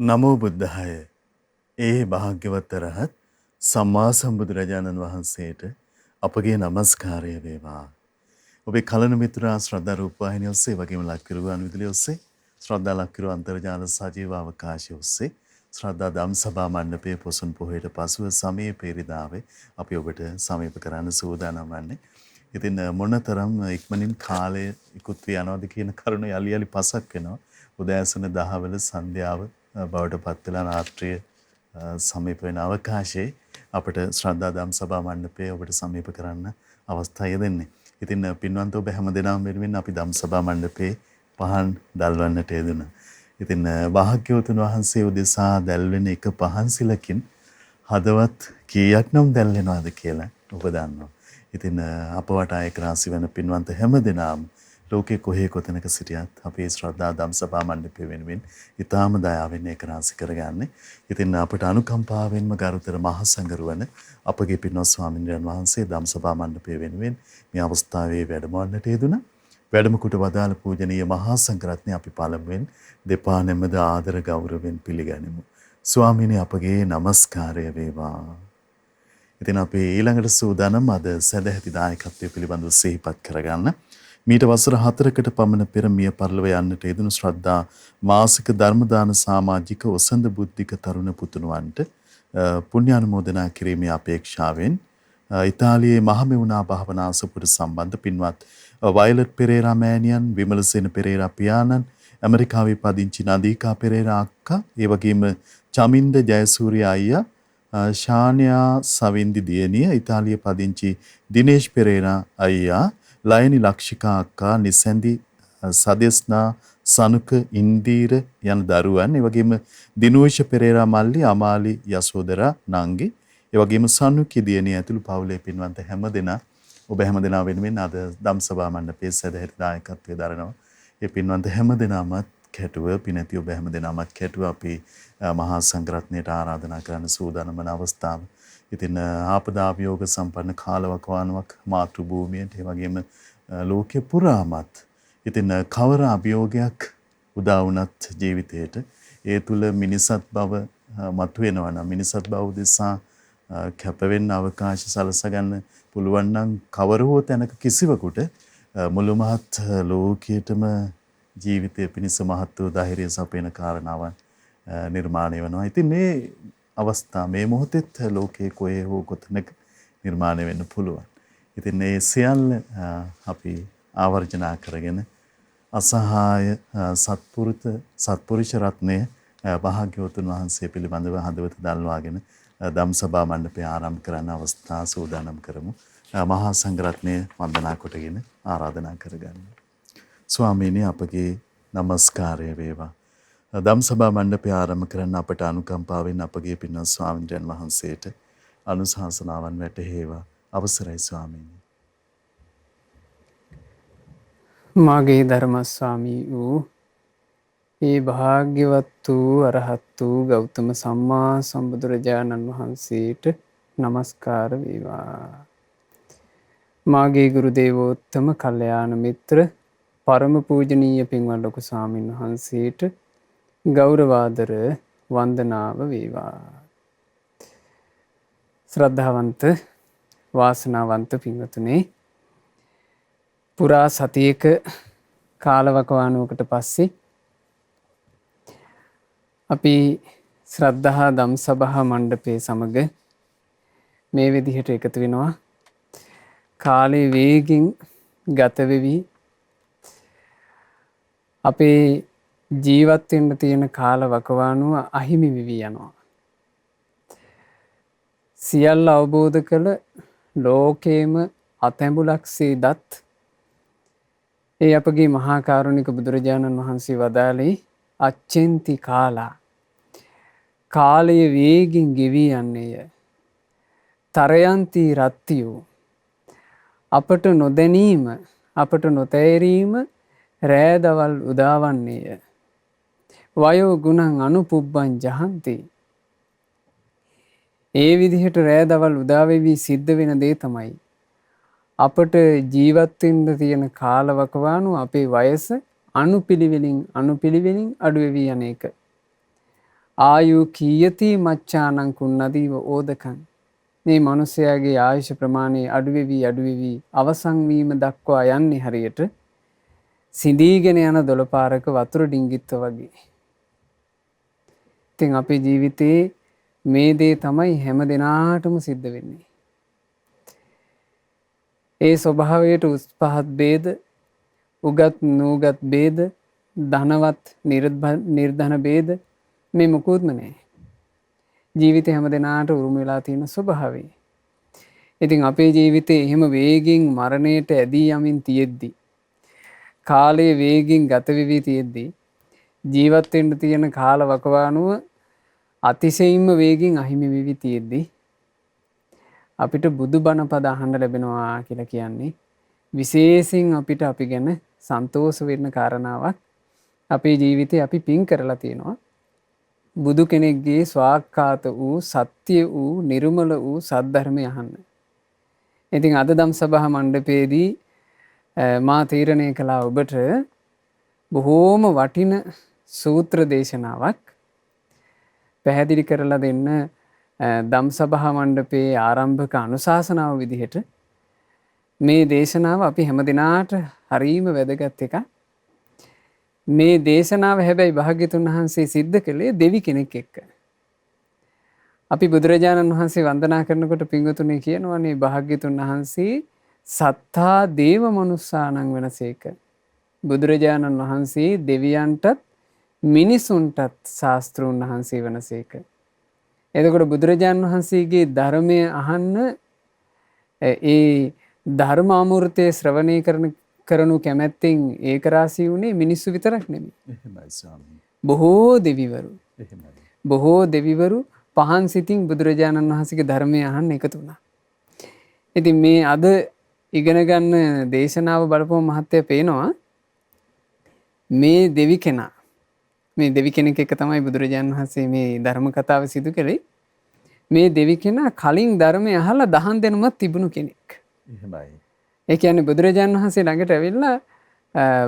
නමෝ බුද්ධාය. ඒ භාග්‍යවත් රහත් සම්මා සම්බුදුරජාණන් වහන්සේට අපගේ নমස්කාරය වේවා. ඔබේ කලන මිතුරා ශ්‍රද්ධා රූපවාහිනිය ඔස්සේ වගේම ලක්කිරුව අනුවිදුලිය ඔස්සේ ශ්‍රද්ධා ලක්කිරුව අන්තර්ජාල සජීව අවකාශය ඔස්සේ ශ්‍රද්ධා ධම්සභා මණ්ඩපයේ පොසොන් පොහොයට පසුව සමයේ පෙරදාවේ අපි ඔබට සමීප කරන්න සූදානම් වන්නේ. ඉතින් මොනතරම් ඉක්මනින් කාලය ඉක්ුත් වී යනවාද කියන කරුණ යලි යලි පසක් වෙනවා. උදෑසන 10 වල සන්ධ්‍යාව බවට පත් වෙලා රාත්‍රිය සමීප වෙන අවකාශයේ අපට ශ්‍රද්ධා ධම්සභා මණ්ඩපයේ ඔබට සමීප කරන්න අවස්ථාව දෙන්නේ. ඉතින් පින්වන්ත ඔබ හැම දිනම වෙනුවෙන් අපි ධම්සභා මණ්ඩපේ පහන් දැල්වන්නට යෙදුණා. ඉතින් භාග්‍යවතුන් වහන්සේ උදෙසා දැල්වෙන එක පහන්සිලකින් හදවත් කීයක් නම් දැල්වෙනවද කියලා ඔබ දන්නවා. ඉතින් අප වටා එක් රාශි වෙන පින්වන්ත හැම දිනම ලෝකේ කොහේ කොතැනක සිටියත් අපේ ශ්‍රද්ධා ධම්සභා මණ්ඩපය වෙනුවෙන් ඊටාම දයාවෙන් ඒක රාශි කරගන්නේ. ඉතින් අපට අනුකම්පාවෙන්ම ගරුතර මහා සංඝරුවන අපගේ පින්වත් ස්වාමීන් වහන්සේ ධම්සභා මණ්ඩපය වෙනුවෙන් මේ අවස්ථාවේ වැඩමවන්නට යෙදුණා. වැඩම කොට වදාළ පූජනීය මහා සංඝරත්නය අපි පළමුවෙන් දෙපා නැමද ආදර ගෞරවයෙන් පිළිගනිමු. ස්වාමීනි අපගේ নমස්කාරය වේවා. ඉතින් අපි ඊළඟට සූදානම් අද සදැහැති දායකත්වය පිළිබඳව සිහිපත් කරගන්න. මීට වසර 4කට පමණ පෙර මිය පරලොව යන්නට යෙදුණු ශ්‍රද්ධා මාසික ධර්ම දාන සමාජික ඔසඳ බුද්ධික තරුණ පුතුණුවන්ට පුණ්‍යානුමෝදනා කිරීමේ අපේක්ෂාවෙන් ඉතාලියේ මහමෙවුනා භාවනා අසපුර සම්බන්ධ පින්වත් වයලට් පෙරේරා මෑණියන්, විමලසේන පෙරේරා පියාණන්, ඇමරිකාවේ පදිංචි නදීකා පෙරේරා අක්කා, ඒ වගේම චමින්ද ජයසූරිය අයියා, ශාන්‍යා සවින්දි දියණිය, ඉතාලියේ පදිංචි දිනේෂ් පෙරේරා අයියා, ලයනි ලක්ෂිකා අක්කා, නිසැන්දි සදෙස්නා, සනුක ඉන්දීර යන දරුවන්, ඒ වගේම දිනෝෂ පෙරේරා මල්ලි, අමාලි යසෝදරා නංගි, ඒ වගේම සනුකි දියණිය ඇතුළු පවුලේ පින්වන්ත හැමදෙනා ඔබ හැමදෙනා වෙනුවෙන් අද ධම්සභා මණ්ඩපයේ සදැහැති දායකත්වයේ දරනවා. ඒ පින්වන්ත හැමදෙනාමත් කැටුව පිනැති ඔබ හැමදෙනාමත් කැටුව අපි මහා සංඝරත්නයට ආරාධනා කරන්න සූදානම් වන අවස්ථාව. ඉතින් ආපදා අභියෝග සම්පන්න කාලවකවානුවක් මාතෘ භූමියට ඒ වගේම ලෝකෙ පුරාමත් ඉතින් කවර අභියෝගයක් උදා වුණත් ජීවිතේට ඒ තුල මිනිසත් බව මතුවෙනවා නම් මිනිසත් බව උදෙසා කැපවෙන්න අවකාශ සලසගන්න පුළුවන් නම් කවර හෝ තැනක කිසිවෙකුට මුළු මහත් ලෝකයේටම ජීවිතය පිණිස මහත් වූ ධෛර්යය සපයන කාරණාවන් නිර්මාණය වෙනවා. ඉතින් මේ අවස්ථා මේ මොහොතේත් ලෝකයේ කොහේ හෝ කොතැනක නිර්මාණය වෙන්න පුළුවන්. ඉතින් මේ සියල්ල අපි ආවර්ජනා කරගෙන අසහාය සත්පුරුෂ රත්නය භාග්‍යවතුන් වහන්සේ පිළිබඳව හදවත දල්වාගෙන ධම්සභා මණ්ඩපය ආරම්භ කරන්න අවස්ථා සූදානම් කරමු. මහා සංඝරත්නය වන්දනා කොටගෙන ආරාධනා කරගන්න. ස්වාමීනි අපගේ নমස්කාරය වේවා. ධම්සභා මණ්ඩපය ආරම්භ කරන්න අපට අනුකම්පාවෙන් අපගේ පින්වත් ස්වාමීන් වහන්සේට අනුශාසනාවන් වැටහේවා. අවසරයි ස්වාමීනි. මාගේ ධර්ම ස්වාමී වූ ඒ භාග්‍යවත් වූ අරහත් වූ ගෞතම සම්මා සම්බුදුරජාණන් වහන්සේට নমස්කාර වේවා. මාගේ ගුරු දේවෝත්තම කල්යාණ මිත්‍ර පරම පූජනීය පින්වත් ලොකු ස්වාමීන් වහන්සේට ගෞරවාදර වන්දනාව වේවා. ශ්‍රද්ධාවන්ත වාසනාවන්ත පින්වතුනි, පුරා සතියක කාලවකවානුවකට පස්සේ අපි ශ්‍රද්ධා ධම්සභා මණ්ඩපයේ සමග මේ විදිහට එකතු වෙනවා. කාලේ වේගින් ගත වෙවි අපේ ජීවත් වෙන්න තියෙන කාලවකවානුව අහිමි වෙවි යනවා. සියල්ල අවබෝධ කළ ලෝකේම අතැඹුලක්සේ දත් ඒ අපගේ මහා කරුණික බුදුරජාණන් වහන්සේ වදාළේ අච්චෙන්ති කාලා, කාලය වේගින් ගෙවී යන්නේය. තරයන්ති රත්තියෝ, අපට නොදැනීම අපට නොතේරීම රෑදවල් උදාවන්නේය. වයෝ ගුණං අනුපුබ්බං ජහන්ති, ඒ විදිහට රෑදවල් උදාවෙවී සිද්ධ වෙන දේ තමයි අපට ජීවත් වෙන්න තියෙන කාලවකවානුව අපේ වයස අනුපිළිවෙලින් අඩු වෙවි යන එක. ආයු කීයති මච්චානං කුන්නදීව ඕදකං. මේ මනුස්සයාගේ ආයුෂ ප්‍රමාණය අඩුවෙවි අවසන් වීම දක්වා යන්නේ හරියට සිඳීගෙන යන දොළපාරක වතුර ඩිංගිත්ත වගේ. ඉතින් අපේ ජීවිතේ මේ දේ තමයි හැම දිනාටම සිද්ධ වෙන්නේ. ඒ ස්වභාවයට උස් පහත් ભેද, උගත් නූගත් ભેද, ධනවත් නිර්ධන ભેද මේ මොකුත්ම නැහැ. ජීවිතේ හැම දිනාට උරුම වෙලා තියෙන ස්වභාවය. ඉතින් අපේ ජීවිතේ එහෙම වේගින් මරණයට ඇදී යමින් තියෙද්දි, කාලයේ වේගින් ගත වෙවි තියෙද්දි, ජීවත් වෙන්න තියෙන කාල වකවානුව අතිශයින්ම වේගින් අහිමි වෙවි තියෙද්දි අපිට බුදු බණ පද අහන්න ලැබෙනවා කියලා කියන්නේ විශේෂයෙන් අපිට අපි ගැන සන්තෝෂ වෙන්න කාරණාවක්. අපේ ජීවිතේ අපි පින් කරලා තියෙනවා. බුදු කෙනෙක්ගේ ස්වාක්ඛාත වූ සත්‍ය වූ නිර්මල වූ සද්ධර්මය අහන්න. ඉතින් අද දම් සභා මණ්ඩපයේදී මා තීරණය කළා ඔබට බොහෝම වටින සූත්‍ර දේශනාවක් පැහැදිලි කරලා දෙන්න දම් සභා මණ්ඩපයේ ආරම්භක අනුශාසනාව විදිහට මේ දේශනාව අපි හැම දිනාට හරීම වැදගත් එකක්. මේ දේශනාව හැබැයි භාග්‍යතුන් වහන්සේ සිද්ධ කළේ දෙවි කෙනෙක් එක්ක. අපි බුදුරජාණන් වහන්සේ වන්දනා කරනකොට පින්වතුනි කියනවානේ භාග්‍යතුන් වහන්සේ සත්තා දේව මනුස්සානං වෙනසේක. බුදුරජාණන් වහන්සේ දෙවියන්ටත් මිනිසුන්ටත් ශාස්ත්‍රූන් වහන්සේ වෙනසේක. එතකොට බුදුරජාණන් වහන්සේගේ ධර්මය අහන්න ඒ ධර්ම අමෘතය ශ්‍රවණය කරනු කැමැත්තෙන් ඒක රාශී වුණේ මිනිස්සු විතරක් නෙමෙයි. එහෙමයි ස්වාමීනි. බොහෝ දෙවිවරු. එහෙමයි. බොහෝ දෙවිවරු පහන් සිතින් බුදුරජාණන් වහන්සේගේ ධර්මය අහන්න එකතු වුණා. ඉතින් මේ අද ඉගෙන ගන්න දේශනාව බලපුවම මහත්ය පේනවා මේ දෙවි කෙනා මේ දෙවි කෙනෙක් එක තමයි බුදුරජාණන් වහන්සේ මේ ධර්ම කතාව සිදු කළේ. මේ දෙවි කෙනා කලින් ධර්මය අහලා දහම් දෙනුමත් තිබුණු කෙනෙක්. එහෙමයි. ඒ කියන්නේ බුදුරජාණන් වහන්සේ ළඟට ඇවිල්ලා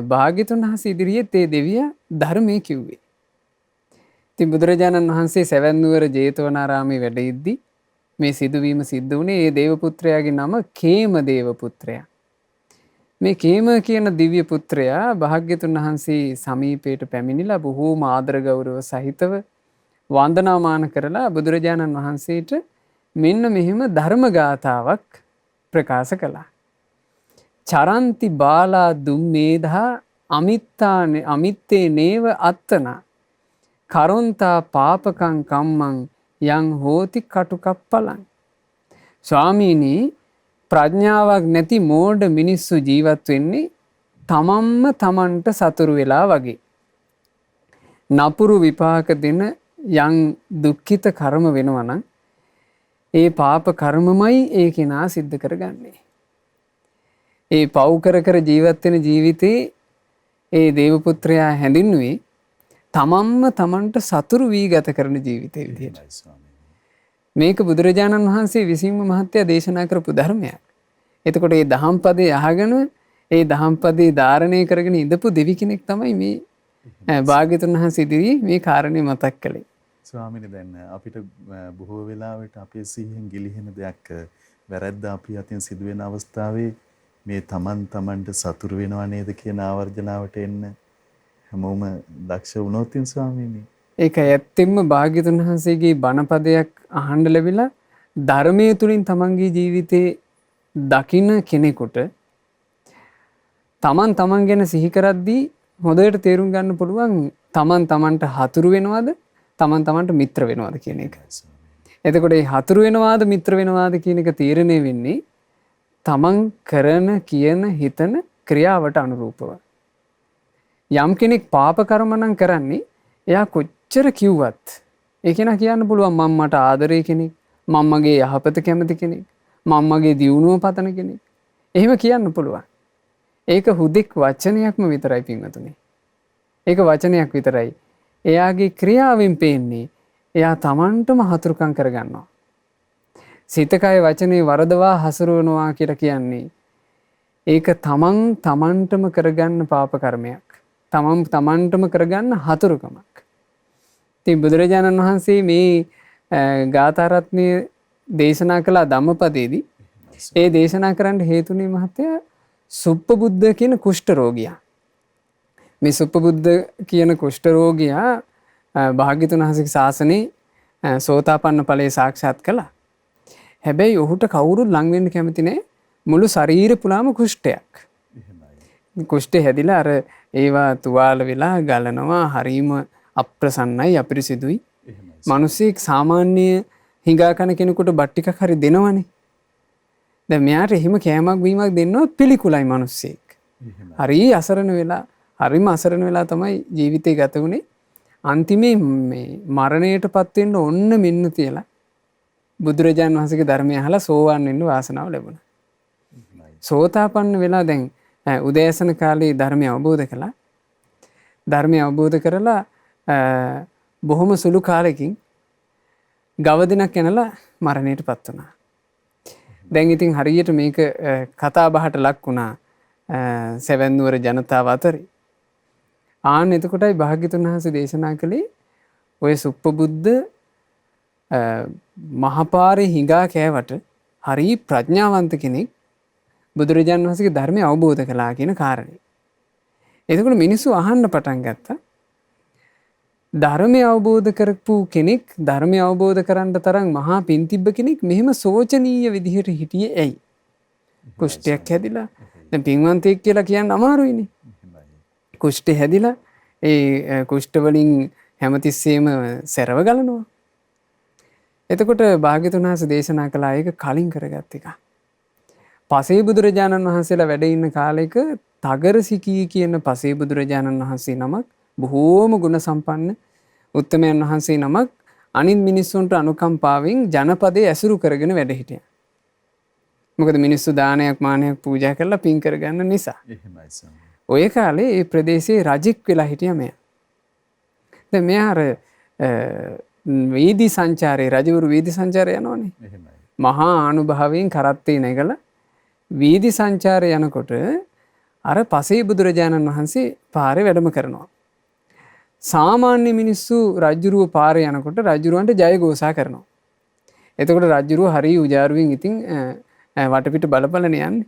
භාග්‍යතුන් වහන්සේ ඉදිරියේ ඒ දෙවියා ධර්මයේ කිව්වේ. ඉතින් බුදුරජාණන් වහන්සේ සවැත් නුවර ජේතවනාරාමේ වැඩ ඉද්දි මේ සිදුවීම සිද්ධ වුණේ ඒ දේව පුත්‍රයාගේ නම කේම දේව පුත්‍රයා. මේ කේම කියන දිව්‍ය පුත්‍රයා භාග්‍යතුන් වහන්සේ සමීපයට පැමිණිලා බොහෝම ආදර ගෞරව සහිතව වන්දනාමාන කරලා බුදුරජාණන් වහන්සේට මෙන්න මෙහෙම ධර්ම ගාථාවක් ප්‍රකාශ කළා. චරන්ති බාලා දුම්මේධා අමිත්තේ නේව අත්තන කරොන්තා පාපකං කම්මං යං හෝති කටුකප්පලං. ස්වාමීනි, ප්‍රඥාවක් නැති මෝඩ මිනිස්සු ජීවත් වෙන්නේ තමන්ම තමන්ට සතුරු වෙලා වගේ. නපුරු විපාක දෙන යම් දුක්ඛිත කර්ම වෙනවා නම් ඒ පාප කර්මමයි ඒ කෙනා සිද්ධ කරගන්නේ. ඒ පව් කර කර ජීවත් වෙන ජීවිතේ ඒ දේව පුත්‍රයා හැඳින්නුවේ තමන්ම තමන්ට සතුරු වී ගත කරන ජීවිතය විදිහට. මේක බුදුරජාණන් වහන්සේ විසින්ම මහත්ය දේශනා කරපු ධර්මයක්. එතකොට මේ දහම් පදේ අහගෙන ඒ දහම් පදේ ධාරණය කරගෙන ඉඳපු දෙවි කෙනෙක් තමයි මේ භාග්‍යතුන් වහන්සේ ඉදිරියේ මේ කාරණේ මතක් කළේ. ස්වාමීනි, දැන් අපිට බොහෝ වෙලාවට අපේ සිහියෙන් ගිලිහෙන දෙයක් වැරද්ද අපි අතින් සිදුවෙන අවස්ථාවේ මේ තමන්ට සතුරු වෙනව නේද කියන ආවර්ජනාවට එන්න හැමෝම දක්ෂ වුණොත් ස්වාමීනි. ඒක ඇත්තෙන්ම භාග්‍යතුන් වහන්සේගේ බණපදයක් අහන්න ලැබිලා ධර්මයේ තුලින් තමන්ගේ ජීවිතේ දකින්න කෙනෙකුට තමන් ගැන සිහි කරද්දී හොඳට තේරුම් ගන්න පුළුවන් තමන්ට හතුරු වෙනවද තමන්ට මිත්‍ර වෙනවද කියන එක. එතකොට මේ හතුරු වෙනවාද මිත්‍ර වෙනවාද කියන එක තීරණය වෙන්නේ තමන් කරන කියන හිතන ක්‍රියාවට අනුරූපව. යම් කෙනෙක් පාප කර්ම නම් කරන්නේ එයා කොච්චර කිව්වත් ඒ කෙනා කියන්න පුළුවන් මම මට ආදරේ කෙනෙක්, මම මගේ යහපත කැමති කෙනෙක්, මම මගේ දියුණුව පතන කෙනෙක්. එහෙම කියන්න පුළුවන්. ඒක හුදෙක් වචනයක්ම විතරයි පින්වතුනි. ඒක වචනයක් විතරයි. එයාගේ ක්‍රියාවෙන් පේන්නේ එයා තමන්ටම හතුරුකම් කරගන්නවා. සිතකය වචනේ වරදවා හසුරුවනවා කියලා කියන්නේ ඒක තමන්ටම කරගන්න පාප කර්මයක්. තමන්ටම කරගන්න හතුරුකමක්. ඉතින් බුදුරජාණන් වහන්සේ මේ ගාථා රත්නය දේශනා කළා ධම්මපදයේදී. ඒ දේශනා කරන්න හේතුනේ මහත්තයා සුප්පබුද්ධ කියන කුෂ්ඨ රෝගියා. මේ සුප්පබුද්ධ කියන කුෂ්ඨ රෝගියා භාග්‍යතුන් වහන්සේගේ ශාසනයේ සෝතාපන්න ඵලයේ සාක්ෂාත් කළා. හැබැයි ඔහුට කවුරුත් ලං වෙන්න කැමති නැහැ. මුළු ශරීරය පුරාම කුෂ්ඨයක්. කුෂ්ඨය හැදිලා අර ඒවා තුවාල වෙලා ගලනවා. හරීම අප්‍රසන්නයි අපිරිසිදුයි. මිනිස්සෙක් සාමාන්‍ය හිඟා කන කෙනෙකුට බත් ටිකක් හරි දෙනවනේ. දැන් මෙයාට එහෙම කෑමක් බීමක් දෙන්නවත් පිළිකුලයි මිනිස්සෙක්. හරි අසරණ වෙලා හරිම අසරණ වෙලා තමයි ජීවිතේ ගත වුනේ. අන්තිමේ මේ මරණයටපත් වෙන්න ඔන්න මෙන්න තියලා බුදුරජාන් වහන්සේගේ ධර්මය අහලා සෝවාන් වෙන්න වාසනාව ලැබුණා. සෝතාපන්න වෙලා දැන් උදෑසන කාලේ ධර්මය අවබෝධ කළා. ධර්මය අවබෝධ කරලා බොහොම සුළු කාලෙකින් ගව දිනක් යනලා මරණයටපත් වුණා. දැන් ඉතින් හරියට මේක කතා බහට ලක් වුණා සෙවන් නුවර ජනතාව අතරේ. ආන්න එතකොටයි භාග්‍යතුන් වහන්සේ දේශනා කළේ ඔය සුප්පබුද්ධ මහපාරේ හිඟා කෑවට හරි ප්‍රඥාවන්ත කෙනෙක් බුදුරජාණන් වහන්සේගේ ධර්මය අවබෝධ කළා කියන කාරණේ. එතකොට මිනිස්සු අහන්න පටන් ගත්තා. ධර්මය අවබෝධ කරපු කෙනෙක් ධර්මය අවබෝධ කරන්න තරම් මහා පින් තිබ්බ කෙනෙක් මෙහෙම සෝචනීය විදිහට හිටියේ ඇයි? කුෂ්ඨයක් හැදිලා. දැන් පින්වන්තයෙක් කියලා කියන්න අමාරුයිනේ. කුෂ්ඨ හැදිලා ඒ කුෂ්ඨ වලින් හැමතිස්සෙම සැරව ගලනවා. එතකොට භාග්‍යතුන් වහන්සේ දේශනා කළා ඒක කලින් කරගත් එක. පසේ බුදුරජාණන් වහන්සේලා වැඩ ඉන්න කාලෙක තගරසිකී කියන පසේ බුදුරජාණන් වහන්සේ නමක් බොහෝම ගුණ සම්පන්න උත්තමයන් වහන්සේ නමක් අනිත් මිනිස්සුන්ට අනුකම්පාවෙන් ජනපදයේ ඇසුරු කරගෙන වැඩ හිටියා. මොකද මිනිස්සු දානයක් මානයක් පූජා කරලා පින් කරගන්න නිසා. එහෙමයි ස්වාමී. ඔය කාලේ මේ ප්‍රදේශයේ රජෙක් වෙලා හිටියා මෙයා. දැන් මෙයා අර වීදි සංචාරේ රජවරු වීදි සංචාරය යනවනේ. එහෙමයි. මහා ආනුභාවයෙන් කරත්තේ නැගලා වීදි සංචාරය යනකොට අර පසේ බුදුරජාණන් වහන්සේ පාරේ වැඩම කරනවා. සාමාන්‍ය මිනිස්සු රජුරුව පාරේ යනකොට රජුරුවන්ට ජයഘോഷා කරනවා. එතකොට රජුරුව හරි උජාරුවෙන් ඉතින් වටපිට බලපලනේ යන්නේ.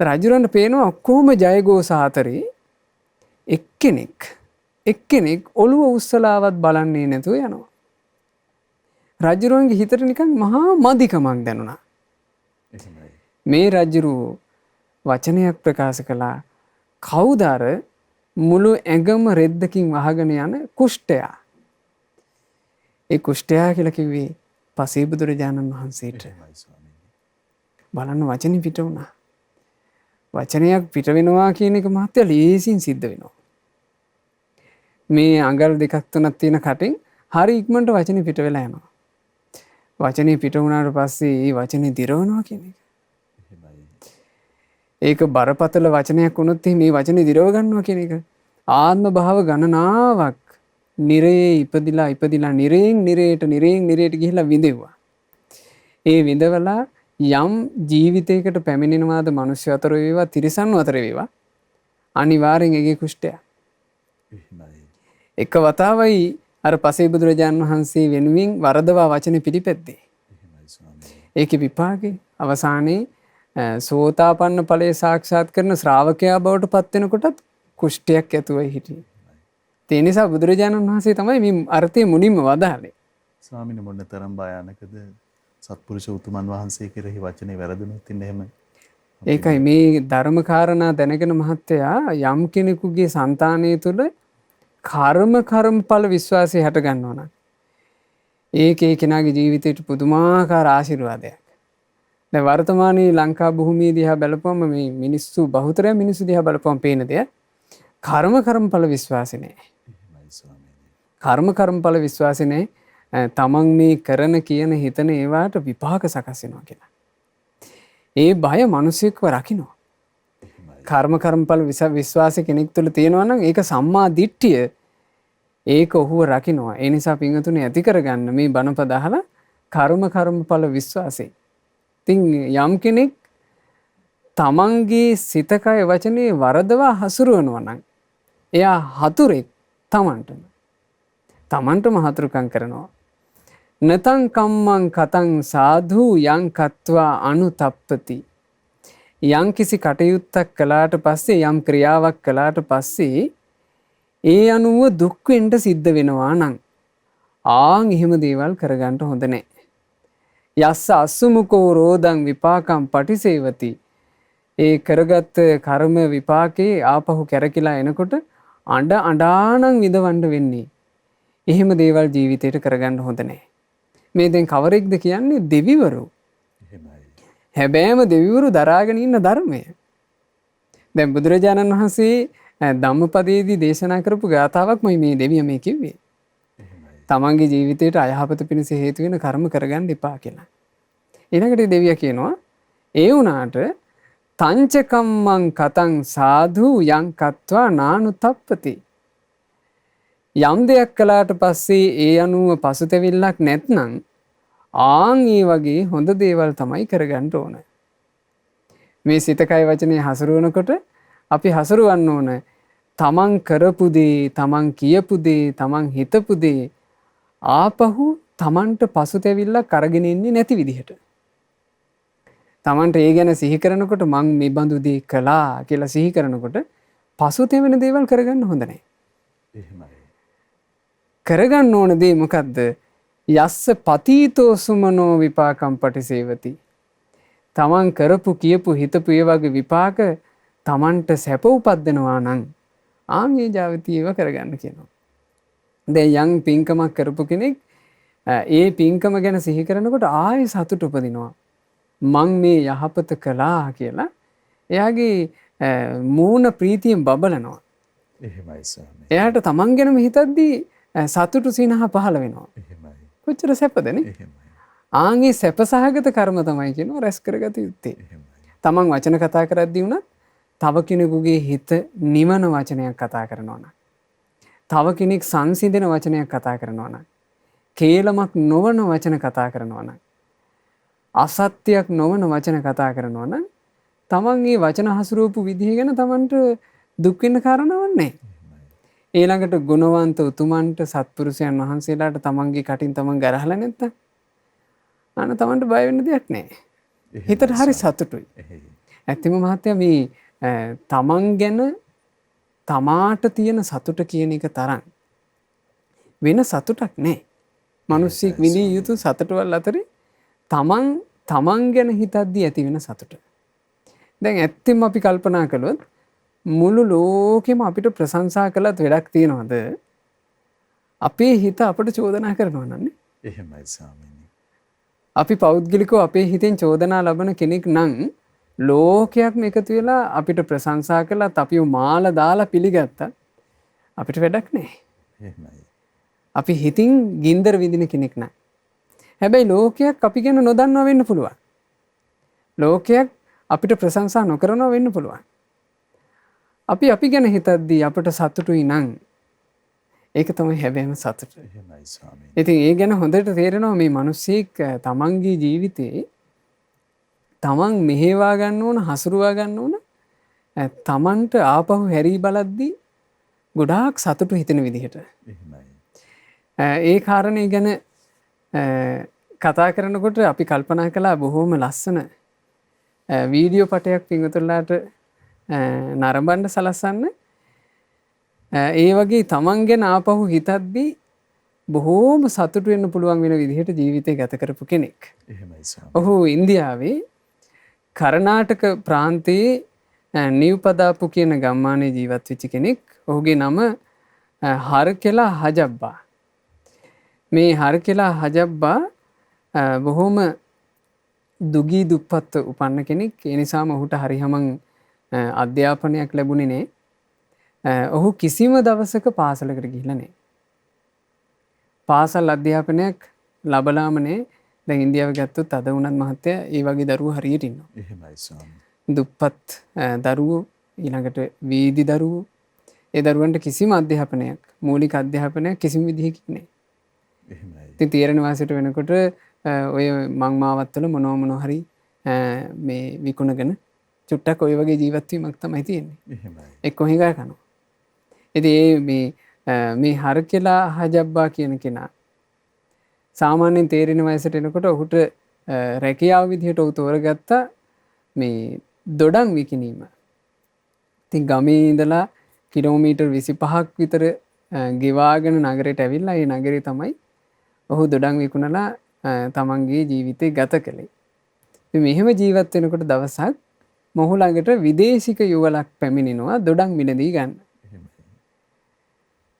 රජුරන්ට පේනවා ඔක්කොම ජයഘോഷා අතරේ එක්කෙනෙක් ඔළුව උස්සලාවත් බලන්නේ නැතුව යනවා. රජුරන්ගේ හිතට නිකන් මහා මදිකමක් දැනුණා. මේ රජුරුව වචනයක් ප්‍රකාශ කළා. කවුද අර මුළු ඇඟම රෙද්දකින් වහගෙන යන කුෂ්ඨයා? ඒ කුෂ්ඨයා කියලා කිව්වේ පසේ බුදුරජාණන් වහන්සේට. බලන්න වචනේ පිට වුණා. වචනයක් පිට වෙනවා කියන එක මහත්ය ලේසියෙන් සිද්ධ වෙනවා. මේ අඟල් දෙකක් තුනක් තියෙන කටින් හරි ඉක්මනට වචනේ පිට වෙලා යනවා. වචනේ පිට වුණාට පස්සේ මේ වචනේ දිරවනවා කියන එක. ඒක බරපතල වචනයක් වුණොත් මේ වචනේ දිරව ගන්නවා කියන එක ආත්ම භාව ගණනාවක් නිරේ ඉපදිලා නිරයෙන් නිරයට ගිහිලා විඳෙව්වා. ඒ විඳවලා යම් ජීවිතයකට පැමිණෙනවාද මනුෂ්‍ය අතර වේවා තිරිසන් අතර වේවා අනිවාර්යෙන් ඒකේ කුෂ්ඨය. එක වතාවයි අර පසේ බුදුරජාණන් වහන්සේ වෙනුවෙන් වරදවා වචනේ පිළිපැද්දේ. ඒකේ විපාකේ අවසානයේ සෝතාපන්න ඵලයේ සාක්ෂාත් කරන ශ්‍රාවකයා බවට පත් වෙනකොටත් කුෂ්ඨයක් ඇතුවයි හිටියේ. ඒ නිසා බුදුරජාණන් වහන්සේ තමයි මේ අර්ථය මුලින්ම වදාළේ. ස්වාමීන් මොන තරම් භයානකද සත්පුරුෂ උතුමන් වහන්සේ කෙරෙහි වචනේ වැරදුනොත් ඉන්නේ එහෙම. ඒකයි මේ ධර්ම කාරණා දැනගෙන මහත්තයා යම් කෙනෙකුගේ సంతානය තුළ කර්මඵල විශ්වාසය හට ගන්නවා නම් ඒ කෙනාගේ ජීවිතයට පුදුමාකාර ආශිර්වාදයක්. දැන් වර්තමානයේ ලංකා භූමිය දිහා බලපුවම මේ මිනිස්සු බහුතරය මිනිස්සු දිහා බලපුවම පේන දෙයක් කර්මඵල විශ්වාසය නැහැ. කර්මඵල විශ්වාසය නැහැ. තමන් මේ කරන කියන හිතන ඒවාට විපාක සකස් වෙනවා කියලා. ඒ බය මිනිසෙක්ව රකින්නවා. කර්මඵල විශ්වාසය කෙනෙක් තුළ තියෙනවා නම් ඒක සම්මා දිට්ඨිය. ඒක ඔහුව රකින්නවා. ඒ නිසා පින්වතුනි ඇති කරගන්න මේ බණපද අහලා කර්මඵල විශ්වාසය. ඉතින් යම් කෙනෙක් තමන්ගේ සිත කය වචනේ වරදවා හසුරවනවා නම් එයා හතුරෙක් තමන්ටම. තමන්ට මහතුරුකම් කරනවා. නතං කම්මං කතං සාධු යං කତ୍වා අනුතප්පති. යම් කිසි කටයුත්තක් කළාට පස්සේ යම් ක්‍රියාවක් කළාට පස්සේ ඒ අනුව දුක් වෙන්න සිද්ධ වෙනවා නම් එහෙම දේවල් කරගන්න හොඳ නැහැ. යස්ස අසුමුකෝ රෝදං විපාකම් පටිසේවති. ඒ කරගත් කර්ම විපාකේ ආපහු කැරකිලා එනකොට අඬානම් විඳවන්න වෙන්නේ. එහෙම දේවල් ජීවිතේට කරගන්න හොඳ නැහැ. මේ දැන් කවරෙක්ද කියන්නේ? දෙවිවරු. හැබැයිම දෙවිවරු දරාගෙන ඉන්න ධර්මය. දැන් බුදුරජාණන් වහන්සේ ධම්මපදයේදී දේශනා කරපු ගාථාවක් මේ දෙවිය මේ කිව්වේ. තමන්ගේ ජීවිතයට අයහපත පිණිස හේතු වෙන කර්ම කරගන්න එපා කියලා. ඊළඟට දෙවියා කියනවා ඒ වුණාට තංචකම්මං කතං සාධු යං කତ୍වා නානුතප්පති. යම් දෙයක් කළාට පස්සේ ඒ අනුව පසුතැවිල්ලක් නැත්නම් ඒ වගේ හොඳ දේවල් තමයි කරගන්න ඕන. මේ සිත කය වචනේ හසුරුවනකොට අපි හසුරුවන්න ඕන තමන් කරපු දේ, තමන් කියපු දේ, තමන් හිතපු දේ ආපහු තමන්ට පසුතැවිල්ලක් අරගෙන ඉන්නේ නැති විදිහට. තමන්ට ඒ ගැන සිහි කරනකොට මං මේ බඳු දේ කළා කියලා සිහි කරනකොට පසුතැවෙන දේවල් කරගන්න හොඳ නැහැ. කරගන්න ඕන දේ මොකද්ද? යස්ස පතීතෝ සුමනෝ විපාකම් පටිසේවති. තමන් කරපු කියපු හිතපු ඒ වගේ විපාක තමන්ට සැප උපද්දනවා නම් මේ ජාවිතීව කරගන්න කියනවා. දැන් යම් පින්කමක් කරපු කෙනෙක් ඒ පින්කම ගැන සිහි කරනකොට ආයෙ සතුට උපදිනවා. මං මේ යහපත කළා කියලා එයාගේ මූණ ප්‍රීතියෙන් බබලනවා. එහෙමයි ස්වාමී. එයාට තමන් ගැනම හිතද්දී සතුටු සිනහ පහළ වෙනවා. එහෙමයි. කොච්චර සැපදනේ? එහෙමයි. ඒ සැප සහගත කර්ම තමයි කියනවා රැස් කරගත යුත්තේ. එහෙමයි. තමන් වචන කතා කරද්දී වුණත් තව කෙනෙකුගේ හිත නිවන වචනයක් කතා කරනවා නම්, තව කෙනෙක් සංසිඳන වචනයක් කතා කරනවා නම්, කේලමක් නොවන වචන කතා කරනවා නම්, අසත්‍යයක් නොවන වචන කතා කරනවා නම් තමන් මේ වචන හසුරුවපු විදිහ ගැන තමන්ට දුක් වෙන්න කාරණාවක් නැහැ. ඊළඟට ගුණවන්ත උතුමන්ට සත්පුරුෂයන් වහන්සේලාට තමන්ගේ කටින් තමන් ගරහලා නැත්තම් තමන්ට බය වෙන්න දෙයක් නැහැ. හිතට හරි සතුටුයි. ඇත්තම මහත්තයා මේ තමන් ගැන තමාට තියෙන සතුට කියන එක තරම් වෙන සතුටක් නැහැ. මිනිස්සෙක් විඳිය යුතු සතුටවල් අතරේ තමන් ගැන හිතද්දී ඇති වෙන සතුට. දැන් ඇත්තෙම අපි කල්පනා කළොත් මුළු ලෝකෙම අපිට ප්‍රශංසා කළත් වැඩක් තියනවද? අපේ හිත අපට චෝදනා කරනවා නන්නේ. එහෙමයි ස්වාමීනි. අපි පෞද්ගලිකව අපේ හිතෙන් චෝදනා ලබන කෙනෙක් නම් ලෝකයක්ම එකතු වෙලා අපිට ප්‍රශංසා කළත් අපිව මාලා දාලා පිළිගත්තත් අපිට වැඩක් නැහැ. එහෙමයි. අපි හිතින් ගින්දර විඳින කෙනෙක් නෑ. හැබැයි ලෝකයක් අපි ගැන නොදන්නවා වෙන්න පුළුවන්. ලෝකයක් අපිට ප්‍රශංසා නොකරනවා වෙන්න පුළුවන්. අපි ගැන හිතද්දී අපට සතුටුයි නම් ඒක තමයි හැබැයිම සතුට. එහෙමයි ස්වාමීනි. ඉතින් ඒ ගැන හොඳට තේරෙනවා මේ මිනිස්සෙක් තමන්ගේ ජීවිතේ තමන් මෙහෙවා ගන්න ඕන, හසුරුවා ගන්න ඕන, තමන්ට ආපහු හැරී බලද්දී ගොඩාක් සතුටු හිතෙන විදිහට. එහෙමයි. ඒ කාරණේ ගැන කතා කරනකොට අපි කල්පනා කළා බොහොම ලස්සන වීඩියෝ පටයක් පින්වතුන්ලාට නරඹන්න සලස්සන්න. ඒ වගේ තමන් ගැන ආපහු හිතද්දී බොහෝම සතුටු වෙන්න පුළුවන් වෙන විදිහට ජීවිතය ගත කරපු කෙනෙක්. එහෙමයි ස්වාමීනි. ඔහු ඉන්දියාවේ කර්ණාටක ප්‍රාන්තයේ නිව්පදාපු කියන ගම්මානයේ ජීවත් වෙච්ච කෙනෙක්. ඔහුගේ නම හරකෙලා හජබ්බා. මේ හරකෙලා හජබ්බා බොහොම දුගී දුප්පත් උපන්න කෙනෙක්. ඒ නිසාම ඔහුට හරිහමං අධ්‍යාපනයක් ලැබුණේ නැහැ. ඔහු කිසිම දවසක පාසලකට ගිහිල්ලා නැහැ. පාසල් අධ්‍යාපනයක් ලබලාම නැහැ. දැන් ඉන්දියාව ගත්තොත් අද වුණත් මහත්තයා ඒ වගේ දරුවෝ හරියට ඉන්නවා. එහෙමයි ස්වාමීනි. දුප්පත් දරුවෝ, ඊළඟට වීදි දරුවෝ, ඒ දරුවන්ට කිසිම අධ්‍යාපනයක්, මූලික අධ්‍යාපනයක් කිසිම විදිහකින් නැහැ. එහෙමයි. ඉතින් තීරණ වාසයට වෙනකොට ඔය මං මාවත්වල මොනවා හරි මේ විකුණගෙන චුට්ටක් ඔය වගේ ජීවත් වීමක් තමයි තියෙන්නේ. එහෙමයි. එක්ක හිඟා කනවා. ඉතින් මේ මේ හරකෙලා හජබ්බා කියන කෙනා සාමාන්‍යයෙන් තේරෙන වයසට එනකොට ඔහුට රැකියාව විදිහට ඔහු තෝරගත්තා මේ දොඩම් විකිණීම. ඉතින් ගමේ ඉඳලා කිලෝමීටර් 25ක් විතර ගෙවාගෙන නගරයට ඇවිල්ලා ඒ නගරේ තමයි ඔහු දොඩම් විකුණලා තමන්ගේ ජීවිතේ ගත කළේ. ඉතින් මෙහෙම ජීවත් වෙනකොට දවසක් මොහු ළඟට විදේශික යුවලක් පැමිණෙනවා දොඩම් මිලදී ගන්න.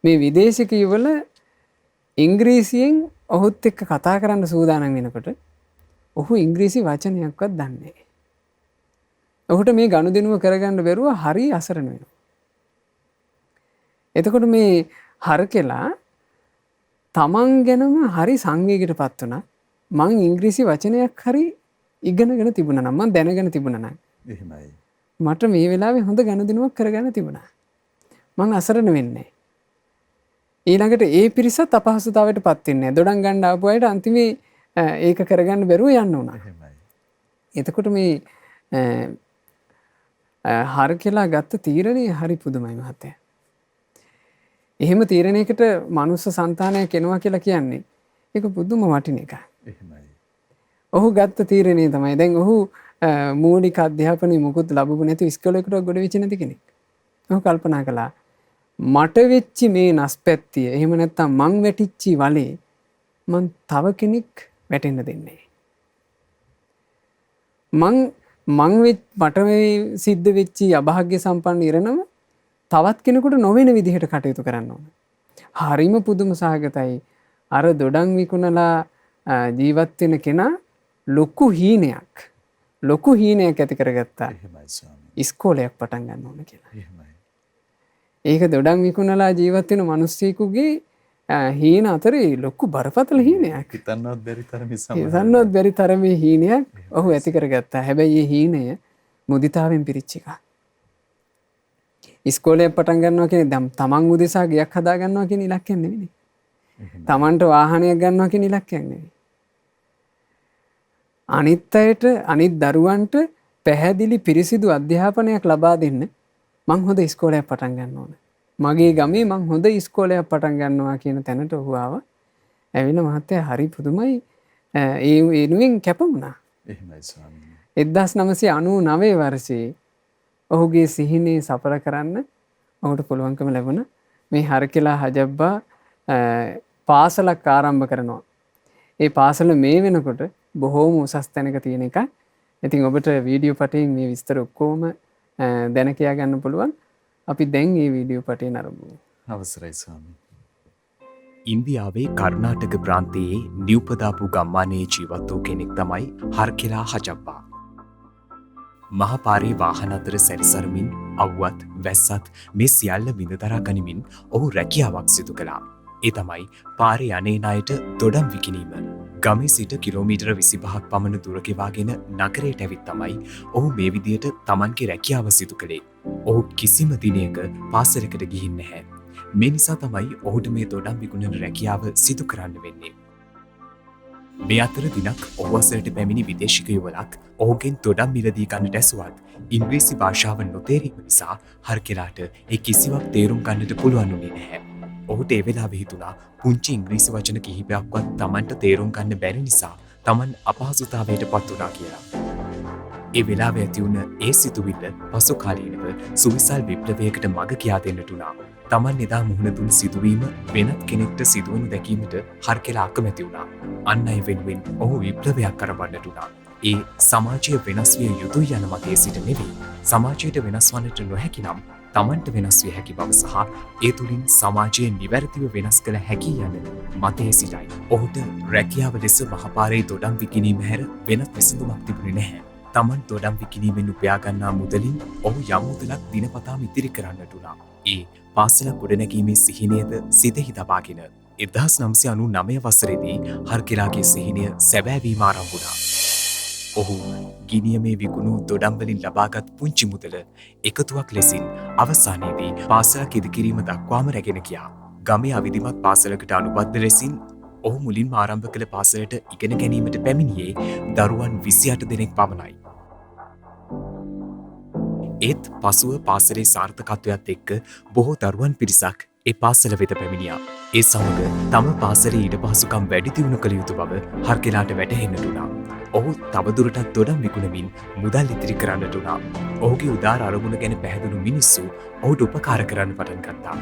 මේ විදේශික යුවල ඉංග්‍රීසියෙන් ඔහුත් එක්ක කතා කරන්න සූදානම් වෙනකොට ඔහු ඉංග්‍රීසි වචනයක්වත් දන්නේ නැහැ. ඔහුට මේ ගනුදෙනුව කරගන්න බැරුව හරි අසරණ වෙනවා. එතකොට මේ හරකෙලා තමන් ගැනම හරි සංවේගයටපත් වුණා. මං ඉංග්‍රීසි වචනයක් හරි ඉගෙනගෙන තිබුණා නම් මං දැනගෙන තිබුණා නම් එහෙමයි. මට මේ වෙලාවේ හොඳ ගනුදෙනුවක් කරගන්න තිබුණා. මං අසරණ වෙන්නේ නැහැ. ඊළඟට ඒ පිරිසත් අපහසුතාවයටපත් වෙන්නේ නැහැ. දොඩම් ගන්න ආපු අයට අන්තිමේ ඒක කරගන්න බැරුව යන්න උනා. එහෙමයි. එතකොට මේ හරකෙලා ගත්ත තීරණය හරි පුදුමයි මහත්තයා. එහෙම තීරණයකට මනුස්ස సంతානයක් එනවා කියලා කියන්නේ ඒක පුදුම වටින එකක්. එහෙමයි. ඔහු ගත්ත තීරණය තමයි දැන් ඔහු මූලික අධ්‍යාපනය මුකුත් ලැබුණු නැති ඉස්කෝලේකට ගොඩ වෙච්ච නැති කෙනෙක්. ඔහු කල්පනා කළා මට වෙච්චි මේ නස්පැත්තිය එහෙම නැත්තම් මං වැටිච්චි වලේ මං තව කෙනෙක් වැටෙන්න දෙන්නේ මට සිද්ධ වෙච්චි අභාග්‍ය සම්පන්න ඉරණම තවත් කෙනෙකුට නොවන විදිහට කටයුතු කරන්න ඕන. හරිම පුදුම සහගතයි. අර දොඩම් විකුණලා ජීවත් වෙන කෙනා ලොකු හීනයක් ඇති කරගත්තා. එහෙමයි ස්වාමී. ඉස්කෝලයක් පටන් ගන්න ඕන කියලා. එහෙමයි. ඒක දොඩම් විකුණලා ජීවත් වෙන මිනිස්සෙකුගේ හීන අතරේ ලොකු බරපතල හීනයක්. හිතන්නවත් බැරි තරමේ හිතන්නවත් බැරි තරමේ හීනයක් ඔහු ඇති කරගත්තා. හැබැයි මේ හීනය මුදිතාවෙන් පිරිච්ච එකක්. ඉස්කෝලයක් පටන් ගන්නවා කියන්නේ දැන් තමන් උදෙසා ගයක් හදා ගන්නවා කියන ඉලක්කයක් නෙවෙයි. තමන්ට වාහනයක් ගන්නවා කියන ඉලක්කයක් නෙවෙයි. අනිත් අයට අනිත් දරුවන්ට පැහැදිලි පිරිසිදු අධ්‍යාපනයක් ලබා දෙන්න මං හොඳ ඉස්කෝලයක් පටන් ගන්න ඕන. මගේ ගමේ මං හොඳ ඉස්කෝලයක් පටන් ගන්නවා කියන තැනට ඔහු ආවා. ඇවිල්ලා මහත්තයා හරි පුදුමයි. ඒ වෙනුවෙන් කැප වුණා. එහෙමයි ස්වාමී. 1999 වර්ෂයේ ඔහුගේ සිහිනේ සඵල කරන්න ඔහුට පුළුවන්කම ලැබුණා. මේ හරකෙලා හජබ්බා පාසලක් ආරම්භ කරනවා. ඒ පාසල මේ වෙනකොට බොහෝම උසස් තැනක තියෙන එකක්. ඉතින් ඔබට වීඩියෝ පටයෙන් මේ විස්තර ඔක්කොම දැන කියා ගන්න පුළුවන්. අපි දැන් මේ වීඩියෝ පටේ නරඹමු. අවසරයි ස්වාමී. ඉන්දියාවේ කර්නාටක ප්‍රාන්තයේ නිව්පදාපු ගම්මානයේ ජීවත් වූ කෙනෙක් තමයි හර්කෙලා හජබ්බා. මහපාරේ වාහන අතර සැරිසරමින් අව්වත් වැස්සත් මේ සියල්ල විඳදරා ගනිමින් ඔහු රැකියාවක් සිදු කළා. ඒ තමයි පාරේ යන්නේ ණයට දොඩම් විකිණීම. ගමේ සිට කිලෝමීටර 25ක් පමණ දුර ගෙවාගෙන නගරයට ඇවිත් තමයි ඔහු මේ විදියට Tamanගේ රැකියාව සිදු කළේ. ඔහු කිසිම දිනයක පාසලකට ගිහින් නැහැ. මේ නිසා තමයි ඔහුට මේ දොඩම් විකුණන රැකියාව සිදු කරන්න වෙන්නේ. මේ අතර දිනක් ඔහු අසලට පැමිණි විදේශික යුවලක් ඔහුගෙන් දොඩම් මිලදී ගන්නට ඇසුවත් ඉංග්‍රීසි භාෂාව නොතේරීම නිසා හර්කෙලාට ඒ කිසිවක් තේරුම් ගන්නට පුළුවන් වුණේ නැහැ. ඔහුට ඒ වෙලාවේ හිතුණා පුංචි ඉංග්‍රීසි වචන කිහිපයක්වත් Tamanට තේරුම් ගන්න බැරි නිසා Taman අපහසුතාවයට පත් වුණා කියලා. ඒ වෙලාවේ ඇති වුණ ඒ සිතුවිල්ල පසු කාලීනව සුවිසල් විප්ලවයකට මඟ කියා දෙන්නට උනා. Taman එදා මුහුණ දුන් සිදුවීම වෙනත් කෙනෙක්ට සිදුවනු දැකීමට හර්කෙලා අකමැති වුණා. අන් අය වෙනුවෙන් ඔහු විප්ලවයක් කරවන්නට උනා. ඒ සමාජය වෙනස් විය යුතුයි යන මතයේ සිට නෙවෙයි. සමාජයට වෙනස් වන්නට නොහැකි නම් Tamanට වෙනස් විය හැකි බව සහ ඒ තුලින් සමාජයේ නිවැරදිව වෙනස් කළ හැකි යන මතයේ සිටයි. ඔහුට රැකියාව ලෙස මහපාරේ දොඩම් විකිණීම හැර වෙනත් විසඳුමක් තිබුණේ නැහැ. Taman දොඩම් විකිණීමෙන් උපයා ගන්නා මුදලින් ඔහු යම් මුදලක් දිනපතාම ඉතිරි කරන්නට උනා. ඒ පාසලක් ගොඩනැගීමේ සිහිනයද සිතෙහි තබාගෙන 1999 වසරේදී හර්කෙලාගේ සිහිනය සැබෑවීම ආරම්භ වුණා. ඔහු ගිනියමේ විකුණු දොඩම් වලින් ලබාගත් පුංචි මුදල එකතුවක් ලෙසින් අවසානයේදී පාසලක් ඉදිකිරීම දක්වාම රැගෙන ගියා. ගමේ අවිධිමත් පාසලකට අනුබද්ධ ලෙසින් ඔහු මුලින්ම ආරම්භ කළ පාසලට ඉගෙන ගැනීමට පැමිණියේ දරුවන් 28 දෙනෙක් පමණයි. ඒත් පසුව පාසලේ සාර්ථකත්වයත් එක්ක බොහෝ දරුවන් පිරිසක් ඒ පාසල වෙත පැමිණියා. ඒ සමග තම පාසලේ ඊට පහසුකම් වැඩි දියුණු කළ යුතු බව හර්කෙලාට වැටහෙන්නට වුණා. ඔහු තවදුරටත් දොඩම් විකුණමින් මුදල් ඉතිරි කරන්නට වුණා. ඔහුගේ උදාර අරමුණ ගැන පැහැදුණු මිනිස්සු ඔහුට උපකාර කරන්න පටන් ගත්තා.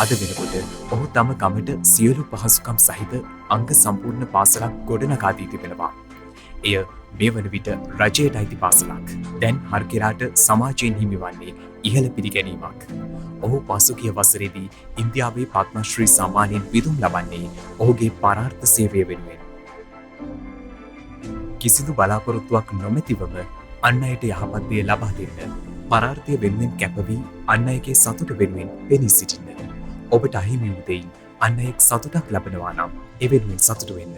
අද වෙනකොට ඔහු තම ගමට සියලු පහසුකම් සහිත අංග සම්පූර්ණ පාසලක් ගොඩනගා දී තිබෙනවා. එය මේ වන විට රජයට අයිති පාසලක්. දැන් හර්කෙලාට සමාජයෙන් හිමිවන්නේ ඉහළ පිළිගැනීමක්. ඔහු පසුගිය වසරේදී ඉන්දියාවේ පද්මශ්‍රී සම්මානයෙන් විදුම් ලබන්නේ ඔහුගේ පරාර්ථ සේවය වෙනුවෙන්. කිසිදු බලාපොරොත්තුවක් නොමැතිවම අන් අයට යහපත් දේ ලබා දෙන්න, පරාර්ථය වෙනුවෙන් කැපවී අන් අයගේ සතුට වෙනුවෙන් පෙනී සිටින්න. ඔබට අහිමි වූ දෙයින් අන් අයෙක් සතුටක් ලබනවා නම් ඒ වෙනුවෙන් සතුටු වෙන්න.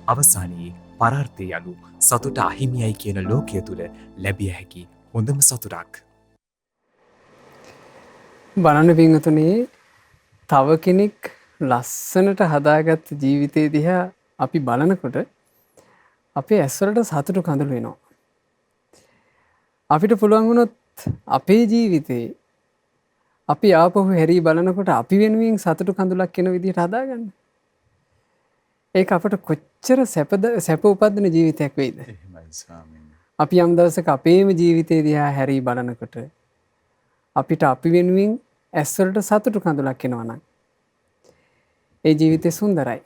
අවසානයේ පරාර්ථය යනු සතුට අහිමියයි කියන ලෝකය තුළ ලැබිය හැකි හොඳම සතුටක්. බලන්න පින්වතුනි, තව කෙනෙක් ලස්සනට හදාගත්ත ජීවිතය දිහා අපි බලනකොට අපේ ඇස්වලට සතුටු කඳුළු වෙනවා. අපිට පුළුවන් වුණොත් අපේ ජීවිතේ අපි ආපහු හැරී බලනකොට අපි වෙනුවෙන් සතුටු කඳුලක් වෙන විදිහට හදාගන්න. ඒක අපට කොච්චර සැප උපදින ජීවිතයක් වෙයිද? එහෙමයි ස්වාමීනි. අපි යම් දවසක අපේම ජීවිතේ දිහා හැරී බලනකොට අපිට අපි වෙනුවෙන් ඇස්වලට සතුටු කඳුලක් එනවා නම් ඒ ජීවිතේ සුන්දරයි.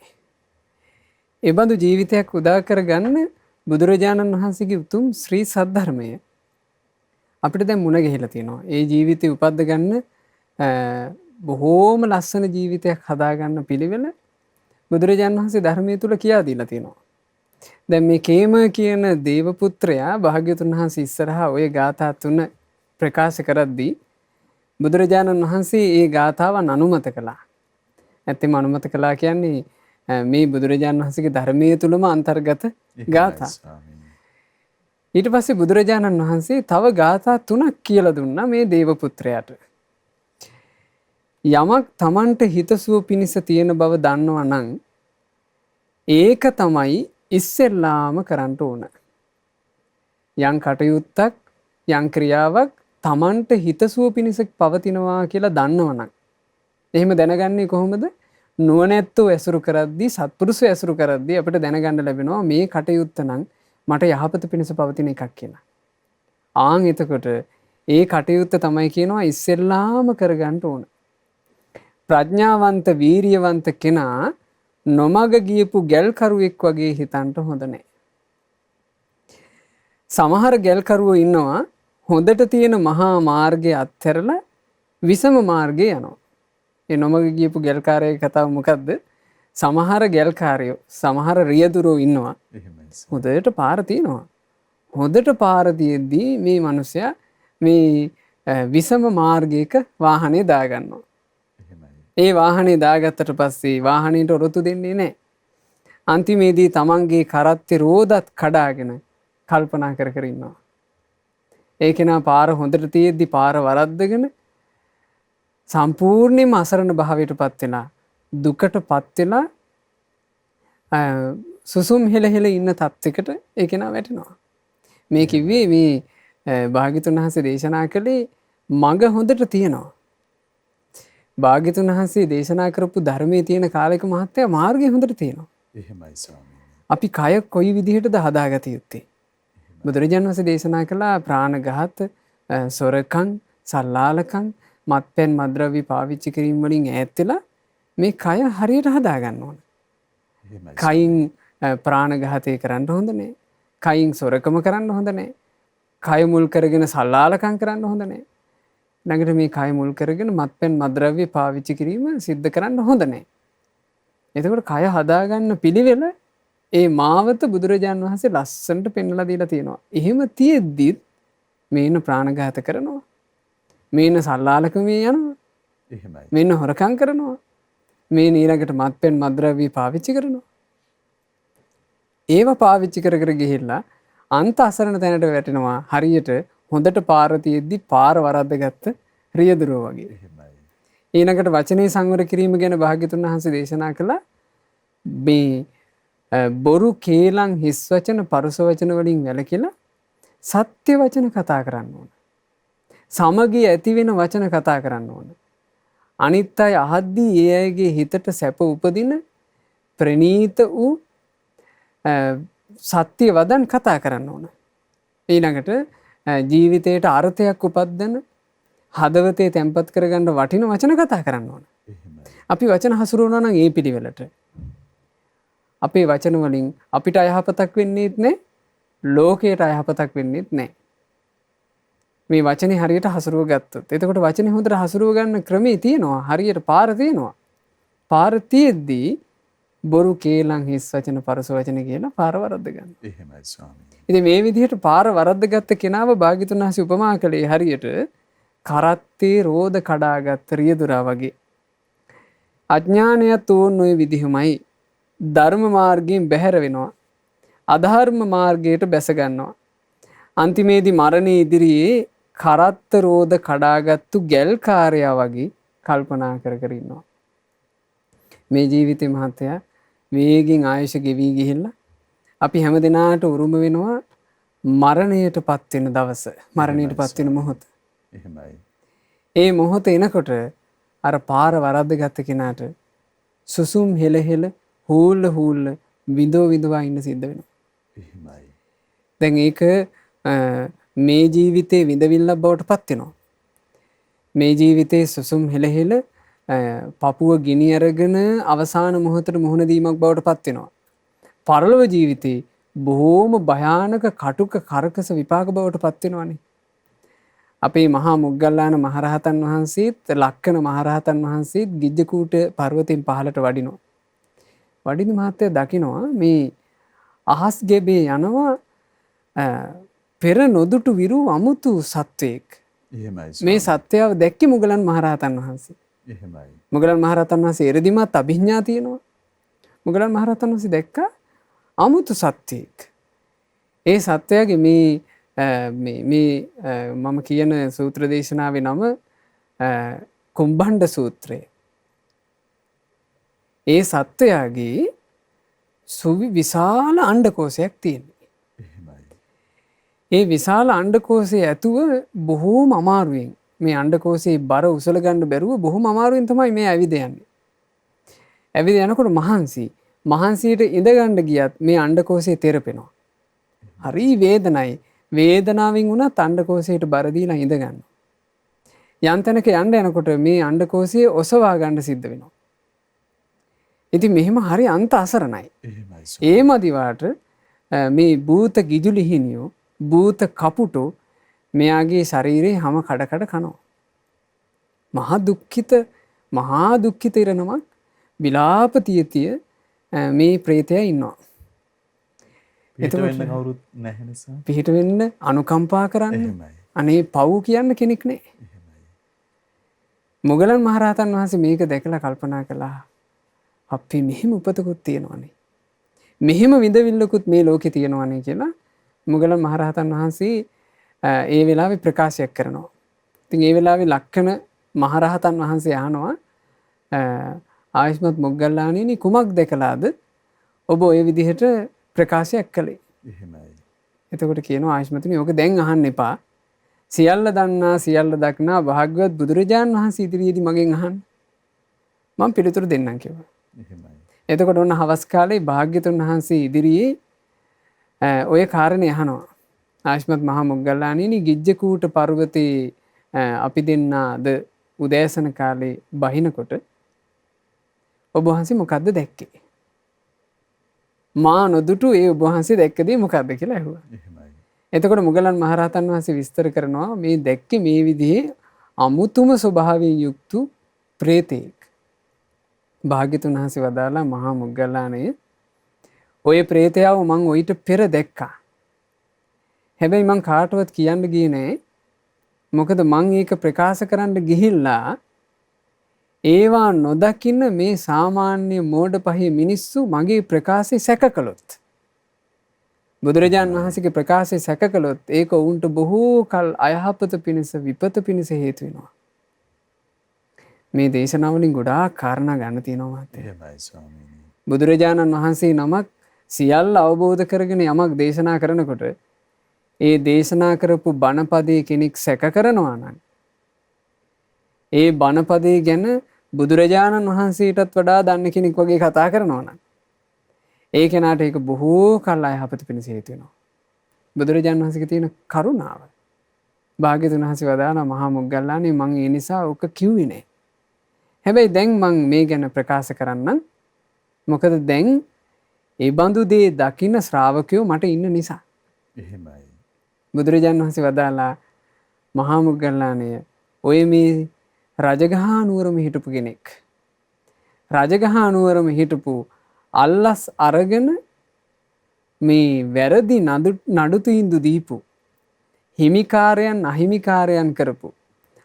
ඒ බඳු ජීවිතයක් උදා කරගන්න බුදුරජාණන් වහන්සේගේ උතුම් ශ්‍රී සද්ධර්මය අපිට දැන් මුණ ගැහිලා තියෙනවා. ඒ ජීවිතේ උපද්ද ගන්න බොහෝම ලස්සන ජීවිතයක් හදාගන්න පිළිවෙල බුදුරජාණන් වහන්සේ ධර්මයේ තුල කියා දීලා තියෙනවා. දැන් මේ කේම කියන දේවපුත්‍රයා භාග්‍යවතුන් වහන්සේ ඉස්සරහා ওই ගාථා තුන ප්‍රකාශ කරද්දී බුදුරජාණන් වහන්සේ ඒ ගාථාවන් අනුමත කළා. ඇත්තම අනුමත කළා කියන්නේ මේ බුදුරජාණන් වහන්සේගේ ධර්මයේ තුලම අන්තර්ගත ගාථා. ඊට පස්සේ බුදුරජාණන් වහන්සේ තව ගාථා තුනක් කියලා දුන්නා මේ දේවපුත්‍රයාට. යමක් Tamanට හිතසුව පිණිස තියෙන බව දන්නවා නම් ඒක තමයි ඉස්සෙල්ලාම කරන්න ඕන. යම් කටයුත්තක් යම් ක්‍රියාවක් Tamanට හිතසුව පිණිස පවතිනවා කියලා දන්නවනම් එහෙම දැනගන්නේ කොහොමද? නුවණැත්තෝ ඇසුරු කරද්දී, සත්පුරුෂය ඇසුරු කරද්දී අපිට දැනගන්න ලැබෙනවා මේ කටයුත්ත නම් මට යහපත පිණිස පවතින එකක් කියලා. ආන් එතකොට ඒ කටයුත්ත තමයි කියනවා ඉස්සෙල්ලාම කරගන්න ඕන. ප්‍රඥාවන්ත වීරියවන්ත කෙනා නොමග ගියපු ගැල්කරුවෙක් වගේ හිතන්ට හොඳ නැහැ. සමහර ගැල්කරුවෝ ඉන්නවා හොඳට තියෙන මහා මාර්ගය අත්හැරලා විසම මාර්ගේ යනවා. ඒ නොමග ගියපු ගැල්කාරයේ කතාව මොකද්ද? සමහර ගැල්කාරයෝ, සමහර රියදුරෝ ඉන්නවා. හොඳට පාර තියෙනවා. හොඳට පාර තියෙද්දී මේ මිනිසයා මේ විසම මාර්ගයක වාහනේ දාගන්නවා. ඒ වාහනේ දාගත්තට පස්සේ වාහනේට ඔරොත්තු දෙන්නේ නැහැ. අන්තිමේදී තමන්ගේ කරත්තේ රෝදත් කඩාගෙන කල්පනා කර කර ඉන්නවා. ඒ කෙනා පාර හොඳට තියෙද්දි පාර වරද්දගෙන සම්පූර්ණයෙන්ම අසරණ භාවයටපත් වෙලා දුකටපත් වෙලා සුසුම් හෙල ඉන්න තත්යකට ඒ කෙනා වැටෙනවා. මේ කිව්වේ මේ භාග්‍යතුන් වහන්සේ දේශනා කළේ මඟ හොඳට තියෙනවා. භාග්‍යතුන් වහන්සේ දේශනා කරපු ධර්මයේ තියෙන කාලයක මහත්ය මාර්ගය හොඳට තියෙනවා. එහෙමයි ස්වාමීනි. අපි කය කොයි විදිහටද හදාගත යුත්තේ? බුදුරජාණන් වහන්සේ දේශනා කළා ප්‍රාණඝාත, සොරකම්, සල්ලාලකම්, මත්පැන් මද්ද්‍රව්‍ය පාවිච්චි කිරීම වලින් ඈත් වෙලා මේ කය හරියට හදා ගන්න ඕන. කයින් ප්‍රාණඝාතය කරන්න හොඳ නැහැ. කයින් සොරකම කරන්න හොඳ නැහැ. කය මුල් කරගෙන සල්ලාලකම් කරන්න හොඳ නැහැ. ළඟට මේ කය මුල් කරගෙන මත්පැන් මද්ද්‍රව්‍ය පාවිච්චි කිරීම සිද්ධ කරන්න හොඳ නැහැ. එතකොට කය හදාගන්න පිළිවෙල ඒ මාවත බුදුරජාණන් වහන්සේ ලස්සනට පෙන්වලා දීලා තියෙනවා. එහෙම තියෙද්දිත් මේන ප්‍රාණඝාත කරනවා. මේන සල්ලාලකමේ යනවා. එහෙමයි. මේන හොරකම් කරනවා. මේ ඊළඟට මත්පැන් මද්ද්‍රව්‍ය පාවිච්චි කරනවා. ඒව පාවිච්චි කර කර ගිහිල්ලා අන්ත අසරණ තැනට වැටෙනවා. හරියට හොඳට පාර තියෙද්දි පාර වරද්දගත්ත රියදුරෝ වගේ. එහෙමයි. ඊළඟට වචනේ සංවර කිරීම ගැන භාග්‍යතුන් වහන්සේ දේශනා කළා. මේ බොරු කේලම් හිස් වචන පරුස වචන වලින් වැළකීලා සත්‍ය වචන කතා කරන්න ඕන. සමගිය ඇති වෙන වචන කතා කරන්න ඕන. අනිත් අය අහද්දී ඒ අයගේ හිතට සැප උපදින ප්‍රනීත වූ සත්‍ය වදන් කතා කරන්න ඕන. ඊළඟට ජීවිතයට අර්ථයක් උපද්දන හදවතේ තැන්පත් කරගන්න වටින වචන කතා කරන්න ඕන. අපි වචන හසුරුවනවා නම් ඒ පිළිවෙලට. අපේ වචන වලින් අපිට අයහපතක් වෙන්නේත් නැහැ, ලෝකයට අයහපතක් වෙන්නේත් නැහැ. මේ වචනේ හරියට හසුරුව ගත්තොත්. එතකොට වචනේ හොඳට හසුරුව ගන්න ක්‍රමේ තියෙනවා. හරියට පාර තියෙනවා. පාර තියෙද්දී බොරු කේලම් හිස් වචන පරස වචන කියලා පාර වරද්ද ගන්න. එහෙමයි ස්වාමීනි. ඉතින් මේ විදිහට පාර වරද්ද ගත්ත කෙනාව භාග්‍යතුන් වහන්සේ උපමා කළේ හරියට කරත්තේ රෝද කඩාගත් රියදුරා වගේ. අඥානයත් ඕන් ඔය විදිහමයි ධර්ම මාර්ගයෙන් බැහැර වෙනවා. අධර්ම මාර්ගයට බැස ගන්නවා. අන්තිමේදී මරණය ඉදිරියේ කරත්ත රෝද කඩාගත්තු ගැල්කාරයා වගේ කල්පනා කර කර ඉන්නවා. මේ ජීවිතේ මහත්තයා වේගෙන් ආයුෂ ගෙවි ගිහිල්ලා අපි හැමදෙනාට උරුම වෙනවා මරණයට පත් වෙන දවස, මරණයට පත් වෙන මොහොත. එහෙමයි. ඒ මොහොත එනකොට අර පාර වරද්ද ගත්ත කෙනාට සුසුම් හෙල හෙල හූල්ල හූල්ල විඳෝ විඳවා ඉන්න සිද්ධ වෙනවා. එහෙමයි. දැන් ඒක මේ ජීවිතේ විඳවිල්ලක් බවට පත් වෙනවා. මේ ජීවිතේ සුසුම් හෙල හෙල පපුව ගිනි අරගෙන අවසාන මොහොතට මුහුණ දීමක් බවට පත් වෙනවා. පරලොව ජීවිතේ බොහෝම භයානක කටුක කරකස විපාක බවට පත් වෙනවානේ. අපේ මහා මොග්ගල්ලාන මහරහතන් වහන්සේත් ලක්කන මහරහතන් වහන්සේත් ගිජ්ජකූට පර්වතයෙන් පහළට වඩිනවා. වඩින මහත්තයා දකිනවා මේ අහස් ගෙබේ යනවා පෙර නොදුටු විරු අමුතු සත්වයෙක්. එහෙමයි. මේ සත්‍යව දැක්කේ මුගලන් මහරහතන් වහන්සේ. එහෙමයි. මුගලන් මහරහතන් වහන්සේ එරදිමත් අභිඥා තියෙනවා. මුගලන් මහරහතන් වහන්සේ දැක්කා අමුතු සත්වයෙක්. ඒ සත්වයාගේ මේ මම කියන සූත්‍ර දේශනාවේ නම කුම්භණ්ඩ සූත්‍රය. ඒ සත්වයාගේ විශාල අණ්ඩකෝෂයක් තියෙනවා. එහෙමයි. ඒ විශාල අණ්ඩකෝෂයේ ඇතුව බොහෝම අමාරුවෙන් මේ අණ්ඩකෝෂයේ බර උසල ගන්න බැරුව බොහොම අමාරුවෙන් තමයි මේ ඇවිද යන්නේ. ඇවිද යනකොට මහන්සියට ඉඳ ගන්න ගියත් මේ අණ්ඩකෝෂයේ තෙරපෙනවා. හරි වේදනයි. වේදනාවෙන් වුණත් අණ්ඩකෝෂයට බර දීලා ඉඳ ගන්නවා. යම් තැනක යන්න යනකොට මේ අණ්ඩකෝෂයේ ඔසවා ගන්න සිද්ධ වෙනවා. ඉතින් මෙහෙම හරි අන්ත අසරණයි. එහෙමයි. ඒ මදිවාට මේ භූත ගිජුලිහිනියෝ භූත කපුටෝ මෙයාගේ ශරීරේ හැම කඩ කඩ කනවා. මහා දුක්ඛිත ඉරණමක් විලාප තිය මේ ප්‍රේතයා ඉන්නවා. පිට වෙන්න කවුරුත් නැහැ නිසා. පිට වෙන්න අනුකම්පා කරන්න. එහෙමයි. අනේ පව් කියන්න කෙනෙක් නෑ. එහෙමයි. මොගලන් මහරහතන් වහන්සේ මේක දැකලා කල්පනා කළා. අපි මෙහෙම උපතකුත් තියෙනවනේ. මෙහෙම විඳවිල්ලකුත් මේ ලෝකේ තියෙනවනේ කියලා මොගලන් මහරහතන් වහන්සේ ඒ වෙලාවේ ප්‍රකාශයක් කරනවා. ඉතින් ඒ වෙලාවේ ලක්කන මහරහතන් වහන්සේ අහනවා ආයුෂ්මත් මොග්ගල්ලාණෙනි කුමක් දැකලාද ඔබ ඔය විදිහට ප්‍රකාශයක් කළේ? එහෙමයි. එතකොට කියනවා ආයුෂ්මතුනි ඕක දැන් අහන්න එපා. සියල්ල දන්නා සියල්ල දක්නා භාග්‍යවත් බුදුරජාන් වහන්සේ ඉදිරියේදී මගෙන් අහන්න. මම පිළිතුරු දෙන්නම් කිව්වා. එහෙමයි. එතකොට ඔන්න හවස් කාලේ භාග්‍යතුන් වහන්සේ ඉදිරියේ ඔය කාරණේ අහනවා. ආයුෂ්මත් මහා මොග්ගල්ලාණෙනි ගිජ්ජකූට පර්වතේ අපි දෙන්නාද උදෑසන කාලේ බහිනකොට ඔබ වහන්සේ මොකද්ද දැක්කේ? මා නොදුටු ඒ ඔබ වහන්සේ දැක්කදී මොකද්ද කියලා ඇහුවා. එහෙමයි. එතකොට මුගලන් මහරහතන් වහන්සේ විස්තර කරනවා මේ දැක්කේ මේ විදිහේ අමුතුම ස්වභාවයෙන් යුක්ත ප්‍රේතෙක්. භාග්‍යතුන් වහන්සේ වදාලා මහා මොග්ගල්ලාණය ඔය ප්‍රේතයව මං ඔయిత පෙර දැක්කා. හැබැයි මං කාටවත් කියන්න ගියේ නෑ. මොකද මං ඒක ප්‍රකාශ කරන්න ගිහිල්ලා ඒවා නොදකින්න මේ සාමාන්‍ය මෝඩ පහේ මිනිස්සු මගේ ප්‍රකාශය සැක කළොත්. බුදුරජාන් වහන්සේගේ ප්‍රකාශය සැක කළොත් ඒක උන්ට බොහෝ කල් අයහපත පිණිස විපත පිණිස හේතු වෙනවා. මේ දේශනාවලින් ගොඩාක් කාරණා ගන්න තියෙනවා මහත්තයා. එහෙමයි ස්වාමීනි. බුදුරජාණන් වහන්සේ නමක් සියල්ල අවබෝධ කරගෙන යමක් දේශනා කරනකොට ඒ දේශනා කරපු බණපදයේ කෙනෙක් සැක කරනවා නම් ඒ බණපදයේ ගැන බුදුරජාණන් වහන්සේටත් වඩා දන්න කෙනෙක් වගේ කතා කරනවා නම් ඒ කෙනාට ඒක බොහෝ කල් අයහපත පිණිස හේතු වෙනවා. බුදුරජාණන් වහන්සේගේ තියෙන කරුණාව. භාග්‍යවතුන් වහන්සේ වදාළා මහා මොග්ගල්ලානේ මං ඒ නිසා ඔක කිව්වේ නෑ. හැබැයි දැන් මං මේ ගැන ප්‍රකාශ කරන්නම්. මොකද දැන් ඒ බඳු දේ දකින්න ශ්‍රාවකයෝ මට ඉන්න නිසා. එහෙමයි. බුදුරජාණන් වහන්සේ වදාළා මහා මොග්ගල්ලානේ ඔය මේ රජගහ නුවරම හිටපු කෙනෙක්. රජගහ නුවරම හිටපු අල්ලස් අරගෙන මේ වැරදි නඩු තීන්දුව දීපු හිමිකාරයන් අහිමිකාරයන් කරපු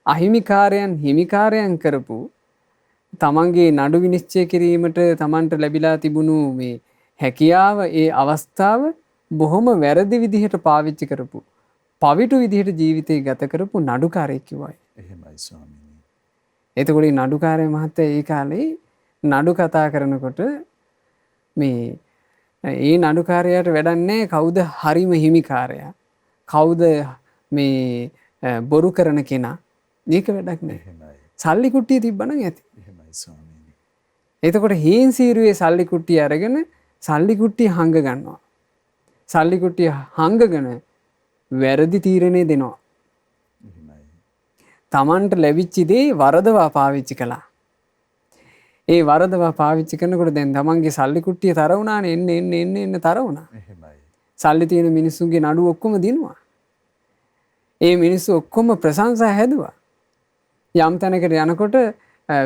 අහිමිකාරයන් හිමිකාරයන් කරපු තමන්ගේ නඩු විනිශ්චය කිරීමට තමන්ට ලැබිලා තිබුණු මේ හැකියාව ඒ අවස්ථාව බොහොම වැරදි විදිහට පාවිච්චි කරපු පවිටු විදිහට ජීවිතය ගත කරපු නඩුකාරයෙක් කිව්වයි. එහෙමයි ස්වාමීනි. එතකොට මේ නඩුකාරය මහත්තයා ඒ කාලේ නඩු කතා කරනකොට මේ ඒ නඩුකාරයාට වැඩක් නැහැ කවුද හරිම හිමිකාරයා කවුද මේ බොරු කරන කෙනා මේක වැඩක් නැහැ. එහෙමයි. සල්ලි කුට්ටිය තිබ්බනම් ඇති. එහෙමයි ස්වාමීනි. එතකොට හේන් සීරුවේ සල්ලි කුට්ටිය අරගෙන සල්ලි කුට්ටිය හංග ගන්නවා. සල්ලි කුට්ටිය හංගගෙන වැරදි තීරණය දෙනවා. එහෙමයි. තමන්ට ලැබිච්ච දේ වරදවා පාවිච්චි කළා. ඒ වරදවා පාවිච්චි කරනකොට දැන් තමන්ගේ සල්ලි කුට්ටිය තර වුණානේ එන්න තර වුණා. එහෙමයි. සල්ලි තියෙන මිනිස්සුන්ගේ නඩු ඔක්කොම දිනුවා. ඒ මිනිස්සු ඔක්කොම ප්‍රශංසා හැදුවා. යම් තැනකට යනකොට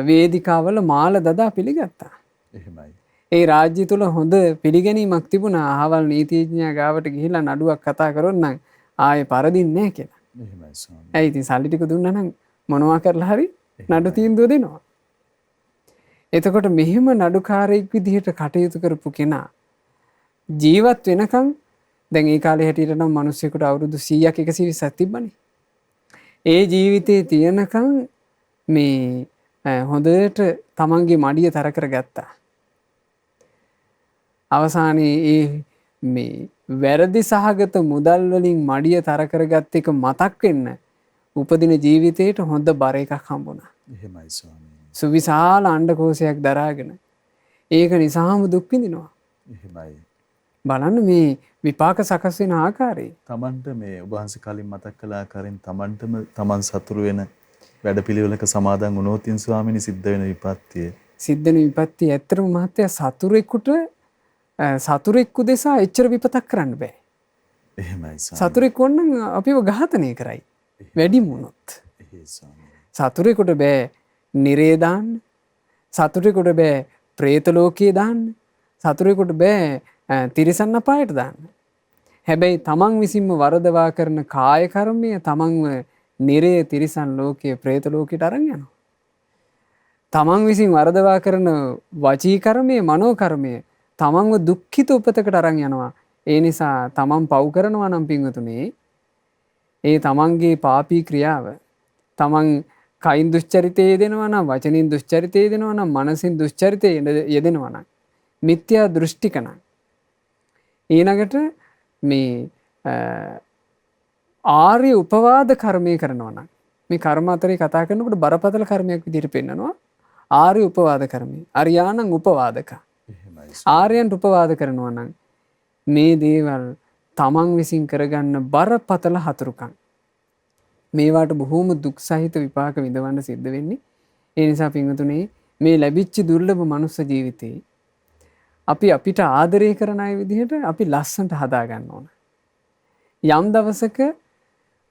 වේදිකාවල මාල දදා පිළිගත්තා. එහෙමයි. ඒ රාජ්‍ය තුල හොඳ පිළිගැනීමක් තිබුණා. අහවල් නීතිඥයා ගාවට ගිහිල්ලා නඩුවක් කතා කරොත් නම් ආයේ පරදින්නේ නැහැ කියලා. එහෙමයි ස්වාමීනි. ඇයි ඉතින් සල්ලි ටික දුන්නා නම් මොනවා කරලා හරි නඩු තීන්දුව දෙනවා. එතකොට මෙහෙම නඩුකාරයෙක් විදිහට කටයුතු කරපු කෙනා ජීවත් වෙනකන් දැන් ඒ කාලේ හැටියට නම් මිනිස්සුෙකුට අවුරුදු 100ක් 120ක් තිබ්බනේ. ඒ ජීවිතේ තියනකන් මේ හොඳට තමන්ගේ මඩිය තර කරගත්තා. අවසානයේ ඒ මේ වැරදි සහගත මුදල් වලින් මඩිය තර කරගත් එක මතක් වෙන්න උපදින ජීවිතේට හොඳ බර එකක් හම්බුණා. එහෙමයි ස්වාමීනි. සුවිශාල අණ්ඩකෝෂයක් දරාගෙන ඒක නිසාම දුක් විඳිනවා. එහෙමයි. බලන්න මේ විපාක සකස් වෙන ආකාරය. තමන්ට මේ ඔබ වහන්සේ කලින් මතක් කළ ආකාරයෙන් තමන්ටම තමන් සතුරු වෙන වැඩපිළිවෙලක සමාදන් වුණොත් ස්වාමීනි සිද්ධ වෙන විපත්තිය. සිද්ධ වෙන විපත්තිය ඇත්තටම මහත්තයා සතුරෙක්කු දෙසා එච්චර විපතක් කරන්න බෑ. එහෙමයි ස්වාමීනි. සතුරෙක් වොන්නම් අපිව ඝාතනය කරයි. වැඩිම වුණොත්. එහෙයි ස්වාමීනි. සතුරෙකුට බෑ නිරේ දාන්න. සතුරෙකුට බෑ പ്രേත ලෝකයේ දාන්න. සතුරෙකුට බෑ තිරිසන් අපායට දාන්න. හැබැයි තමන් විසින්ම වරදවා කරන කාය කර්මය තමන්ව නිරය තිරිසන් ලෝකයේ പ്രേත ලෝකයට අරන් යනවා. තමන් විසින් වරදවා කරන වචී කර්මය මනෝ කර්මය තමන්ව දුක්ඛිත උපතකට අරන් යනවා. ඒ නිසා තමන් පව් කරනවා නම් පින්වතුනේ ඒ තමන්ගේ පාපී ක්‍රියාව තමන් කයින් දුස්චරිතය යෙදෙනවා නම් වචනින් දුස්චරිතය යෙදෙනවා නම් මනසින් දුස්චරිතය යෙදෙනවා නම් මිත්‍යා දෘෂ්ටික නම් ඊළඟට මේ ආර්ය උපවාද කර්මය කරනවා නම් මේ කර්ම අතරේ කතා කරනකොට බරපතල කර්මයක් විදිහට පෙන්නනවා. ආර්ය උපවාද කර්මය. අරියාණං උපවාදක. එහෙමයි. ආර්යයන්ට උපවාද කරනවා නම් මේ දේවල් තමන් විසින් කරගන්න බරපතල හතුරුකම්. මේවාට බොහෝම දුක් සහිත විපාක විඳවන්න සිද්ධ වෙන්නේ. ඒ නිසා පින්වතුනේ මේ ලැබිච්ච දුර්ලභ මනුස්ස ජීවිතේ අපි අපිට ආදරය කරන අය විදිහට අපි ලස්සනට හදා ගන්න ඕන. යම් දවසක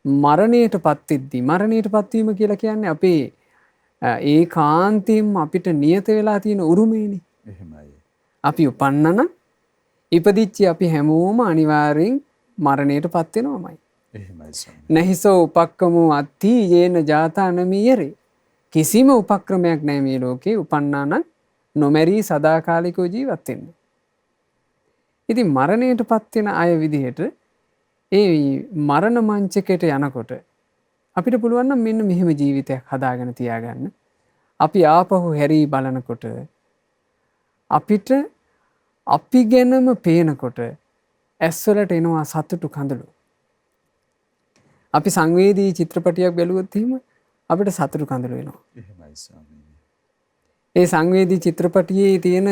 මරණයටපත් වෙද්දී මරණයටපත් වීම කියලා කියන්නේ අපේ ඒකාන්තයෙන්ම අපිට නියත වෙලා තියෙන උරුමයනේ. එහෙමයි. අපි උපන්නන ඉපදිච්ච අපි හැමෝම අනිවාර්යෙන් මරණයටපත් වෙනවමයි. එහෙමයි ස්වාමීනි. නැහිසෝ උපක්කමෝ අත්ති යේන ජාතානමියරේ. කිසිම උපක්‍රමයක් නැහැ මේ ලෝකේ උපන්නාන නොමැරී සදාකාලිකව ජීවත් වෙන්න. ඉතින් මරණයටපත් වෙන අය විදිහට ඒ මරණ මංචකයට යනකොට අපිට පුළුවන් නම් මෙන්න මෙහෙම ජීවිතයක් හදාගෙන තියාගන්න. අපි ආපහු හැරී බලනකොට අපිට අපි ගැනම පේනකොට ඇස්වලට එනවා සතුටු කඳුළු. අපි සංවේදී චිත්‍රපටියක් බැලුවොත් එහෙම අපිට සතුටු කඳුළු වෙනවා. එහෙමයි ස්වාමීනි. ඒ සංවේදී චිත්‍රපටියේ තියෙන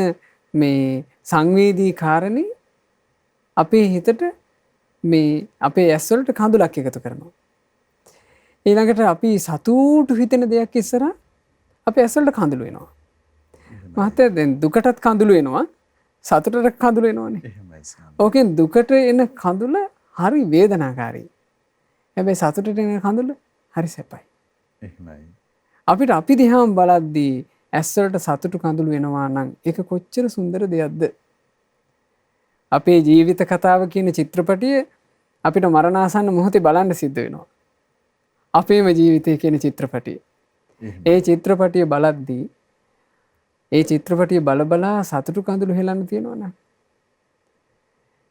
මේ සංවේදී කාරණේ අපේ හිතට මේ අපේ ඇස් වලට කඳුලක් එකතු කරනවා. ඊළඟට අපි සතුටු හිතෙන දෙයක් ඉස්සරහා අපේ ඇස් වලට කඳුළු වෙනවා. මහත්තයා දැන් දුකටත් කඳුළු වෙනවා සතුටට කඳුළු වෙනවනේ. එහෙමයි ස්වාමීනි. ඕකෙන් දුකට එන කඳුල හරි වේදනාකාරී. හැබැයි සතුටට එන කඳුල හරි සැපයි. එහෙමයි. අපිට අපි දිහාම බලද්දී ඇස් වලට සතුටු කඳුළු වෙනවා නම් ඒක කොච්චර සුන්දර දෙයක්ද? අපේ ජීවිත කතාව කියන චිත්‍රපටිය අපිට මරණාසන්න මොහොතේ බලන්න සිද්ධ වෙනවා. අපේම ජීවිතය කියන චිත්‍රපටිය. ඒ චිත්‍රපටිය බලද්දී ඒ චිත්‍රපටිය බලබලා සතුටු කඳුළු හෙලන්න තියෙනවනේ.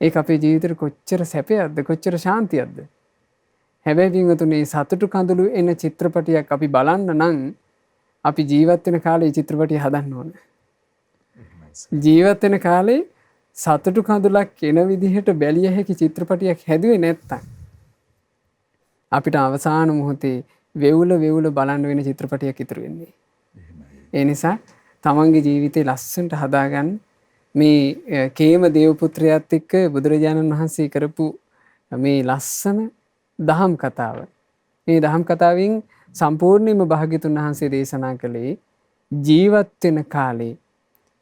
ඒක අපේ ජීවිතේට කොච්චර සැපයක්ද කොච්චර ශාන්තියක්ද? හැබැයි පින්වතුනි සතුටු කඳුළු එන චිත්‍රපටියක් අපි බලන්න නම් අපි ජීවත් වෙන කාලේ චිත්‍රපටිය හදන්න ඕන. ජීවත් වෙන කාලේ සතුටු කඳුලක් එන විදිහට බැලිය හැකි චිත්‍රපටියක් හැදුවේ නැත්තම් අපිට අවසාන මොහොතේ වෙවුල බලන්න වෙන චිත්‍රපටියක් ඉතුරු වෙන්නේ. ඒ නිසා තමන්ගේ ජීවිතේ ලස්සනට හදාගන්න මේ කේම දේවපුත්‍රයාත් එක්ක බුදුරජාණන් වහන්සේ කරපු මේ ලස්සන දහම් කතාව. මේ දහම් කතාවෙන් සම්පූර්ණයෙන්ම භාග්‍යතුන් වහන්සේ දේශනා කළේ ජීවත් වෙන කාලේ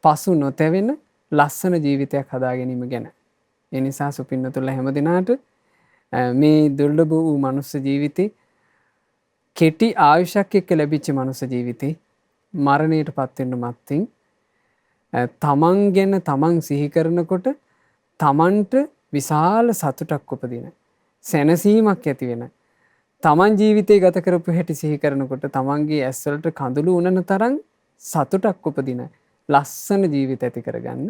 පසු නොතැවෙන ලස්සන ජීවිතයක් හදා ගැනීම ගැන. ඒ නිසා සුපින්නතුල්ලා හැම දිනාට මේ දුර්ලභ වූ මනුස්ස ජීවිතේ කෙටි ආයුෂක් එක්ක ලැබිච්ච මනුස්ස ජීවිතේ මරණයට පත් වෙන්න මත්තෙන් තමන් ගැන තමන් සිහි කරනකොට තමන්ට විශාල සතුටක් උපදින සැනසීමක් ඇති වෙන තමන් ජීවිතේ ගත කරපු හැටි සිහි කරනකොට තමන්ගේ ඇස් වලට කඳුළු උනන තරම් සතුටක් උපදින ලස්සන ජීවිත ඇති කරගන්න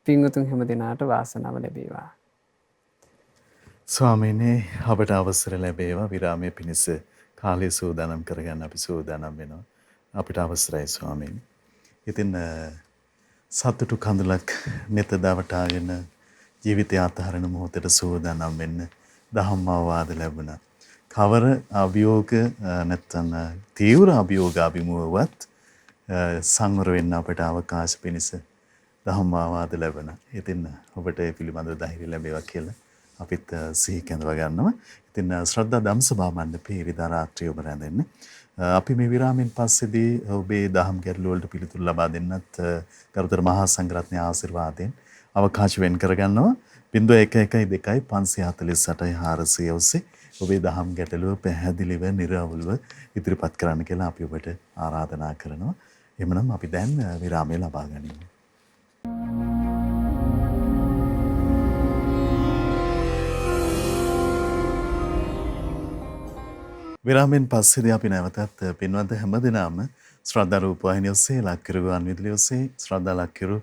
පින්වතුන් හැම දිනාට වාසනාව ලැබේවා. ස්වාමීනි අපට අවසර ලැබේවා විරාමයේ පිණිස කාලය සූදානම් කරගන්න අපි සූදානම් වෙනවා. අපිට අවසරයි ස්වාමීනි. ඉතින් සතුටු කඳුලක් නෙත දවටාගෙන ජීවිතය අතහරින මොහොතට සූදානම් වෙන්න දහම් අවවාද ලැබුණා. කවර අභියෝග නැත්නම් තීව්‍ර අභියෝග අභිමුවවත් සංවර වෙන්න අපට අවකාශ පිණිස දහම් අවවාද ලැබුණා. ඉතින් ඔබට ඒ පිළිබඳව ධෛර්ය ලැබේවා කියලා අපිත් සිහි කැඳව ගන්නවා. ඉතින් ශ්‍රද්ධා ධම්සභා මණ්ඩපයේ ඉරිදා රාත්‍රිය ඔබ රැඳෙන්නේ. අපි මේ විරාමයෙන් පස්සේදී ඔබේ දහම් ගැටළු වලට පිළිතුරු ලබා දෙන්නත් ගරුතර මහා සංඝරත්නයේ ආශිර්වාදයෙන් අවකාශ වෙන් කරගන්නවා. 0112 548 400 ඔස්සේ ඔබේ දහම් ගැටලුව පැහැදිලිව නිර්වෘල්ව ඉදිරිපත් කරන්න කියලා අපි ඔබට ආරාධනා කරනවා. එhmenan අපි දැන් විරාමය ලබා ගනිමු. විරාමයෙන් පස්සේදී අපි නැවතත් පින්වත් හැමදෙනාම ශ්‍රද්ධා රූපවාහිනිය ඔස්සේ ලක්කිරු ගුවන්විදුලිය ඔස්සේ ශ්‍රද්ධා ලක්කිරු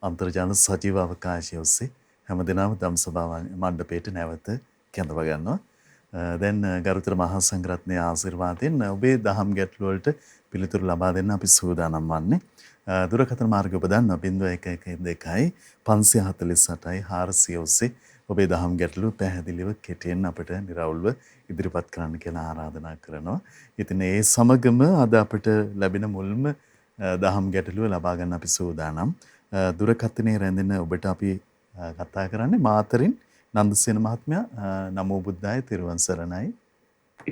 අන්තර්ජාල සජීව අවකාශය ඔස්සේ හැමදෙනාම ධම්සභා මණ්ඩපයට නැවත කැඳව ගන්නවා. දැන් ගරුතර මහා සංඝරත්නයේ ආශිර්වාදයෙන් ඔබේ දහම් ගැටළු වලට පිළිතුරු ලබා දෙන්න අපි සූදානම් වන්නේ. දුරකථන මාර්ගය ඔබ දන්නවා 0112 548 400 ඔස්සේ ඔබේ දහම් ගැටළු පැහැදිලිව කෙටියෙන් අපට නිරවුල්ව ඉදිරිපත් කරන්න කියලා ආරාධනා කරනවා. ඉතින් ඒ සමගම අද අපට ලැබෙන මුල්ම දහම් ගැටළුව ලබා ගන්න අපි සූදානම්. දුරකථනයේ රැඳෙන ඔබට අපි කතා කරන්නේ මාතරින් නන්දසේන මහත්මයා. නමෝ බුද්ධාය තෙරුවන් සරණයි.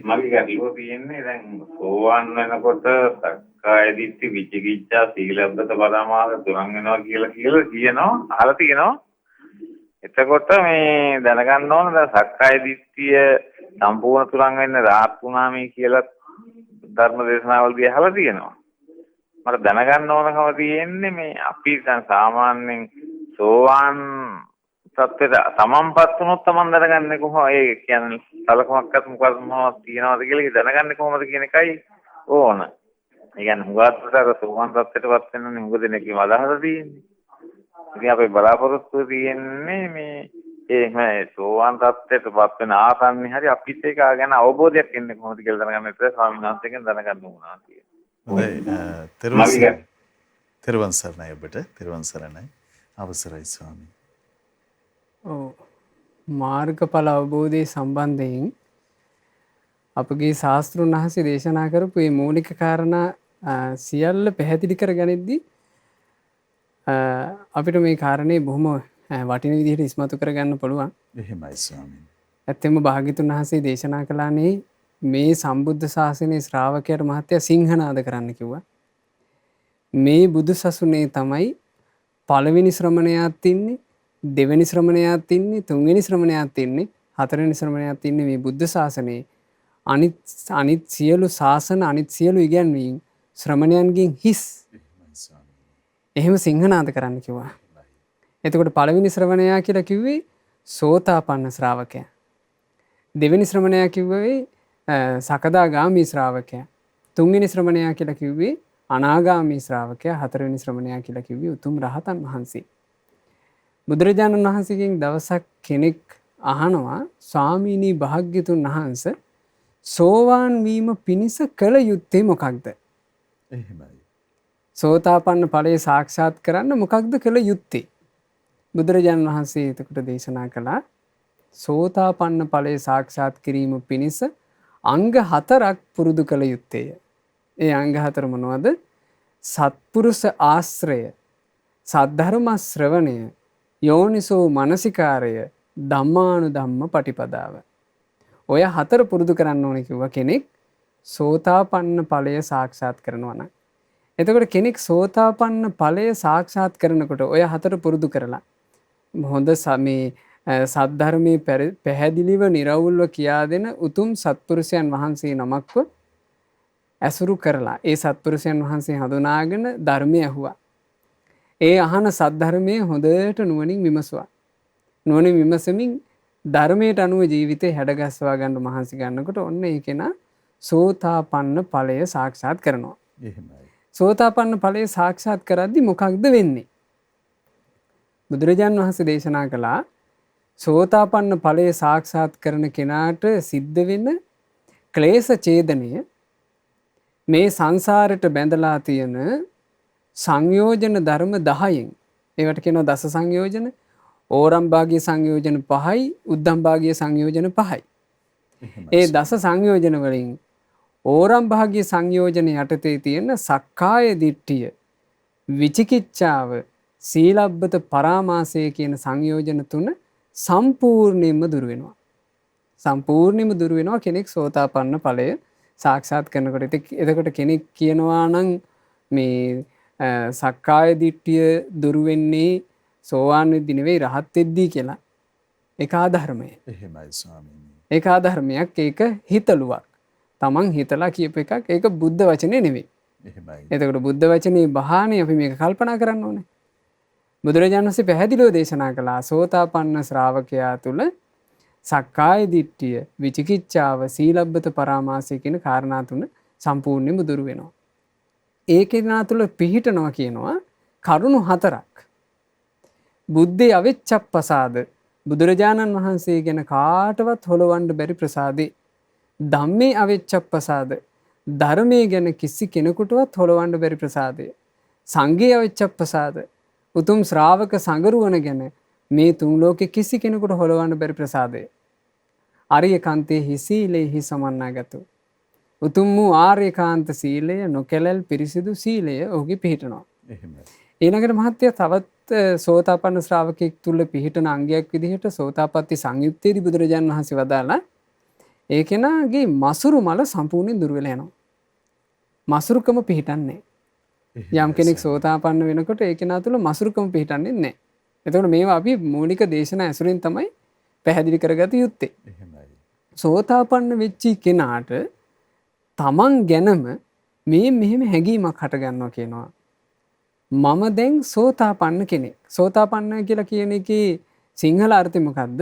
මගේ ගැටලුව තියෙන්නේ දැන් සෝවාන් වෙනකොට සක්කාය දිට්ඨි විචිකිච්ඡා සීලබ්බත පරමාර්ථ තුරන් වෙනවා කියලා කියනවා අහලා තියෙනවා. එතකොට මේ දැනගන්න ඕන දැන් සක්කාය දිට්ඨිය සම්පූර්ණ තුරන් වෙන්න රාහත් වුණාමයි කියලා ධර්ම දේශනාවලදී අහලා තියෙනවා. මට දැනගන්න ඕනකම තියෙන්නේ මේ අපි දැන් සාමාන්‍යයෙන් සෝවාන් සත්‍යයට සමන්පත් වුණොත් තමන් දැනගන්නේ කොහොමද? ඒ කියන්නේ සලකමක්වත් මොකක්ද තියනවද කියලා දැනගන්නේ කොහොමද කියන එකයි ඕන. ඒ කියන්නේ හුඟාත්තර සෝවාන් සත්‍යයටපත් වෙනනේ හුඟ දෙනෙක්ගේ අදහස තියෙන්නේ. ඉතින් අපේ බලාපොරොත්තු තියෙන්නේ මේ සෝවාන් සත්‍යයටපත් වෙන ආසන්නේ හරි අපිත් ඒක ගැන අවබෝධයක් එන්නේ කොහොමද කියලා දැනගන්න ඉතින් ස්වාමීන් වහන්සේගෙන් දැනගන්න ඕනා කියලා. හොඳයි. තෙරුවන් සරණයි ඔබට. තෙරුවන් සරණයි. අවසරයි ස්වාමී. මාර්ගඵල අවබෝධය සම්බන්ධයෙන් අපගේ ශාස්ත්‍රුන් වහන්සේ දේශනා කරපු මේ මූලික කාරණා සියල්ල පැහැදිලි කර ගනිද්දී අපිට මේ කාරණේ බොහොම වටින විදිහට ඉස්මතු කරගන්න පුළුවන්. එහෙමයි ස්වාමීන්. ඇත්තෙම භාග්‍යතුන් වහන්සේ දේශනා කළානේ මේ සම්බුද්ධ ශාසනයේ ශ්‍රාවකයාට මහත්තයා සිංහනාද කරන්න කිව්වා. මේ බුදු සසුනේ තමයි පළවෙනි ශ්‍රමණයාත් ඉන්නේ, දෙවෙනි ශ්‍රමණයාත් ඉන්නේ, තුන්වෙනි ශ්‍රමණයාත් ඉන්නේ, හතරවෙනි ශ්‍රමණයාත් ඉන්නේ මේ බුද්ධ ශාසනයේ. අනිත් සියලු ශාසන අනිත් සියලු ඉගැන්වීම් ශ්‍රමණයන්ගෙන් හිස්. එහෙම සිංහනාද කරන්න කිව්වා. එතකොට පළවෙනි ශ්‍රමණයා කියලා කිව්වේ සෝතාපන්න ශ්‍රාවකයා. දෙවෙනි ශ්‍රමණයා කිව්වේ සකදාගාමී ශ්‍රාවකයා. තුන්වෙනි ශ්‍රමණයා කියලා කිව්වේ අනාගාමී ශ්‍රාවකයා. හතරවෙනි ශ්‍රමණයා කියලා කිව්වේ උතුම් රහතන් වහන්සේ. බුදුරජාණන් වහන්සේගෙන් දවසක් කෙනෙක් අහනවා ස්වාමීනි භාග්‍යතුන් වහන්සේ සෝවාන් වීම පිණිස කළ යුත්තේ මොකක්ද? එහෙමයි. සෝතාපන්න ඵලය සාක්ෂාත් කරන්න මොකක්ද කළ යුත්තේ? බුදුරජාණන් වහන්සේ එතකොට දේශනා කළා සෝතාපන්න ඵලය සාක්ෂාත් කිරීම පිණිස අංග 4ක් පුරුදු කළ යුත්තේය. ඒ අංග 4 මොනවද? සත්පුරුෂ ආශ්‍රය, සද්ධර්ම ශ්‍රවණය, යෝනිසෝ මනසිකාරය, ධම්මානුධම්ම පටිපදාව. ඔය 4 පුරුදු කරන්න ඕනේ කිව්වා කෙනෙක් සෝතාපන්න ඵලය සාක්ෂාත් කරනවා නම්. එතකොට කෙනෙක් සෝතාපන්න ඵලය සාක්ෂාත් කරනකොට ඔය 4 පුරුදු කරලා හොඳ මේ සද්ධර්මයේ පැහැදිලිව නිර්වුල්ව කියා දෙන උතුම් සත්පුරුෂයන් වහන්සේ නමක්ව ඇසුරු කරලා ඒ සත්පුරුෂයන් වහන්සේ හඳුනාගෙන ධර්මය ඇහුවා. ඒ අහන සද්ධර්මයේ හොඳට නුවණින් විමසුවා. නුවණින් විමසමින් ධර්මයට අනුව ජීවිතේ හැඩගස්වා ගන්න මහන්සි ගන්නකොට ඔන්න ඒ කෙනා සෝතාපන්න ඵලය සාක්ෂාත් කරනවා. එහෙමයි. සෝතාපන්න ඵලය සාක්ෂාත් කරද්දි මොකක්ද වෙන්නේ? බුදුරජාන් වහන්සේ දේශනා කළා සෝතාපන්න ඵලය සාක්ෂාත් කරන කෙනාට සිද්ධ වෙන ක්ලේශ ඡේදනය මේ සංසාරයට බැඳලා තියෙන සංයෝජන ධර්ම 10න් ඒවට කියනවා දස සංයෝජන, ඕරම් භාගීය සංයෝජන 5යි, උද්දම් භාගීය සංයෝජන 5යි. ඒ දස සංයෝජන වලින් ඕරම් භාගීය සංයෝජන යටතේ තියෙන සක්කාය දිට්ඨිය, විචිකිච්ඡාව, සීලබ්බත පරාමාසය කියන සංයෝජන 3 සම්පූර්ණයෙන්ම දුර වෙනවා. සම්පූර්ණයෙන්ම දුර වෙනවා කෙනෙක් සෝතාපන්න ඵලය සාක්ෂාත් කරනකොට. එතකොට කෙනෙක් කියනවා නම් මේ සක්කාය දිට්ඨිය දුර වෙන්නේ සෝවාන් වෙද්දී නෙවෙයි රහත් වෙද්දී කියලා. ඒක ආධර්මය. එහෙමයි ස්වාමීනි. ඒක ආධර්මයක්. ඒක හිතලුවක්. Taman හිතලා කියපු එකක්. ඒක බුද්ධ වචනේ නෙවෙයි. එහෙමයි. එතකොට බුද්ධ වචනේ බහානේ අපි මේක කල්පනා කරන්න ඕනේ. බුදුරජාණන් වහන්සේ පැහැදිලිව දේශනා කළා සෝතාපන්න ශ්‍රාවකයා තුල සක්කාය දිට්ඨිය, විචිකිච්ඡාව, සීලබ්බත පරාමාසය කියන කාරණා 3 සම්පූර්ණයෙන්ම දුරු වෙනවා. ඒ කෙනා තුල පිහිටනවා කියනවා කරුණු 4ක්. බුද්ධේ අවිච්ඡප්පසාද, බුදුරජාණන් වහන්සේ ගැන කාටවත් හොලවන්න බැරි ප්‍රසාදේ. ධම්මේ අවිච්ඡප්පසාද, ධර්මයේ ගැන කිසි කෙනෙකුටවත් හොලවන්න බැරි ප්‍රසාදේ. සංඝේ අවිච්ඡප්පසාද, උතුම් ශ්‍රාවක සංගරුවන ගැන මේ තුන් ලෝකේ කිසි කෙනෙකුට හොලවන්න බැරි ප්‍රසාදේ. ආර්යකාන්තේ හි සීලේ හි සමන්නාගතෝ. උතුම් වූ ආර්යකාන්ත සීලය, නොකැලැල් පිරිසිදු සීලය ඔහුගේ පිහිටනවා. එහෙමයි. ඊළඟට මහත්තයා තවත් සෝතාපන්න ශ්‍රාවකෙක් තුල පිහිටන අංගයක් විදිහට සෝතාපට්ටි සංයුත්තේදී බුදුරජාණන් වහන්සේ වදාලා ඒ කෙනාගේ මසුරු මල සම්පූර්ණයෙන් දුර වෙලා යනවා. මසුරුකම පිහිටන්නේ. යම් කෙනෙක් සෝතාපන්න වෙනකොට ඒ කෙනා තුල මසුරුකම පිහිටන්නේ නැහැ. එතකොට මේවා අපි මූලික දේශනා ඇසුරින් තමයි පැහැදිලි කරගත යුත්තේ. එහෙමයි. සෝතාපන්න වෙච්චි කෙනාට තමන් ගැනම මේ මෙහෙම හැඟීමක් හට ගන්නවා කියනවා. මම දැන් සෝතාපන්න කෙනෙක්. සෝතාපන්න කියලා කියන එකේ සිංහල අර්ථය මොකද්ද?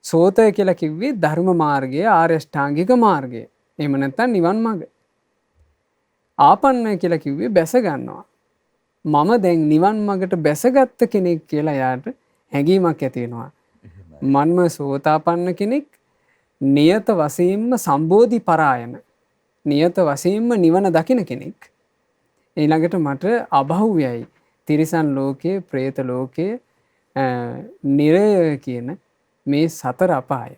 සෝතය කියලා කිව්වේ ධර්ම මාර්ගය, ආර්ය අෂ්ටාංගික මාර්ගය. එහෙම නැත්නම් නිවන් මාර්ගය. ආපන්න කියලා කිව්වේ බැස ගන්නවා. මම දැන් නිවන් මාර්ගට බැසගත්ත කෙනෙක් කියලා යාට හැඟීමක් ඇති වෙනවා. මන්ම සෝතාපන්න කෙනෙක්, නියත වශයෙන්ම සම්බෝධි පරායන, නියත වශයෙන්ම නිවන දකින කෙනෙක්. ඊළඟට මට අභව්‍යයි තිරිසන් ලෝකයේ, പ്രേත ලෝකයේ, නිරය කියන මේ 4 අපාය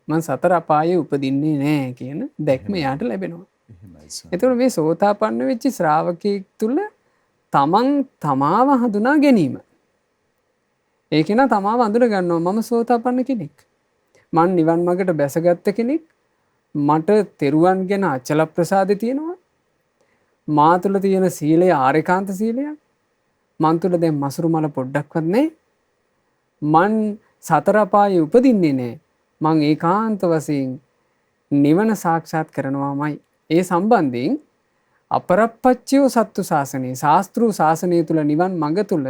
මං සතර අපායේ උපදින්නේ නෑ කියන දැක්ම යාට ලැබෙනවා. එහෙමයි ස්වාමී. එතකොට මේ සෝතාපන්න වෙච්ච ශ්‍රාවකයෙක් තුල තමන් තමාව හඳුනා ගැනීම. ඒ කෙනා තමාව අඳුන ගන්නවා මම සෝතාපන්න කෙනෙක්. මං නිවන් මාර්ගට බැසගත්ත කෙනෙක්. මට තෙරුවන් ගැන අචල ප්‍රසාදේ තියෙනවා. මා තුළ තියෙන සීලය ආරේකාන්ත සීලයක්. මන් තුළ දැන් මසුරු මල පොඩ්ඩක්වත් නැහැ. මන් සතර අපායේ උපදින්නේ නැහැ. මං ඒකාන්ත වශයෙන් නිවන සාක්ෂාත් කරනවාමයි. ඒ සම්බන්ධයෙන් අපරප්පච්චයෝ සත්තු ශාසනයේ ශාස්ත්‍රු ශාසනය තුළ නිවන් මඟ තුළ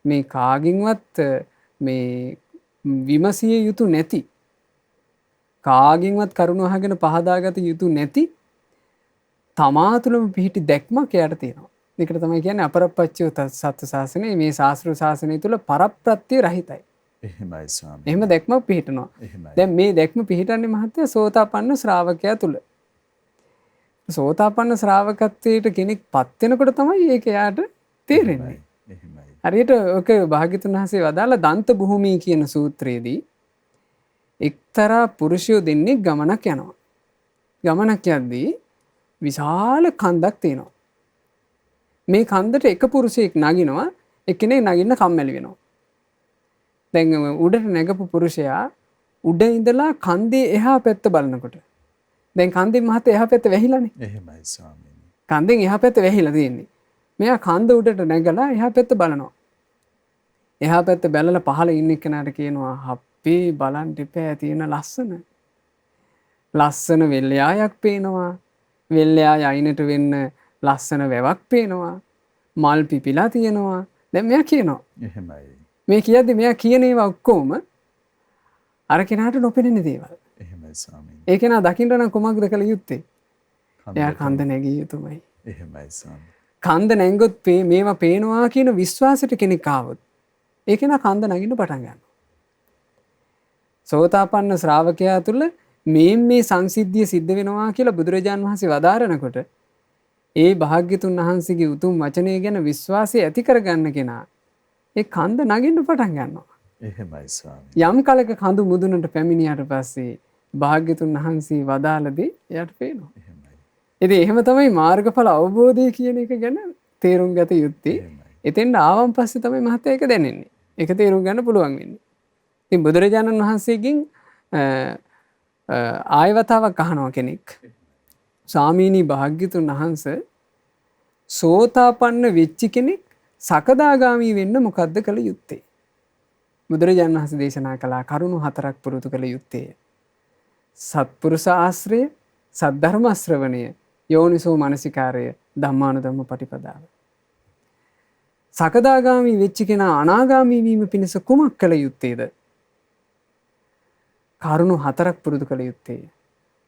මේ කාගින්වත් මේ විමසිය යුතු නැති කාගින්වත් කරුණ අහගෙන පහදාගත යුතු නැති තමා තුළම පිහිටි දැක්මක් එයාට තියෙනවා. ඒකට තමයි කියන්නේ අපරප්පච්චයෝ සත්තු ශාසනයේ මේ ශාස්ත්‍රු ශාසනය තුළ පරප්‍රත්‍ය රහිතයි. එහෙමයි ස්වාමී. එහෙම දැක්මක් පිහිටනවා. එහෙමයි. දැන් මේ දැක්ම පිහිටන්නේ මහත්තයා සෝතාපන්න ශ්‍රාවකයා තුළ. සෝතාපන්න ශ්‍රාවකත්වයට කෙනෙක් පත් වෙනකොට තමයි ඒක එයාට තේරෙන්නේ. එහෙමයි. හරියට ඔක භාග්‍යතුන් වහන්සේ වදාළ දන්ත භූමී කියන සූත්‍රයේදී එක්තරා පුරුෂයෝ දෙන්නෙක් ගමනක් යනවා. ගමනක් යද්දී විශාල කන්දක් තියෙනවා. මේ කන්දට එක පුරුෂයෙක් නගිනවා, එක්කෙනෙක් නගින්න කම්මැලි වෙනවා. දැන් උඩට නැගපු පුරුෂයා උඩ ඉඳලා කන්දේ එහා පැත්ත බලනකොට දැන් කන්දෙන් මහත එහා පැත්ත වැහිලානේ. එහෙමයි ස්වාමීනි. කන්දෙන් එහා පැත්ත වැහිලා තියෙන්නේ. මෙයා කන්ද උඩට නැගලා එහා පැත්ත බලනවා. එහා පැත්ත බැලලා පහළ ඉන්න කෙනාට කියනවා "හප්පේ බලන් ඉපෑ තියෙන ලස්සන. ලස්සන වෙල්යායක් පේනවා. වෙල්යාය අයිනට වෙන්න ලස්සන වැවක් පේනවා. මල් පිපිලා තියෙනවා." දැන් මෙයා කියනවා. එහෙමයි. මේ කියද්දි මෙයා කියන ඒවා ඔක්කොම අර කෙනාට නොපෙනෙන දේවල්. එහෙමයි ස්වාමීනි. ඒ කෙනා දකින්න නම් කොමක්ද කළ යුත්තේ? කන්ද එයා කන්ද නැගිය යුතුමයි. එහෙමයි ස්වාමී. කන්ද නැංගොත් මේවා පේනවා කියන විශ්වාසයට කෙනෙක් ආවොත් ඒ කෙනා කන්ද නගින්න පටන් ගන්නවා. සෝතාපන්න ශ්‍රාවකයා තුළ මේ සංසිද්ධිය සිද්ධ වෙනවා කියලා බුදුරජාන් වහන්සේ වදාරනකොට ඒ භාග්‍යතුන් වහන්සේගේ උතුම් වචනය ගැන විශ්වාසය ඇති කරගන්න කෙනා ඒ කන්ද නගින්න පටන් ගන්නවා. එහෙමයි ස්වාමී. යම් කලක කඳු මුදුනට පැමිණියට පස්සේ භාග්‍යතුන් වහන්සේ වදාළ දේ එයාට පේනවා. එහෙමයි. ඉතින් එහෙම තමයි මාර්ගඵල අවබෝධය කියන එක ගැන තේරුම් ගත යුත්තේ. එහෙමයි. එතෙන්ට ආවන් පස්සේ තමයි මහත්තයා ඒක දැනෙන්නේ. ඒක තේරුම් ගන්න පුළුවන් වෙන්නේ. ඉතින් බුදුරජාණන් වහන්සේගෙන් ආයවතාවක් අහනවා කෙනෙක්. ස්වාමීනි භාග්‍යතුන් වහන්සේ සෝතාපන්න වෙච්ච කෙනෙක් සකදාගාමී වෙන්න මොකද්ද කළ යුත්තේ? බුදුරජාණන් වහන්සේ දේශනා කළා කරුණු 4ක් පුරුදු කළ යුත්තේ. සත්පුරුෂ ආශ්‍රය, සද්ධර්ම ශ්‍රවණය, යෝනිසෝ මනසිකාරය, ධම්මානුධම්ම පටිපදාව. සකදාගාමී වෙච්ච කෙනා අනාගාමී වීම පිණිස කුමක් කළ යුත්තේද? කරුණු 4ක් පුරුදු කළ යුත්තේ.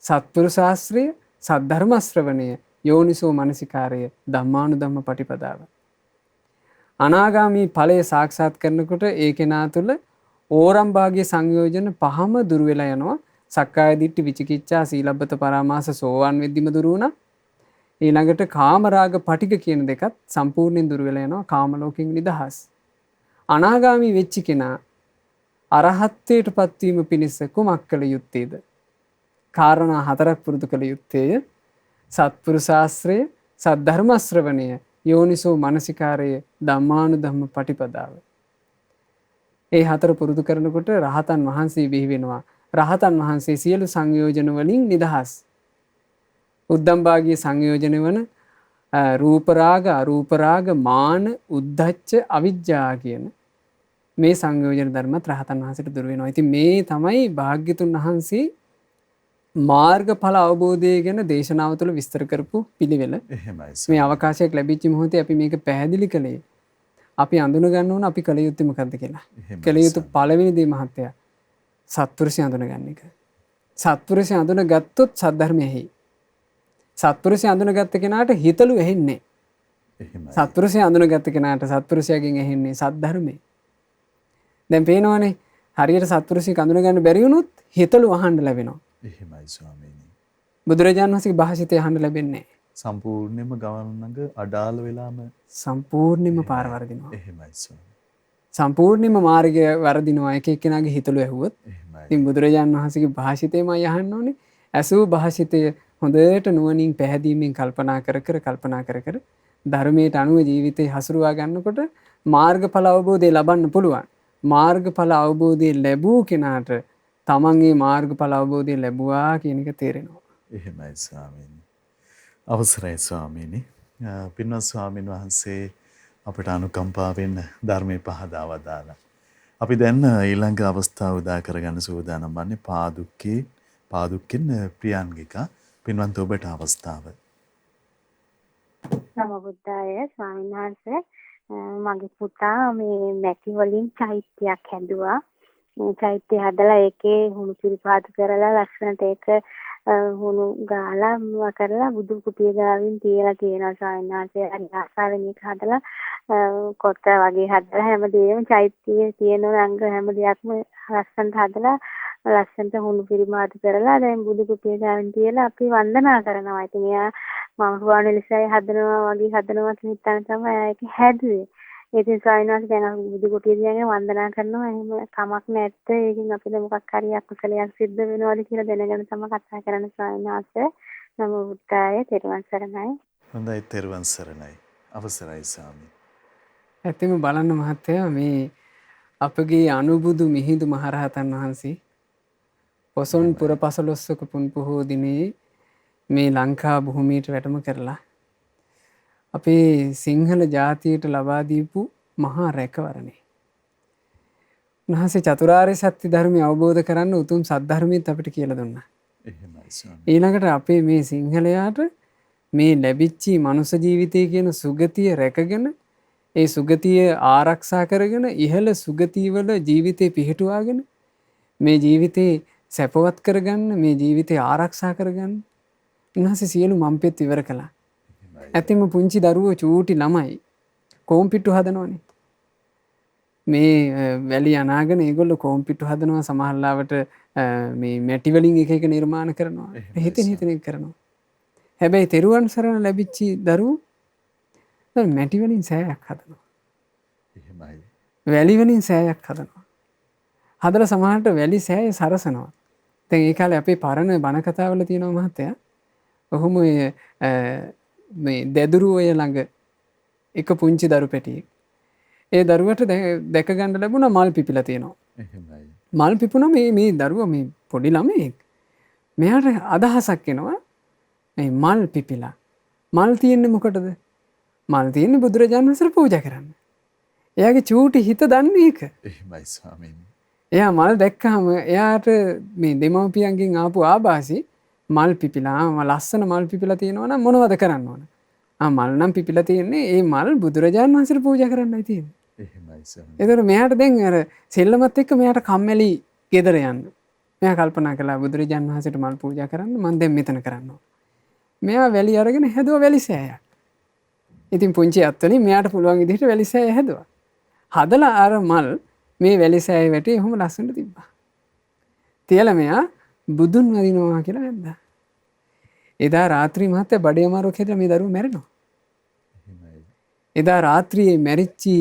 සත්පුරුෂ ආශ්‍රය, සද්ධර්ම ශ්‍රවණය, යෝනිසෝ මනසිකාරය, ධම්මානුධම්ම පටිපදාව. අනාගාමී ඵලය සාක්ෂාත් කරනකොට ඒ කෙනා තුළ ඕරම් භාගයේ සංයෝජන පහම දුර වෙලා යනවා. සක්කාය දිට්ඨි, විචිකිච්ඡා, සීලබ්බත පරාමාස සෝවාන් වෙද්දිම දුර වුණා. ඊළඟට කාමරාග පටික කියන දෙකත් සම්පූර්ණයෙන් දුර වෙලා යනවා. කාම ලෝකෙන් නිදහස්. අනාගාමී වෙච්ච කෙනා අරහත්ත්වයට පත්වීම පිණිස කුමක් කළ යුත්තේද? කාරණා 4ක් පුරුදු කළ යුත්තේය. සත්පුරුෂාශ්‍රය, සද්ධර්ම ශ්‍රවණය, යෝනිසෝ මනසිකාරය, ධම්මානුධම්ම පටිපදාව. ඒ 4 පුරුදු කරනකොට රහතන් වහන්සේ බිහි වෙනවා. රහතන් වහන්සේ සියලු සංයෝජන වලින් නිදහස්. උද්දම් භාගයේ සංයෝජන වන රූප රාග, අරූප රාග, මාන, උද්ධච්ච, අවිජ්ජා කියන මේ සංයෝජන ධර්මත් රහතන් වහන්සේට දුර වෙනවා. ඉතින් මේ තමයි භාග්‍යතුන් වහන්සේ මාර්ගඵල අවබෝධය ගැන දේශනාව තුළ විස්තර කරපු පිළිවෙල. එහෙමයි. මේ අවකාශයක් ලැබිච්ච මොහොතේ අපි මේක පැහැදිලි කළේ. අපි අඳුන ගන්න ඕන අපි කළ යුත්තේ මොකද්ද කියලා. කළ යුතු පළවෙනි දේ මහත්තයා සත්පුරුෂය අඳුන ගන්න එක. සත්පුරුෂය අඳුන ගත්තොත් සද්ධර්මය ඇහි. සත්පුරුෂය අඳුන ගත්ත කෙනාට හිතලු ඇහෙන්නේ. එහෙමයි. සත්පුරුෂය අඳුන ගත්ත කෙනාට සත්පුරුෂයාගෙන් ඇහෙන්නේ සද්ධර්මය. දැන් පේනවනේ හරියට සත්පුරුෂයෙක් අඳුන ගන්න බැරි වුණොත් හිතලු අහන්න ලැබෙනවා. එහෙමයි ස්වාමීනි. බුදුරජාණන් වහන්සේගේ භාෂිතය අහන්න ලැබෙන්නේ නැහැ. සම්පූර්ණයෙන්ම ගමනඟ අඩාල වෙලාම සම්පූර්ණයෙන්ම පාර වර්ධිනවා. එහෙමයි ස්වාමී. සම්පූර්ණයෙන්ම මාර්ගය වරදිනවා එක එක්කෙනාගේ හිතලු ඇහුවොත්. එහෙමයි. ඉතින් බුදුරජාණන් වහන්සේගේ භාෂිතයම යහන්න ඕනේ. ඇසූ භාෂිතය හොඳට නුවණින් පැහැදීමෙන් කල්පනා කර කර ධර්මයට අනුව ජීවිතේ හසුරුවා ගන්නකොට මාර්ගඵල අවබෝධය ලබන්න පුළුවන්. මාර්ගඵල අවබෝධය ලැබූ කෙනාට තමන්ගේ මාර්ගඵල අවබෝධය ලැබුවා කියන එක තේරෙනවා. එහෙමයි ස්වාමීනි. අවසරයි ස්වාමීනි. පින්වත් ස්වාමීන් වහන්සේ අපට අනුකම්පාවෙන් ධර්මයේ පහදා වදාලා. අපි දැන් ඊළඟ අවස්ථාව උදා කරගන්න සූදානම් වන්නේ පාදුක්කෙන් ප්‍රියංගිකා. පින්වත් ඔබට අවස්ථාව. නමෝ බුද්දාය ස්වාමීන් වහන්සේ මගේ පුතා මේ මැටි වලින් චෛත්‍යයක් හැදුවා. මේ චෛත්‍ය හදලා ඒකේ හුණු පිරිපාදු කරලා ලස්සනට ඒක හුණු ගාලා මුවා කරලා බුදු කුටිය ගාවින් තියලා තියෙනවා ස්වාමීන් වහන්සේ. අර ආසාවෙන් ඒක හදලා කොට වගේ හදලා හැමදේම චෛත්‍යයේ තියෙන රංග හැම දෙයක්ම ලස්සනට හදලා ලස්සනට හුණු පිරිමාදු කරලා දැන් බුදු කුටිය ගාවින් තියලා අපි වන්දනා කරනවා. ඉතින් එයා මම රුවන්වැලිසෑය හදනවා වගේ හදනවා කියන හිතන තමයි ඒක හැදුවේ. ඉතින් ස්වාමීන් වහන්සේ දැන් අපි බුදු කුටිය දිහා වන්දනා කරනවා. එහෙම කමක් නැත්te. ඒකෙන් අපිට මොකක් හරි අකුසලයක් සිද්ධ වෙනවද කියලා දැනගෙන තමයි කතා කරන්න ස්වාමීන් වහන්සේ. නමෝ බුද්දාය තෙරුවන් සරණයි. හොඳයි තෙරුවන් සරණයි. අවසරයි ස්වාමී. ඇත්තම බලන්න මහත්තයා මේ අපගේ අනුබුදු මිහිඳු මහරහතන් වහන්සේ පොසොන් පුර 15ක පුන් පොහෝ දිනේ මේ ලංකා භූමියට වැඩම කරලා අපේ සිංහල ජාතියට ලබා දීපු මහා රැකවරණේ. උන්වහන්සේ චතුරාර්ය සත්‍ය ධර්මය අවබෝධ කරන්න උතුම් සද්ධර්මයත් අපිට කියලා දුන්නා. එහෙමයි ස්වාමී. ඊළඟට අපේ මේ සිංහලයාට මේ ලැබිච්චි මනුෂ්‍ය ජීවිතය කියන සුගතිය රැකගෙන ඒ සුගතිය ආරක්ෂා කරගෙන ඉහළ සුගතිවල ජීවිතේ පිහිටුවාගෙන මේ ජීවිතේ සැපවත් කරගන්න මේ ජීවිතේ ආරක්ෂා කරගන්න උන්වහන්සේ සියලු මම්පෙත් ඉවර කළා. ඇතිම පුංචි දරුවෝ චූටි ළමයි කෝම්පිට්ටු හදනවනේ. මේ වැලි අනාගෙන ඒගොල්ලෝ කෝම්පිට්ටු හදනවා සමහරවිට මේ මැටි වලින් එක එක නිර්මාණ කරනවා. හිතෙන් කරනවා. හැබැයි තෙරුවන් සරණ ලැබිච්ච දරුවෝ දැන් මැටි වලින් සෑයක් හදනවා. එහෙමයි. වැලි වලින් සෑයක් හදනවා. හදලා සමහරට වැලි සෑය සරසනවා. දැන් ඒ කාලේ අපේ පරණ බණ කතාවල තියෙනවා මහත්තයා. ඔහොම මේ දෙදුරු ඔය ළඟ එක පුංචි දරු පැටියෙක්. ඒ දරුවට දැක ගන්න ලැබුණා මල් පිපිලා තියෙනවා. එහෙමයි. මල් පිපුණා මේ දරුවා මේ පොඩි ළමයෙක්. මෙයාට අදහසක් එනවා මේ මල් පිපිලා. මල් තියෙන්නේ මොකටද? මල් තියෙන්නේ බුදුරජාණන් වහන්සේට පූජා කරන්න. එයාගේ චූටි හිත දන්නේ ඒක. එහෙමයි ස්වාමීනි. එයා මල් දැක්කහම එයාට මේ දෙමව්පියන්ගෙන් ආපු ආభాසි මල් පිපිලා ලස්සන මල් පිපිලා තියෙනවා නම් මොනවද කරන්න ඕන? මල් නම් පිපිලා තියෙන්නේ ඒ මල් බුදුරජාණන් වහන්සේට පූජා කරන්නයි තියෙන්නේ. එහෙමයි ස්වාමීනි. ඒතර මෙයාට දැන් අර සෙල්ලමත් එක්ක මෙයාට කම්මැලි ගෙදර යන්න. මෙයා කල්පනා කළා බුදුරජාණන් වහන්සේට මල් පූජා කරන්න මම දැන් මෙතන කරන්න ඕන. මෙයා වැලි අරගෙන හැදුවා වැලි සෑයක්. ඉතින් පුංචි අත්වලින් මෙයාට පුළුවන් විදිහට වැලි සෑය හැදුවා. හදලා අර මල් මේ වැලි සෑය වැටේ ඔහොම ලස්සනට තිබ්බා. තියලා මෙයා බුදුන් වදිනවා කියලා වැන්දා. එදා රාත්‍රී මහත්තයා බඩේ අමාරුවක් හැදලා මේ දරුවා මැරෙනවා. එහෙමයි. එදා රාත්‍රියේ මැරිච්චි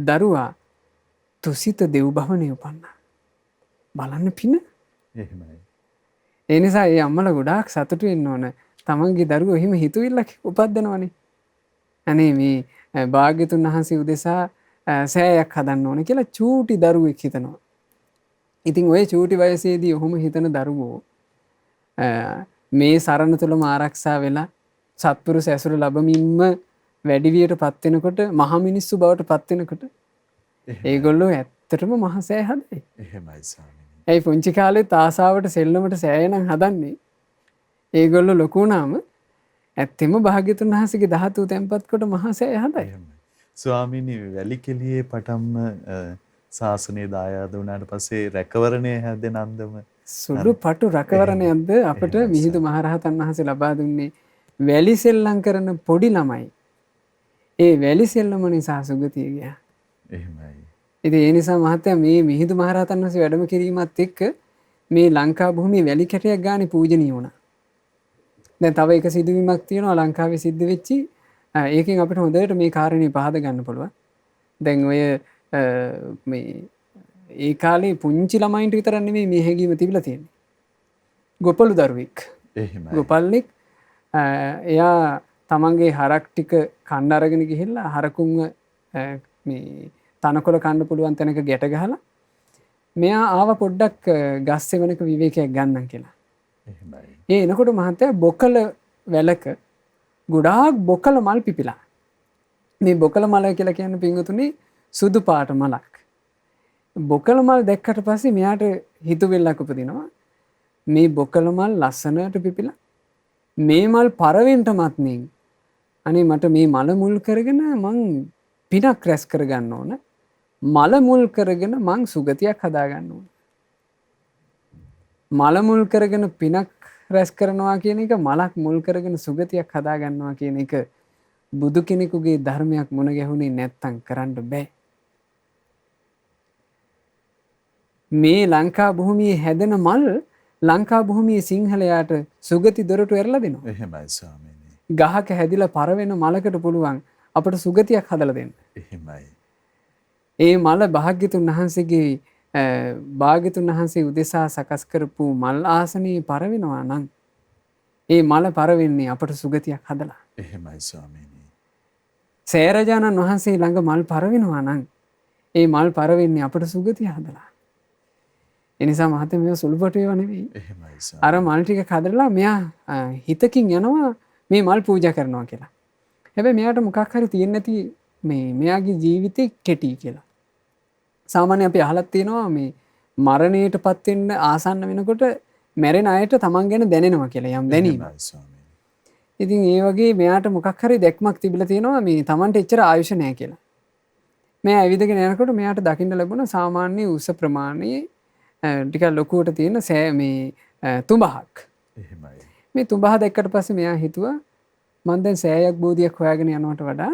දරුවා තුසිත දෙව් භවනේ උපන්නා. බලන්න පින. එහෙමයි. ඒ නිසා ඒ අම්මලා ගොඩාක් සතුටු වෙන්න ඕන. තමන්ගේ දරුවෝ එහෙම හිතුවිල්ලක් උපද්දනවනේ. අනේ මේ භාග්‍යතුන් වහන්සේ උදෙසා සෑයක් හදන්න ඕන කියලා චූටි දරුවෙක් හිතනවා. ඉතින් ওই චූටි වයසේදී ඔහොම හිතන දරුවෝ මේ සරණ තුලම ආරක්ෂා වෙලා සත්පුරුෂ ඇසුර ලැබමින්ම වැඩි වියට පත් වෙනකොට මහ මිනිස්සු බවට පත් වෙනකොට ඒගොල්ලෝ ඇත්තටම මහ සෑය හදයි. එහෙමයි ස්වාමීනි. ඒ පුංචි කාලේ ආසාවට සෙල්ලමට සෑය නම් හදන්නේ. ඒගොල්ලෝ ලොකු වුණාම ඇත්තෙම භාග්‍යතුන් වහන්සේගේ ධාතු තැන්පත් කොට මහ සෑය හදයි. ස්වාමීනි වැලි කෙලියේ පටන්ම ශාසනයේ දායාද වුණාට පස්සේ රැකවරණය හැදෙන අන්දම සුළු පටු රැකවරණයක්ද අපට මිහිඳු මහරහතන් වහන්සේ ලබා දුන්නේ වැලි සෙල්ලම් කරන පොඩි ළමයි. ඒ වැලි සෙල්ලම නිසා සුගතිය ගියා. එහෙමයි. ඉතින් ඒ නිසා මහත්තයා මේ මිහිඳු මහරහතන් වහන්සේ වැඩම කිරීමත් එක්ක මේ ලංකා භූමියේ වැලි කැටයක් ගානේ පූජනීය වුණා. දැන් තව එක සිදුවීමක් තියෙනවා ලංකාවේ සිද්ධ වෙච්චි. ඒකෙන් අපිට හොඳට මේ කාරණේ පහද ගන්න පුළුවන්. දැන් ඔය මේ ඒ කාලේ පුංචි ළමයින්ට විතරක් නෙමෙයි මේ හැඟීම තිබිලා තියෙන්නේ. ගොපළු දරුවෙක්. එහෙමයි. ගොපල්ලෙක් එයා තමන්ගේ හරක් ටික කන්න අරගෙන ගිහිල්ලා හරකුන්ව මේ තනකොළ කන්න පුළුවන් තැනක ගැට ගහලා මෙයා ආව පොඩ්ඩක් ගස් සෙවණක විවේකයක් ගන්නම් කියලා. එහෙමයි. ඒ එනකොට මහත්තයා බොකල වැලක ගොඩාක් බොකල මල් පිපිලා. මේ බොකල මල කියලා කියන්නේ පින්වතුනි සුදු පාට මලක්. බොකල මල් දැක්කට පස්සේ මෙයාට හිතුවෙල්ලක් උපදිනවා. මේ බොකල මල් ලස්සනට පිපිලා මේ මල් පරවෙන්ටමත් නෙන් අනේ මට මේ මල මුල් කරගෙන මං පිනක් රැස් කරගන්න ඕන. මල මුල් කරගෙන මං සුගතියක් හදාගන්න ඕන. මල මුල් කරගෙන පිනක් රැස් කරනවා කියන එක මලක් මුල් කරගෙන සුගතියක් හදාගන්නවා කියන එක බුදු කෙනෙකුගේ ධර්මයක් මුණ ගැහුනේ නැත්තම් කරන්න බෑ. මේ ලංකා භූමියේ හැදෙන මල් ලංකා භූමියේ සිංහලයාට සුගති දොරටු ඇරලා දෙනවා. එහෙමයි ස්වාමීනි. ගහක හැදිලා පරවෙන මලකට පුළුවන් අපට සුගතියක් හදලා දෙන්න. එහෙමයි. ඒ මල භාග්‍යතුන් වහන්සේගේ භාග්‍යතුන් වහන්සේ උදෙසා සකස් කරපු මල් ආසනයේ පරවෙනවා නම් ඒ මල පරවෙන්නේ අපට සුගතියක් හදලා. එහෙමයි ස්වාමීනි. සෑරජානන් වහන්සේ ළඟ මල් පරවෙනවා නම් ඒ මල් පරවෙන්නේ අපට සුගතිය හදලා. එනිසා මහත්තයා මේවා සුළුපටු ඒවා නෙවෙයි. එහෙමයි ස්වාමීනි. අර මල් ටික කඩලා මෙයා හිතකින් යනවා මේ මල් පූජා කරනවා කියලා. හැබැයි මෙයාට මොකක් හරි තියෙන්නේ නැති මෙයාගේ ජීවිතේ කෙටි කියලා. සාමාන්‍ය අපි අහලත් තියෙනවා මේ මරණයටපත් වෙන්න ආසන්න වෙනකොට මැරෙන අයට තමන් ගැන දැනෙනවා කියලා යම් දැනීමක්. එහෙමයි ස්වාමීනි. ඉතින් ඒ වගේ මෙයාට මොකක් හරි දැක්මක් තිබිලා තියෙනවා මේ තමන්ට එච්චර ආයුෂ නැහැ කියලා. මෙයා ඇවිදගෙන යනකොට මෙයාට දකින්න ලැබුණ සාමාන්‍ය උස ප්‍රමාණයේ ටිකක් ලොකුවට තියෙන තුඹහක්. එහෙමයි. මේ තුඹහ දැක්කට පස්සේ මෙයා හිතුවා මම දැන් සෑයක් බෝධියක් හොයාගෙන යනවට වඩා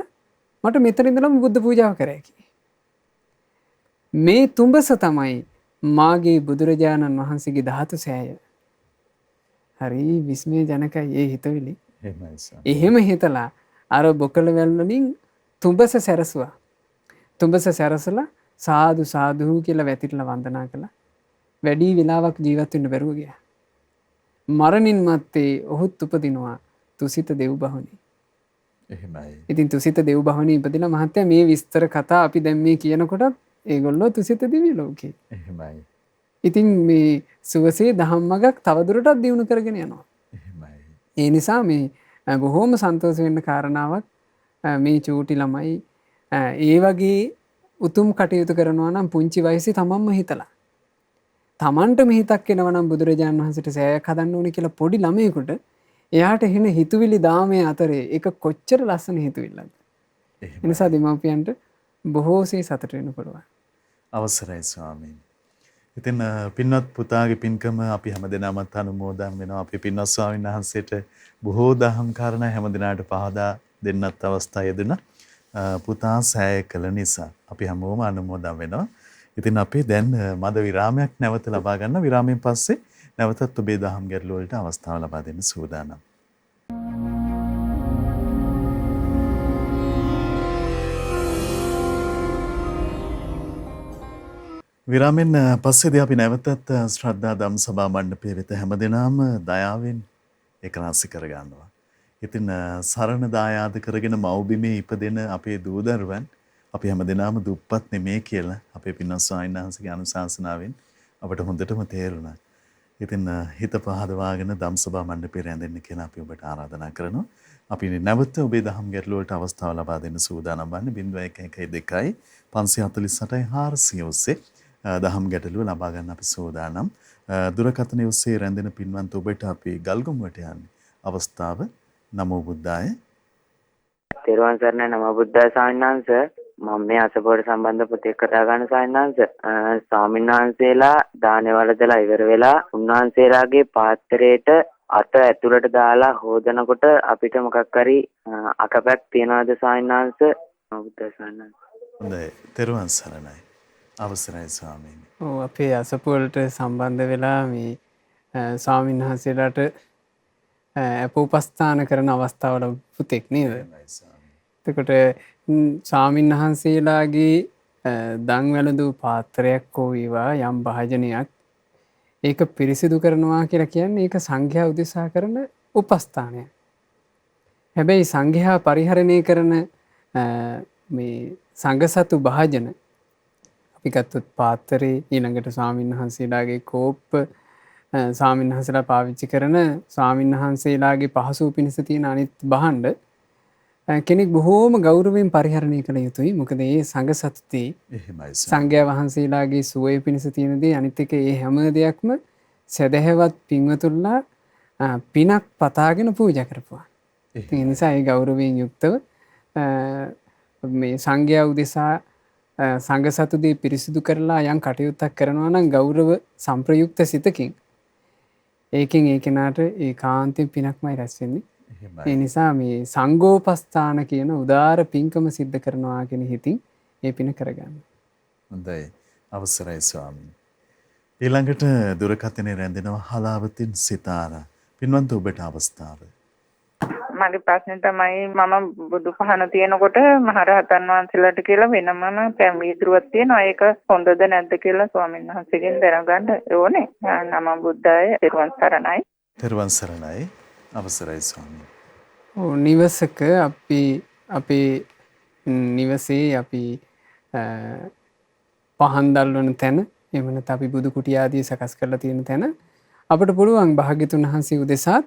මට මෙතන ඉඳලම බුද්ධ පූජාව කරෑ කියලා. මේ තුඹස තමයි මාගේ බුදුරජාණන් වහන්සේගේ ධාතු සෑය. හරි විස්මයජනකයි ඒ හිතවිලි. එහෙමයි ස්වාමීනි. එහෙම හිතලා අර බොකල වැල් වලින් තුඹස සැරසුවා. තුඹස සැරසලා සාදු සාදු කියලා වැතිරලා වන්දනා කළා. වැඩි වෙලාවක් ජීවත් වෙන්න බැරුව ගියා. මරණින් මත්තේ ඔහුත් උපදිනවා තුසිත දෙව් භවනේ. එහෙමයි. ඉතින් තුසිත දෙව් භවනේ ඉපදිලා මහත්තයා මේ විස්තර කතා අපි දැන් මේ කියනකොටත් ඒගොල්ලෝ තුසිත දිව්‍ය ලෝකේ. එහෙමයි. ඉතින් මේ සුවසේ දහම්මගක් තවදුරටත් දියුණු කරගෙන යනවා. එහෙමයි. ඒ නිසා මේ බොහෝම සන්තෝෂ වෙන්න කාරණාවක් මේ චූටි ළමයි ඒ වගේ උතුම් කටයුතු කරනවා නම් පුංචි වයසේ තමන්ම හිතලා. තමන්ට මෙහිතක් එනවා නම් බුදුරජාණන් වහන්සේට සෑයක් හදන්න ඕනේ කියලා පොඩි ළමයෙකුට එයාට එන හිතුවිලි දාමයේ අතරේ ඒක කොච්චර ලස්සන හිතුවිල්ලක්ද. ඒ නිසා දෙමාපියන්ට බොහෝසේ සතුට වෙන්න පුළුවන්. අවසරයි ස්වාමීනි. ඉතින් පින්වත් පුතාගේ පින්කම අපි හැමදෙනාමත් අනුමෝදන් වෙනවා. අපි පින්වත් ස්වාමීන් වහන්සේට බොහෝ දහම් කාරණා හැමදෙනාට පහදා දෙන්නත් අවස්ථාව යෙදුණා. පුතා සෑය කළ නිසා අපි හැමෝම අනුමෝදන් වෙනවා. ඉතින් අපි දැන් මද විරාමයක් නැවත ලබා ගන්න. විරාමයෙන් පස්සේ නැවතත් ඔබේ දහම් ගැටළු වලට අවස්ථාව ලබා දෙන්න සූදානම්. විරාමෙන් පස්සේදී අපි නැවතත් ශ්‍රද්ධා ධම් සභා මණ්ඩපයේ වෙත හැමදෙනාම දයාවෙන් එකරාශි කර ගන්නවා. ඉතින් සරණ දායාද කරගෙන මව්බිමේ ඉපදෙන අපේ දූ දරුවන් අපි හැමදෙනාම දුප්පත් නෙමේ කියලා අපේ පින්වත් ස්වාමීන් වහන්සේගේ අනුශාසනාවෙන් අපට හොඳටම තේරුණා. ඉතින් හිත පහදවාගෙන ධම් සභා මණ්ඩපේ රැඳෙන්න කියලා අපි ඔබට ආරාධනා කරනවා. අපි නැවත ඔබේ දහම් ගැටළු වලට අවස්ථාව ලබා දෙන්න සූදානම් වන්නේ 0112 548 400 ඔස්සේ දහම් ගැටලුව ලබා ගන්න අපි සූදානම්. දුරකථනයේ ඔස්සේ රැඳෙන පින්වන්ත ඔබට අපි ගල්ගමුවට යන්නේ. අවස්ථාව නමෝ බුද්දාය. තෙරුවන් සරණයි. නමෝ බුද්දාය ස්වාමීන් වහන්සේ. මම මේ අසපුවට සම්බන්ධ පොතේ කතා ගන්න ස්වාමීන් වහන්සේ. ස්වාමීන් වහන්සේලා දානේ වලදලා ඉවර වෙලා උන්වහන්සේලාගේ පාත්‍රයට අත ඇතුළට දාලා හොදනකොට අපිට මොකක් හරි අකපැක් තියනවාද ස්වාමීන් වහන්සේ? නමෝ බුද්දාය ස්වාමීන් වහන්සේ. හොඳයි. තෙරුවන් සරණයි. අවසරයි ස්වාමීනි. ඔව් අපේ අසපුවලට සම්බන්ධ වෙලා මේ ස්වාමීන් වහන්සේලාට අපෝපස්ථාන කරන අවස්ථාවල පුතෙක් නේද? එතකොට ස්වාමීන් වහන්සේලාගේ දන් වැළඳූ පාත්‍රයක් හෝ වේවා යම් භාජනයක් ඒක පිරිසිදු කරනවා කියලා කියන්නේ ඒක සංඝයා උදෙසා කරන උපස්ථානයක්. හැබැයි සංඝයා පරිහරණය කරන මේ සංඝසතු භාජන අපි ගත්තොත් පාත්‍රේ ඊළඟට ස්වාමීන් වහන්සේලාගේ කෝප්ප ස්වාමීන් වහන්සේලා පාවිච්චි කරන ස්වාමීන් වහන්සේලාගේ පහසු පිණිස තියෙන අනිත් භාණ්ඩ කෙනෙක් බොහෝම ගෞරවයෙන් පරිහරණය කළ යුතුයි. මොකද ඒ සංඝසතුති එහෙමයි ස්වාමීනි. සංඝයා වහන්සේලාගේ සුවය පිණිස තියෙන දේ අනිත් එක ඒ හැම දෙයක්ම සදහැවත් පින්වතුන්ලා පිනක් පතාගෙන පූජා කරපුවා. ඒ නිසා ඒ ගෞරවයෙන් යුක්තව මේ සංඝයා උදෙසා සංඝසතුදී පිරිසිදු කරලා යම් කටයුත්තක් කරනවා නම් ගෞරව සම්ප්‍රයුක්ත සිතකින් ඒකෙන් ඒ කෙනාට ඒකාන්තයෙන් පිනක්මයි රැස් වෙන්නේ. ඒ නිසා මේ සංඝෝපස්ථාන කියන උදාර පින්කම සිද්ධ කරනවා කියන හිතින් ඒ පින කරගන්න. හොඳයි. අවසරයි ස්වාමීනි. ඊළඟට දුරකථනයේ රැඳෙනවා හලාවතින් සිතාරා. පින්වන්ත ඔබට අවස්ථාව. මගේ ප්‍රශ්නේ තමයි මම බුදු පහන තියෙනකොට මහරහතන් වහන්සේලාට කියලා වෙනමම පැම් වීදුරුවක් තියෙනවා. ඒක හොඳද නැද්ද කියලා ස්වාමීන් වහන්සේගෙන් දැනගන්න ඕනේ. නම බුද්ධාය තෙරුවන් සරණයි. තෙරුවන් සරණයි. අවසරයි ස්වාමීනි. නිවසක අපේ නිවසේ අපි පහන් දල්වන තැන එහෙම නැත්නම් අපි බුදු කුටිය ආදී සකස් කරලා තියෙන තැන අපිට පුළුවන් භාග්‍යතුන් වහන්සේ උදෙසාත්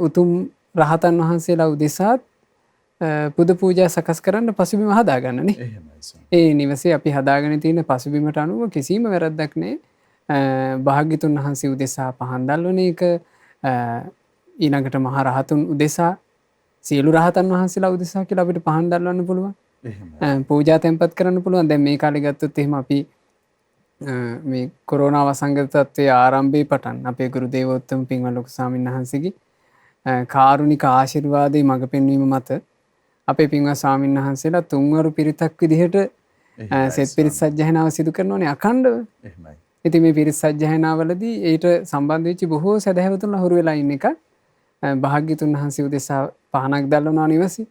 උතුම් රහතන් වහන්සේලා උදෙසාත් පුද පූජා සකස් කරන්න පසුබිම හදාගන්නනේ. එහෙමයි ස්වාමීනි. ඒ නිවසේ අපි හදාගෙන තියෙන පසුබිමට අනුව කිසිම වැරද්දක් නැහැ. භාග්‍යතුන් වහන්සේ උදෙසා පහන් දල්වන එක ඊළඟට මහ රහතුන් උදෙසා සියලු රහතන් වහන්සේලා උදෙසා කියලා අපිට පහන් දල්වන්න පුළුවන්. එහෙමයි. පූජා තැන්පත් කරන්න පුළුවන්. දැන් මේ කාලේ ගත්තොත් එහෙම අපි මේ කොරෝනා වසංගත තත්ත්වයේ ආරම්භයේ පටන් අපේ ගුරු දේවෝත්තම පින්වත් ලොකු ස්වාමීන් වහන්සේගේ කාරුණික ආශිර්වාදයේ මඟ පෙන්වීම මත අපේ පින්වත් ස්වාමීන් වහන්සේලා තුන්වරු පිරිතක් විදිහට සෙත් පිරිත් සජ්ජායනාව සිදු කරනෝනේ අඛණ්ඩව. එහෙමයි. ඉතින් මේ පිරිත් සජ්ජායනාවලදී ඊට සම්බන්ධ වෙච්ච බොහෝ සදහැවතුන්ලා හුරු වෙලා ඉන්න එක භාග්‍යතුන් වහන්සේ උදෙසා පහනක් දැල්වනවා නිවසේ.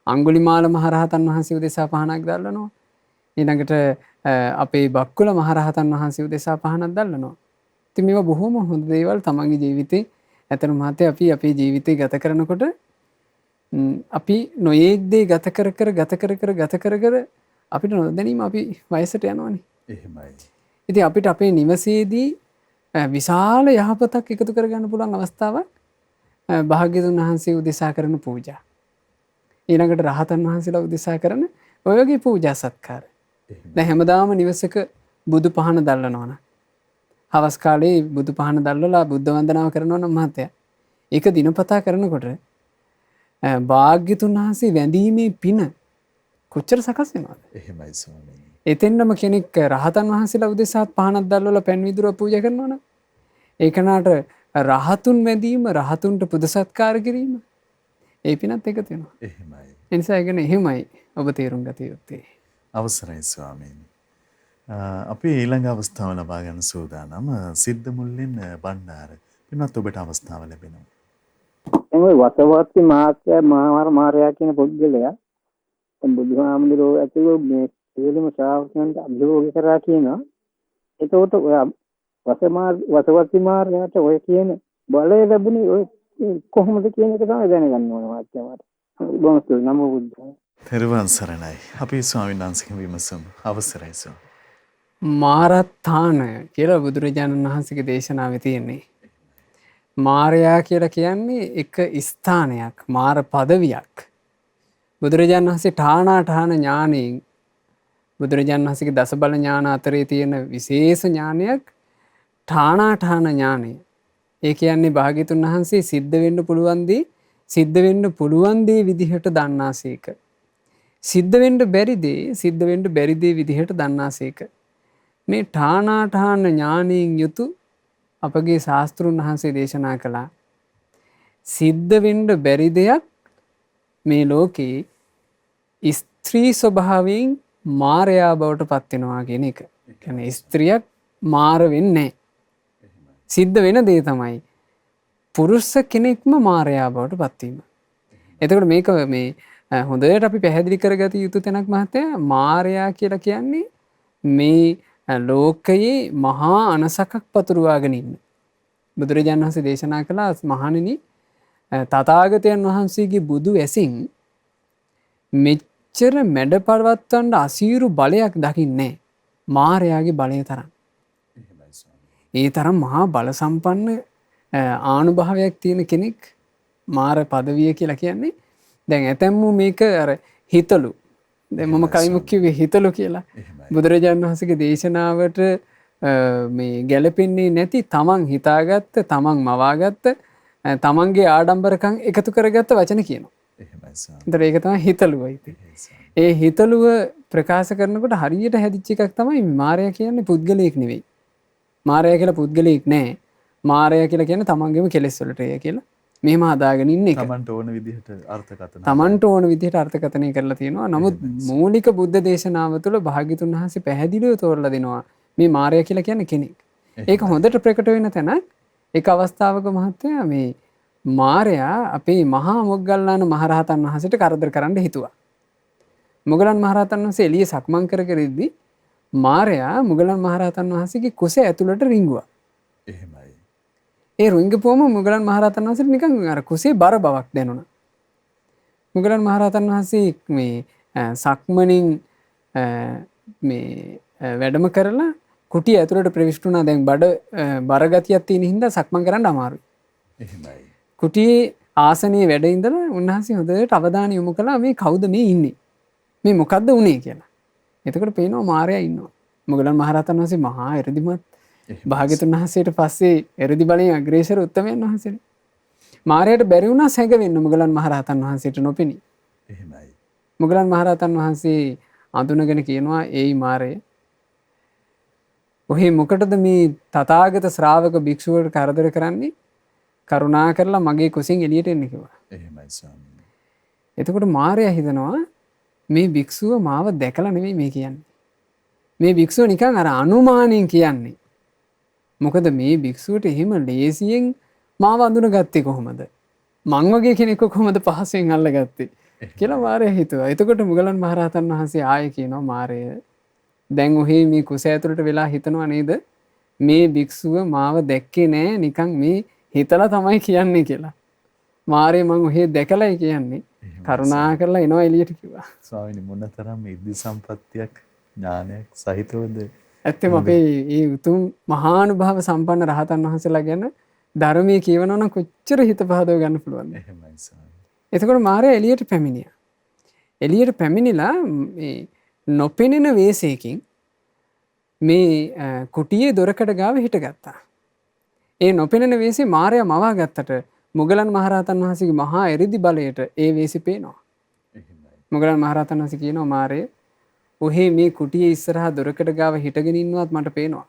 අඟුලිමාල මහරහතන් වහන්සේ උදෙසා පහනක් දැල්වනවා. ඊළඟට අපේ බක්කුල මහරහතන් වහන්සේ උදෙසා පහනක් දැල්වනවා. ඉතින් මේවා බොහොම හොඳ දේවල් තමන්ගේ ජීවිතේ ඇතන මහත්තයා අපි අපේ ජීවිතේ ගත කරනකොට අපි නොයේක් දේ ගත කර අපිට නොදැනීම අපි වයසට යනවානේ. එහෙමයි. ඉතින් අපිට අපේ නිවසේදී විශාල යහපතක් එකතු කරගන්න පුළුවන් අවස්ථාවක් භාග්‍යතුන් වහන්සේ උදෙසා කරන පූජා. ඊළඟට රහතන් වහන්සේලා උදෙසා කරන ඔය වගේ පූජා සත්කාර. දැන් හැමදාම නිවසක බුදු පහන දැල්වනවා නම් හවස් කාලේ බුදු පහන දැල්වලා බුද්ධ වන්දනාව කරනවා නම් මහත්තයා ඒක දිනපතා කරනකොට භාග්‍යතුන් වහන්සේ වැඳීමේ පින කොච්චර සකස් වෙනවද? එහෙමයි ස්වාමීනි. එතෙන්නම කෙනෙක් රහතන් වහන්සේලා උදෙසාත් පහනක් දැල්වලා පැන් විදුරුව පූජා කරනවා නම් ඒකනට රහතුන් වැඳීම රහතුන්ට පුද සත්කාර කිරීම ඒ පිනත් එකතු වෙනවා. එහෙමයි. ඒ නිසා ඒකන එහෙමයි ඔබ තේරුම් ගත යුත්තේ. අවසරයි ස්වාමීනි. අපි ඊළඟ අවස්ථාව ලබා ගන්න සූදානම් සිද්ධ මුල්ලෙන් බණ්ඩාර. පින්වත් ඔබට අවස්ථාව ලැබෙනවා. එමේ වතවත්ති මාර්යා කියන පුද්ගලයා බුදුහාමුදුරුවෝ ඇතුළු මේ සියලුම ශ්‍රාවකයන්ට අභියෝග කරා කියනවා. එතකොට ඔය වතවත්ති මාර්යාට ඔය කියන බලය ලැබුණේ ඔය කොහොමද කියන එක තමයි දැනගන්න ඕනේ මාත්‍යාවට. බොහොම ස්තුතියි. නමෝ බුද්ධාය. තෙරුවන් සරණයි. අපි ස්වාමීන් වහන්සේගෙන් විමසමු. අවසරයි ස්වාමී. මාරත්ථාන කියලා බුදුරජාණන් වහන්සේගේ දේශනාවේ තියෙන්නේ. මාරයා කියලා කියන්නේ එක ස්ථානයක්, මාර පදවියක්. බුදුරජාණන් වහන්සේ ඨානාඨාන ඥාණයෙන් බුදුරජාණන් වහන්සේගේ දසබල ඥාන අතරේ තියෙන විශේෂ ඥානයක් ඨානාඨාන ඥානය. ඒ කියන්නේ භාග්‍යතුන් වහන්සේ සිද්ධ වෙන්න පුළුවන් දේ විදිහට දන්නාසේක. සිද්ධ වෙන්න බැරි දේ විදිහට දන්නාසේක. මේ ඨානාඨාන ඥානයෙන් යුතු අපගේ ශාස්ත්‍රුන් වහන්සේ දේශනා කළා. සිද්ධ වෙන්න බැරි දෙයක් මේ ලෝකේ ස්ත්‍රී ස්වභාවයෙන් මාරයා බවට පත් වෙනවා කියන එක. කියන්නේ ස්ත්‍රියක් මාර වෙන්නේ නැහැ. සිද්ධ වෙන දේ තමයි පුරුෂ කෙනෙක්ම මාරයා බවට පත් වීම. එතකොට මේක මේ හොඳට අපි පැහැදිලි කරගත යුතු තැනක් මහත්තයා. මාරයා කියලා කියන්නේ මේ ලෝකයේ මහා අනසකක් පතුරවාගෙන ඉන්න. බුදුරජාණන් වහන්සේ දේශනා කළා මහණෙනි තථාගතයන් වහන්සේගේ බුදු ඇසින් මෙච්චර මැඩ පවත්වන්න අසීරු බලයක් දකින්නේ මාරයාගේ බලය තරම්. ඒ තරම් මහා බල සම්පන්න ආනුභාවයක් තියෙන කෙනෙක් මාර පදවිය කියලා කියන්නේ. දැන් ඇතැම්මු මේක අර හිතලු. දැන් මම කලිමුත් කිව්වේ හිතලු කියලා. බුදුරජාණන් වහන්සේගේ දේශනාවට මේ ගැළපෙන්නේ නැති තමන් හිතාගත්ත, තමන් මවාගත්ත, තමන්ගේ ආඩම්බරකම් එකතු කරගත්ත වචන කියනවා. ඒතර ඒක තමයි හිතලුව ඉතින්. ඒ හිතලුව ප්‍රකාශ කරනකොට හරියට හැදිච්ච එකක් තමයි මාරයා කියන්නේ පුද්ගලයෙක් නෙවෙයි. මාරයා කියලා පුද්ගලයෙක් නෑ. මාරයා කියලා කියන්නේ තමන්ගේම කෙලෙස් වලට එය කියලා. මෙහෙම හදාගෙන ඉන්න එක. තමන්ට ඕන විදිහට අර්ථකථන. තමන්ට ඕන විදිහට අර්ථකථනය කරලා තියෙනවා. නමුත් මූලික බුද්ධ දේශනාව තුළ භාග්‍යතුන් වහන්සේ පැහැදිලිව තෝරලා දෙනවා මේ මාරයා කියලා කියන්නේ කෙනෙක්. ඒක හොඳට ප්‍රකට වෙන තැනක්. එක අවස්ථාවක මහත්තයා මේ මාරයා අපේ මහා මොග්ගල්ලාන මහරහතන් වහන්සේට කරදර කරන්න හිතුවා. මොගලන් මහරහතන් වහන්සේ එළියේ සක්මන් කර කර ඉද්දි මාරයා මුගලන් මහරහතන් වහන්සේගේ කුස ඇතුළට රිංගුවා. එහෙමයි. ඒ රිංගපුවම මුගලන් මහරහතන් වහන්සේට නිකන් අර කුසේ බර බවක් දැනුණා. මුගලන් මහරහතන් වහන්සේ මේ සක්මනින් මේ වැඩම කරලා කුටිය ඇතුළට ප්‍රවිෂ්ඨ වුණා. දැන් බර ගතියක් තියෙන හින්දා සක්මන් කරන්න අමාරුයි. එහෙමයි. කුටියේ ආසනයේ වැඩ ඉඳලා උන්වහන්සේ හොඳට අවධානය යොමු කළා මේ කවුද මේ ඉන්නේ? මේ මොකද්ද උනේ කියලා. එතකොට පේනවා මාරයා ඉන්නවා. මුගලන් මහරහතන් වහන්සේ මහා එරදිමත් භාග්‍යතුන් වහන්සේට පස්සේ එරදි බලයෙන් අග්‍රේසර උත්තමයන් වහන්සේනේ. මාරයාට බැරි වුණා සැඟවෙන්න මුගලන් මහරහතන් වහන්සේට නොපෙනී. එහෙමයි. මුගලන් මහරහතන් වහන්සේ අඳුනගෙන කියනවා ඒයි මාරය. ඔහේ මොකටද මේ තථාගත ශ්‍රාවක භික්ෂුවට කරදර කරන්නේ? කරුණා කරලා මගේ කුසින් එළියට එන්න කිව්වා. එහෙමයි ස්වාමීනි. එතකොට මාරයා හිතනවා මේ භික්ෂුව මාව දැකලා නෙවෙයි මේ කියන්නේ. මේ භික්ෂුව නිකන් අර අනුමානෙන් කියන්නේ. මොකද මේ භික්ෂුවට එහෙම ලේසියෙන් මාව අඳුනගත්තේ කොහොමද? මං වගේ කෙනෙක්ව කොහොමද පහසෙන් අල්ලගත්තේ කියලා මාරයා හිතුවා. එතකොට මුගලන් මහරහතන් වහන්සේ ආයෙ කියනවා මාරය දැන් ඔහේ මේ කුස ඇතුළට වෙලා හිතනවා නේද? මේ භික්ෂුව මාව දැක්කේ නෑ නිකන් මේ හිතලා තමයි කියන්නේ කියලා. මාරේ මං ඔහේ දැකලායි කියන්නේ. කරුණා කරලා එනවා එළියට කිව්වා. ස්වාමීනි මොනතරම් ඉර්ධි සම්පත්තියක් ඥානයක් සහිතවද? ඇත්තම අපේ මේ උතුම් මහානුභාව සම්පන්න රහතන් වහන්සේලා ගැන ධර්මයේ කියවනවා නම් කොච්චර හිත පහදව ගන්න පුළුවන්ද? එහෙමයි ස්වාමීනි. එතකොට මාරයා එළියට පැමිණියා. එළියට පැමිණිලා මේ නොපෙනෙන වේශයකින් මේ කුටියේ දොරකඩ ගාව හිටගත්තා. ඒ නොපෙනෙන වේශේ මාරයා මවා ගත්තට මුගලන් මහරහතන් වහන්සේගේ මහා එරිදි බලයට ඒ වේශි පේනවා. මුගලන් මහරහතන් වහන්සේ කියනවා මාරේ ඔහේ මේ කුටියේ ඉස්සරහා දොරකඩ ගාව හිටගෙන ඉන්නවත් මට පේනවා.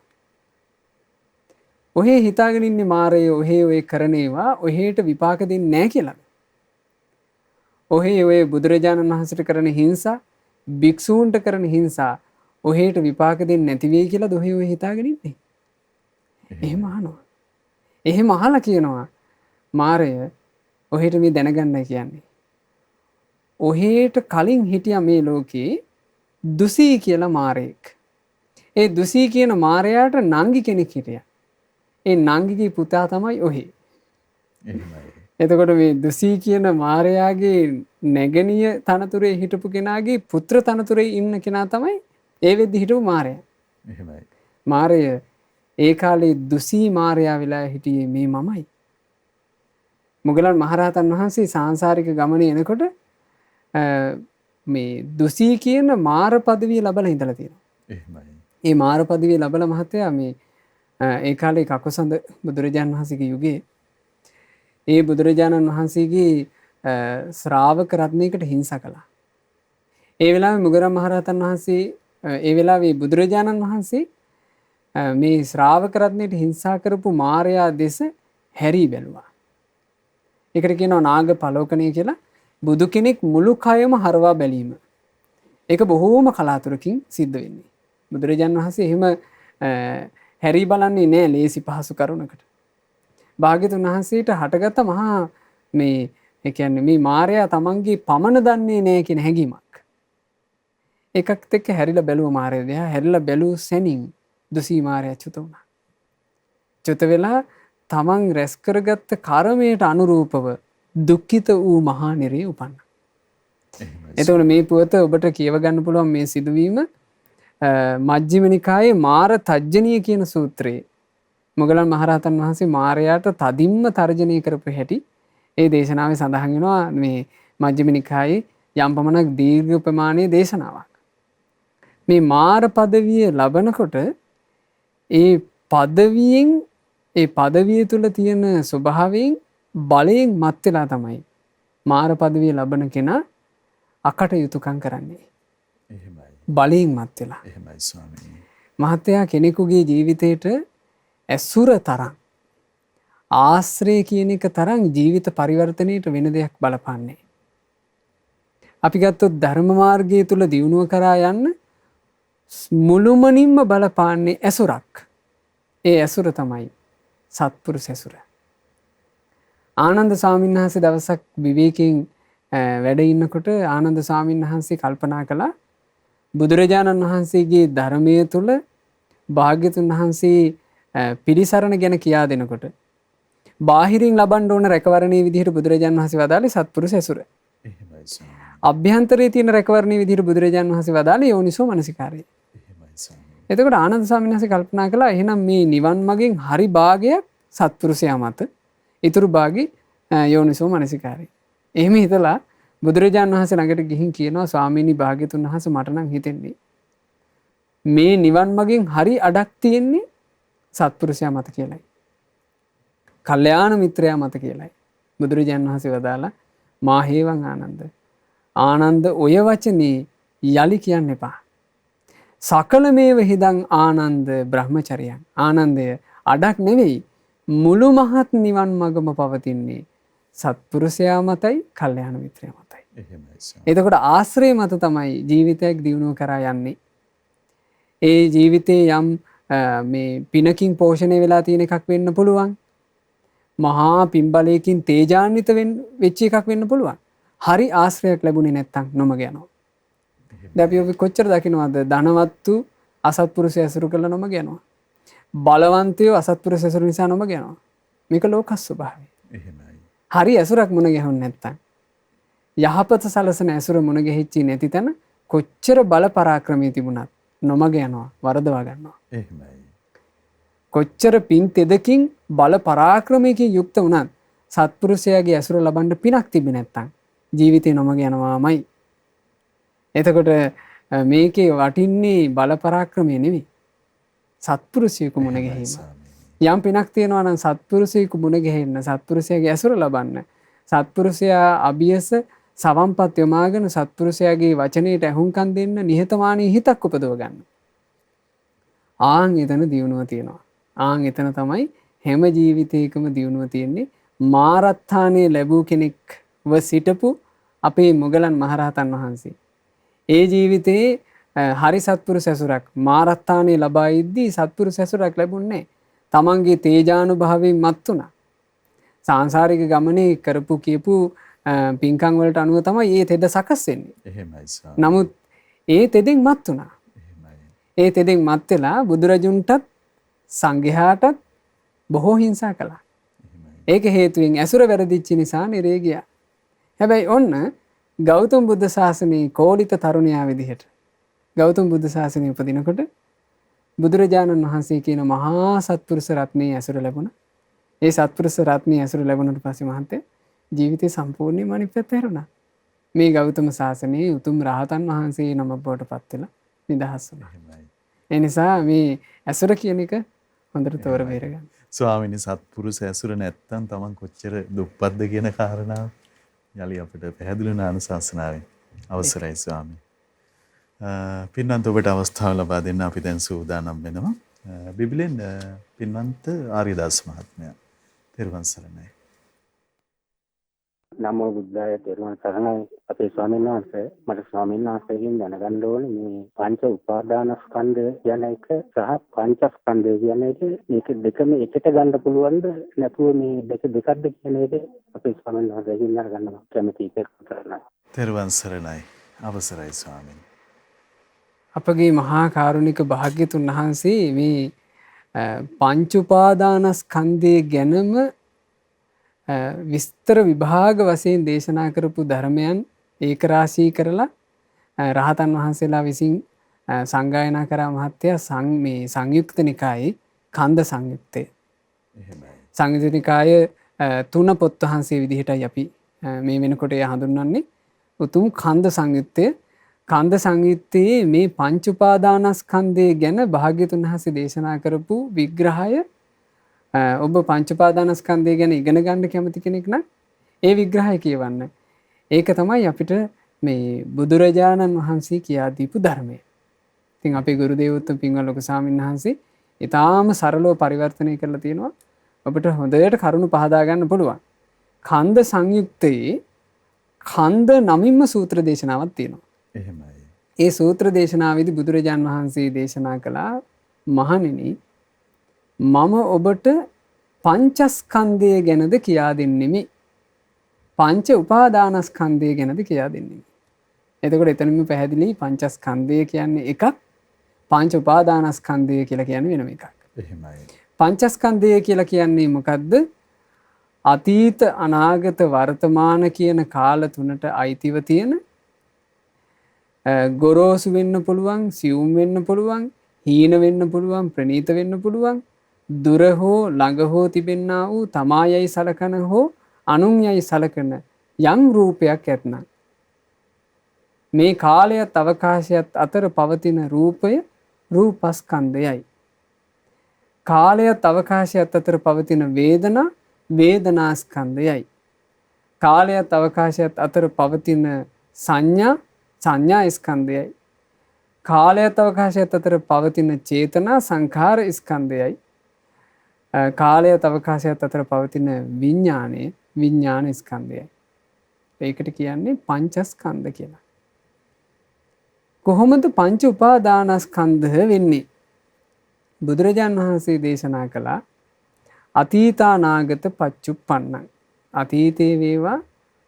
ඔහේ හිතාගෙන ඉන්නේ මාරේ ඔහේ ඔය කරන ඒවා ඔහේට විපාක දෙන්නේ නැහැ කියලා. ඔහේ ඔය බුදුරජාණන් වහන්සේට කරන හිංසා, භික්ෂූන්ට කරන හිංසා ඔහේට විපාක දෙන්නේ නැති වෙයි කියලා ඔහේ ඔය හිතාගෙන ඉන්නේ. එහෙම අහනවා. එහෙම අහලා කියනවා මාරය ඔහෙට මේ දැනගන්නයි කියන්නේ. ඔහෙට කලින් හිටියා මේ ලෝකේ දුසී කියලා මාරයෙක්. ඒ දුසී කියන මාරයාට නංගි කෙනෙක් හිටියා. ඒ නංගිගේ පුතා තමයි ඔහේ. එතකොට මේ දුසී කියන මාරයාගේ නැගණිය තනතුරේ හිටපු කෙනාගේ පුත්‍ර තනතුරේ ඉන්න කෙනා තමයි ඒ වෙද්දි හිටපු මාරයා. එහෙමයි. මාරය ඒ කාලේ දුසී මාරයා වෙලා හිටියේ මේ මමයි. මුගලන් මහරහතන් වහන්සේ සාංසාරික ගමනේ එනකොට මේ දුසී කියන මාර පදවිය ලබලා ඉඳලා තියෙනවා. එහෙමයි. ඒ මාර පදවිය ලබලා මහත්තයා මේ ඒ කාලේ කකුසඳ බුදුරජාණන් වහන්සේගේ යුගයේ ඒ බුදුරජාණන් වහන්සේගේ ශ්‍රාවක රත්නයකට හිංසා කළා. ඒ වෙලාවේ මුගලන් මහරහතන් වහන්සේ ඒ වෙලාවේ බුදුරජාණන් වහන්සේ මේ ශ්‍රාවක රත්නයට හිංසා කරපු මාරයා දෙස හැරී බැලුවා. ඒකට කියනවා නාග පලෝකණය කියලා. බුදු කෙනෙක් මුළු කයම හරවා බැලීම. ඒක බොහෝම කලාතුරකින් සිද්ධ වෙන්නේ. බුදුරජාණන් වහන්සේ එහෙම හැරී බලන්නේ නෑ ලේසි පහසු කරුණකට. භාග්‍යතුන් වහන්සේට හටගත්ත මහා මේ ඒ කියන්නේ මේ මායя තමන්ගේ පමන දන්නේ නැහැ කියන හැඟීමක්. එකක් එක්ක හැරිලා බැලුව මායя දිහා හැරිලා බැලුව සෙනින් දුසී මායя චුත වුණා. චුත වෙලා තමන් රැස් කරගත්ත කර්මයට අනුරූපව දුක්ඛිත වූ මහා නිරේ උපන්න. එතකොට මේ පුවත ඔබට කියව ගන්න පුළුවන් මේ සිදුවීම මජ්ක්‍ධිම නිකායේ මාර තජ්ජනීය කියන සූත්‍රයේ මොගලන් මහරහතන් වහන්සේ මාරයාට තදින්ම තර්ජනය කරපු හැටි ඒ දේශනාවේ සඳහන් වෙනවා මේ මජ්ක්‍ධිම නිකායේ යම් පමණක් දීර්ඝ ප්‍රමාණයේ දේශනාවක්. මේ මාර පදවිය ලබනකොට ඒ පදවිය තුල තියෙන ස්වභාවයෙන් බලයෙන් මත් වෙලා තමයි මාර පදවිය ලබන කෙනා අකටයුතුකම් කරන්නේ. එහෙමයි. බලයෙන් මත් වෙලා. එහෙමයි ස්වාමීනි. මහත්තයා කෙනෙකුගේ ජීවිතේට ඇසුර තරම් ආශ්‍රය කියන එක තරම් ජීවිත පරිවර්තනයට වෙන දෙයක් බලපාන්නේ. අපි ගත්තොත් ධර්ම මාර්ගය තුල දියුණුව කරා යන්න මුළුමනින්ම බලපාන්නේ ඇසුරක්. ඒ ඇසුර තමයි සත්පුරුෂ ඇසුර. ආනන්ද ස්වාමීන් වහන්සේ දවසක් විවේකයෙන් වැඩ ඉන්නකොට ආනන්ද ස්වාමීන් වහන්සේ කල්පනා කළා බුදුරජාණන් වහන්සේගේ ධර්මයේ තුල භාග්‍යතුන් වහන්සේ පිළිසරණ ගැන කියා දෙනකොට බාහිරින් ලබන්න ඕන රැකවරණයේ විදිහට බුදුරජාණන් වහන්සේ වදාළේ සත්පුරුෂ ඇසුර. එහෙමයි ස්වාමීනි. අභ්‍යන්තරයේ තියෙන රැකවරණයේ විදිහට බුදුරජාණන් වහන්සේ වදාළේ යෝනිසෝ මනසිකාරය. එහෙමයි ස්වාමීනි. එතකොට ආනන්ද ස්වාමීන් වහන්සේ කල්පනා කළා එහෙනම් මේ නිවන් මගෙන් හරි භාගයක් සත්පුරුෂයා මත ඊතුරු භාගي යෝනිසෝ මනසිකාරය. එහෙම හිතලා බුදුරජාණන් වහන්සේ ළඟට ගිහින් කියනවා ස්වාමීනි භාග්‍යතුන් වහන්සේ මට නම් හිතෙන්නේ මේ නිවන් මගෙන් හරි අඩක් තියෙන්නේ සත්පුරුෂයා මත කියලයි. කල්යාණ මිත්‍රයා මත කියලයි. බුදුරජාණන් වහන්සේ වදාලා මා හේවං ආනන්ද. ආනන්ද ඔය වචනේ යලි කියන්න එපා. සකල මේව හිදං ආනන්ද බ්‍රහ්මචරියං. ආනන්දය අඩක් නෙවෙයි මුළු මහත් නිවන් මගම පවතින්නේ සත්පුරුෂයා මතයි කල්යාණ මිත්‍රයා මතයි. එහෙමයි ස්වාමීනි. එතකොට ආශ්‍රය මත තමයි ජීවිතයක් දියුණුව කරා යන්නේ. ඒ ජීවිතේ යම් මේ පිනකින් පෝෂණය වෙලා තියෙන එකක් වෙන්න පුළුවන්. මහා පින්බලයකින් තේජාන්විත වෙච්ච එකක් වෙන්න පුළුවන්. හරි ආශ්‍රයයක් ලැබුණේ නැත්තම් නොමග යනවා. දැන් අපි කොච්චර දකින්නවද ධනවත්තු අසත්පුරුෂය ඇසුරු කළා නොමග යනවා. බලවන්තයෝ අසත්පුරුෂ ඇසුරු නිසා නොමග යනවා. මේක ලෝක ස්වභාවය. එහෙමයි. හරි ඇසුරක් මුණ ගැහුන්නේ නැත්තම් යහපත සලසන ඇසුර මුණ ගැහිච්චි නැති තැන කොච්චර බල පරාක්‍රමී තිබුණත් නොමග යනවා වරදවා ගන්නවා. එහෙමයි. කොච්චර පින් තෙදකින් බල පරාක්‍රමයකින් යුක්ත වුණත් සත්පුරුෂයාගේ ඇසුර ලබන්න පිනක් තිබෙන්නේ නැත්තම් ජීවිතේ නොමග යනවාමයි. එතකොට මේකේ වටින්නේ බල පරාක්‍රමය නෙවෙයි. සත්පුරුෂයෙකු මුණ ගැහිම. යම් පිනක් තියෙනවා නම් සත්පුරුෂයෙකු මුණ ගැහෙන්න, සත්පුරුෂයාගේ ඇසුර ලබන්න, සත්පුරුෂයා අභියස සවම්පත් යොමාගෙන සත්පුරුෂයාගේ වචනයට ඇහුම්කන් දෙන්න නිහතමානී හිතක් උපදව ගන්න. ආන් එතන දියුණුව තියෙනවා. ආන් එතන තමයි හැම ජීවිතයකම දියුණුව තියෙන්නේ. මාරත්ථානයේ ලැබූ කෙනෙක්ව සිටපු අපේ මොගලන් මහරහතන් වහන්සේ. ඒ ජීවිතේ හරි සත්පුරුෂ ඇසුරක් මාරත්ථානයේ ලබා ඉද්දී සත්පුරුෂ ඇසුරක් ලැබුණේ තමන්ගේ තේජානුභාවයෙන් මත් වුණා. සාංශාරික ගමනේ කරපු කියපු පින්කම් වලට අනුව තමයි මේ තෙද සකස් වෙන්නේ. එහෙමයි ස්වාමීනි. නමුත් ඒ තෙදෙන් මත් වුණා. එහෙමයි. ඒ තෙදෙන් මත් වෙලා බුදුරජුන්ටත් සංඝයාටත් බොහෝ හිංසා කළා. ඒක හේතුවෙන් ඇසුර වැරදිච්ච නිසා නිරේ ගියා. හැබැයි ඔන්න ගෞතම බුද්ධ ශාසනයේ කෝලිත තරුණයා විදිහට ගෞතම බුද්ධ ශාසනය උපදිනකොට බුදුරජාණන් වහන්සේ කියන මහා සත්පුරුෂ රත්නයේ ඇසුර ලැබුණා. ඒ සත්පුරුෂ රත්නයේ ඇසුර ලැබුණාට පස්සේ මහත්තයා ජීවිතේ සම්පූර්ණයෙන්ම අනිත් පැත්ත හැරුණා. මේ ගෞතම ශාසනයේ උතුම් රහතන් වහන්සේ නමක් බවට පත් වෙලා නිදහස් වුණා. ඒ නිසා මේ ඇසුර කියන එක හොඳට තෝර බේරගන්න. ස්වාමීනි සත්පුරුෂ ඇසුර නැත්තම් තමන් කොච්චර දුප්පත්ද කියන කාරණාව යලි අපිට පැහැදිලි වුණ අනුශාසනාවෙන් අවසරයි ස්වාමී. පින්වන්ත ඔබට අවස්ථාව ලබා දෙන්න අපි දැන් සූදානම් වෙනවා. බිබිලෙන් පින්වන්ත ආර්යදාස් මහත්මයා. තෙරුවන් සරණයි. නමෝ බුද්ධාය තෙරුවන් සරණයි. අපේ ස්වාමීන් වහන්සේ මට ස්වාමීන් වහන්සේගෙන් දැනගන්න ඕනේ මේ පංච උපාදානස්කන්ධ කියන එක සහ පංචස්කන්ධය කියන එක මේක දෙකම එකට ගන්න පුළුවන්ද නැතුව මේ දෙකක්ද කියන එක අපේ ස්වාමීන් වහන්සේගෙන් දැනගන්න කැමතියි ඒක කරන්න. තෙරුවන් සරණයි. අවසරයි ස්වාමීන්. අපගේ මහා කාරුණික භාග්‍යතුන් වහන්සේ මේ පංච උපාදානස්කන්ධය ගැනම විස්තර විභාග වශයෙන් දේශනා කරපු ධර්මයන් ඒකරාශී කරලා රහතන් වහන්සේලා විසින් සංගායනා කරා මහත්තයා මේ සංයුක්ත නිකායේ කන්ද සංයුක්තය. සංයුක්ත නිකාය 3 පොත් වහන්සේ විදිහටයි අපි මේ වෙනකොට හඳුන්වන්නේ. උතුම් කන්ද සංයුත්තය. කන්ද සංයුත්තයේ මේ පංච උපාදානස්කන්ධය ගැන භාග්‍යතුන් වහන්සේ දේශනා කරපු විග්‍රහය ඔබ පංච උපාදානස්කන්ධය ගැන ඉගෙන ගන්න කැමති කෙනෙක් නම් ඒ විග්‍රහය කියවන්න. ඒක තමයි අපිට මේ බුදුරජාණන් වහන්සේ කියා දීපු ධර්මය. ඉතින් අපේ ගුරු දේවෝත්තම පින්වත් ලොකු ස්වාමීන් වහන්සේ ඊටාම සරලව පරිවර්තනය කරලා තියෙනවා. ඔබට හොඳට කරුණු පහදා ගන්න පුළුවන්. කන්ද සංයුක්තයේ කන්ද නමින්ම සූත්‍ර දේශනාවක් තියෙනවා. එහෙමයි. ඒ සූත්‍ර දේශනාවේදී බුදුරජාන් වහන්සේ දේශනා කළා මහණෙනි මම ඔබට පංචස්කන්ධය ගැනද කියා දෙන්නෙමි. පංච උපාදානස්කන්ධය ගැනද කියා දෙන්නෙමි. එතකොට එතනම පැහැදිලි පංචස්කන්ධය කියන්නේ එකක්, පංච උපාදානස්කන්ධය කියලා කියන්නේ වෙනම එකක්. එහෙමයි. පංචස්කන්ධය කියලා කියන්නේ මොකද්ද? අතීත, අනාගත, වර්තමාන කියන කාල තුනට අයිතිව තියෙන ගොරෝසු වෙන්න පුළුවන්, සියුම් වෙන්න පුළුවන්, හීන වෙන්න පුළුවන්, ප්‍රනීත වෙන්න පුළුවන්, දුර හෝ ළඟ හෝ තිබෙන්නා වූ තමායයි සලකන හෝ අනුන් යයි සලකන යම් රූපයක් ඇතනම් මේ කාලයත් අවකාශයත් අතර පවතින රූපය රූපස්කන්ධයයි. කාලයත් අවකාශයත් අතර පවතින වේදනා වේදනාස්කන්ධයයි. කාලයත් අවකාශයත් අතර පවතින සංඥා සංඥා ස්කන්ධයයි. කාලයත් අවකාශයත් අතර පවතින චේතනා සංඛාර ස්කන්ධයයි. කාලයත් අවකාශයත් අතර පවතින විඥානයේ විඥාන ස්කන්ධයයි. ඒකට කියන්නේ පංචස්කන්ධ කියලා. කොහොමද පංච උපාදානස්කන්ධ වෙන්නේ? බුදුරජාන් වහන්සේ දේශනා කළා අතීතානාගත පච්චුප්පන්නං. අතීතේ වේවා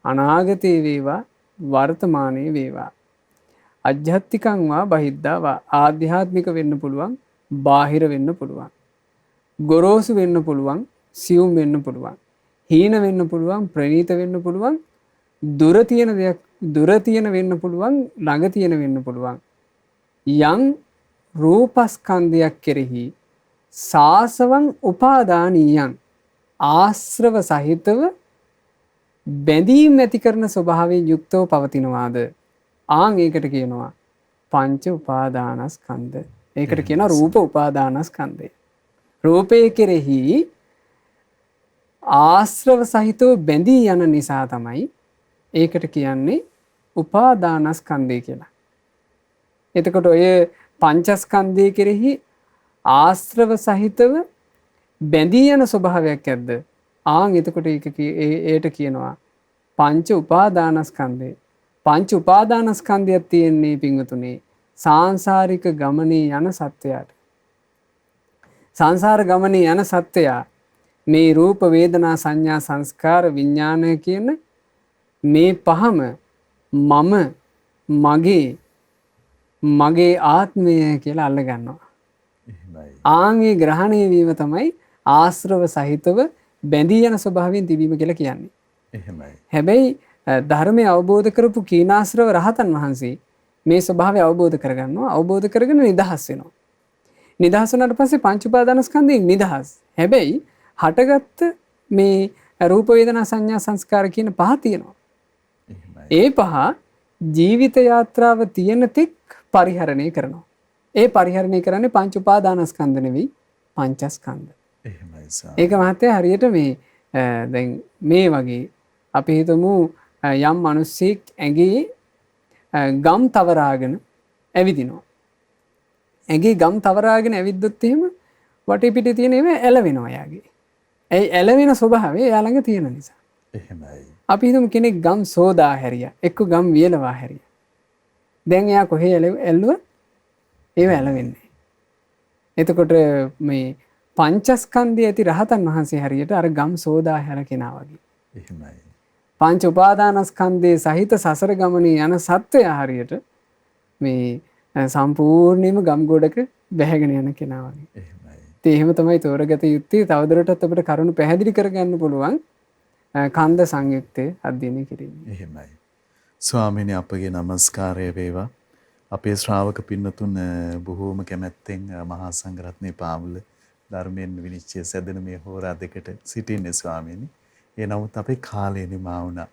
අනාගතේ වේවා වර්තමානයේ වේවා. අධ්‍යාත්මිකං වා බහිද්ධා වා. ආධ්‍යාත්මික වෙන්න පුළුවන්, බාහිර වෙන්න පුළුවන්. ගොරෝසු වෙන්න පුළුවන්, සියුම් වෙන්න පුළුවන්. හීන වෙන්න පුළුවන්, ප්‍රනීත වෙන්න පුළුවන්. දුර තියෙන දෙයක් දුර තියෙන වෙන්න පුළුවන්, ළඟ තියෙන වෙන්න පුළුවන්. යම් රූපස්කන්ධයක් කෙරෙහි සාසවං උපාදානීයං ආශ්‍රව සහිතව බැඳීම් ඇති කරන ස්වභාවයෙන් යුක්තව පවතිනවාද? ආන් ඒකට කියනවා පංච උපාදානස්කන්ධ. ඒකට කියනවා රූප උපාදානස්කන්ධය. රූපේ කෙරෙහි ආශ්‍රව සහිතව බැඳී යන නිසා තමයි ඒකට කියන්නේ උපාදානස්කන්ධය කියලා. එතකොට ඔය පංචස්කන්ධය කෙරෙහි ආශ්‍රව සහිතව බැඳී යන ස්වභාවයක් ඇද්ද? ආන් එතකොට ඒට කියනවා පංච උපාදානස්කන්ධය. පංච උපාදානස්කන්ධයක් තියෙන්නේ පින්වතුනේ සාංශාරික ගමනේ යන සත්වයාට. සංසාර ගමනේ යන සත්වයා මේ රූප වේදනා සංඥා සංස්කාර විඥානය කියන මේ පහම මම මගේ ආත්මය කියලා අල්ල ගන්නවා. ආන්ගේ ග්‍රහණය වීම තමයි ආශ්‍රව සහිතව බැඳී යන ස්වභාවයෙන් තිබීම කියලා කියන්නේ. හැබැයි ධර්මය අවබෝධ කරපු කීනාශ්‍රව රහතන් වහන්සේ මේ ස්වභාවය අවබෝධ කරගන්නවා. අවබෝධ කරගෙන නිදහස් වෙනවා. නිදහස් වුණාට පස්සේ පංච උපාදානස්කන්ධයෙන් නිදහස්. හැබැයි හටගත්ත මේ රූප වේදනා සංඥා සංස්කාර කියන පහ තියෙනවා. ඒ පහ ජීවිත යාත්‍රාව තියෙන තෙක් පරිහරණය කරනවා. ඒ පරිහරණය කරන්නේ පංච උපාදානස්කන්ධ නෙවෙයි පංචස්කන්ධ. ඒක මහත්තයා හරියට මේ දැන් මේ වගේ අපි හිතමු යම් මිනිස්සෙක් ඇඟේ ගම් තවරාගෙන ඇවිදිනවා. ඇඟේ ගම් තවරාගෙන ඇවිද්දොත් එහෙම වටේ පිටේ තියෙන ඒවා ඇලවෙනවා යාගේ. ඒ ඇලවෙන ස්වභාවය එයා ළඟ තියෙන නිසා. එහෙමයි. අපි හිතමු කෙනෙක් ගම් සෝදා හැරියා, එක්ක ගම් වියලවා හැරියා. දැන් එයා කොහේ ඇල්ලුවා? ඒව ඇලවෙන්නේ. එතකොට මේ පංචස්කන්ධයේ ඇති රහතන් වහන්සේ හරියට අර ගම් සෝදා හැර කෙනා වගේ. එහෙමයි. පංච උපාදානස්කන්ධයේ සහිත සසර ගමනේ යන සත්වයා හරියට මේ සම්පූර්ණයෙන්ම ගම් ගොඩක බැහැගෙන යන කෙනා වගේ. එහෙමයි. ඉතින් එහෙම තමයි තෝරගත යුත්තේ. තවදුරටත් අපිට කරුණු පැහැදිලි කරගන්න පුළුවන් කන්ද සංයුක්තය අධ්‍යයනය කිරීම. එහෙමයි. ස්වාමීනි අපගේ নমස්කාරය වේවා. අපේ ශ්‍රාවක පින්නතුන් බොහෝම කැමැත්තෙන් මහා සංඝරත්නයේ පාමුල ධර්මයෙන් විනිශ්චය සැදෙන මේ හෝරා දෙකට සිටින්නේ ස්වාමීනි. ඒ නමුත් අපේ කාලය නිමා වුණා.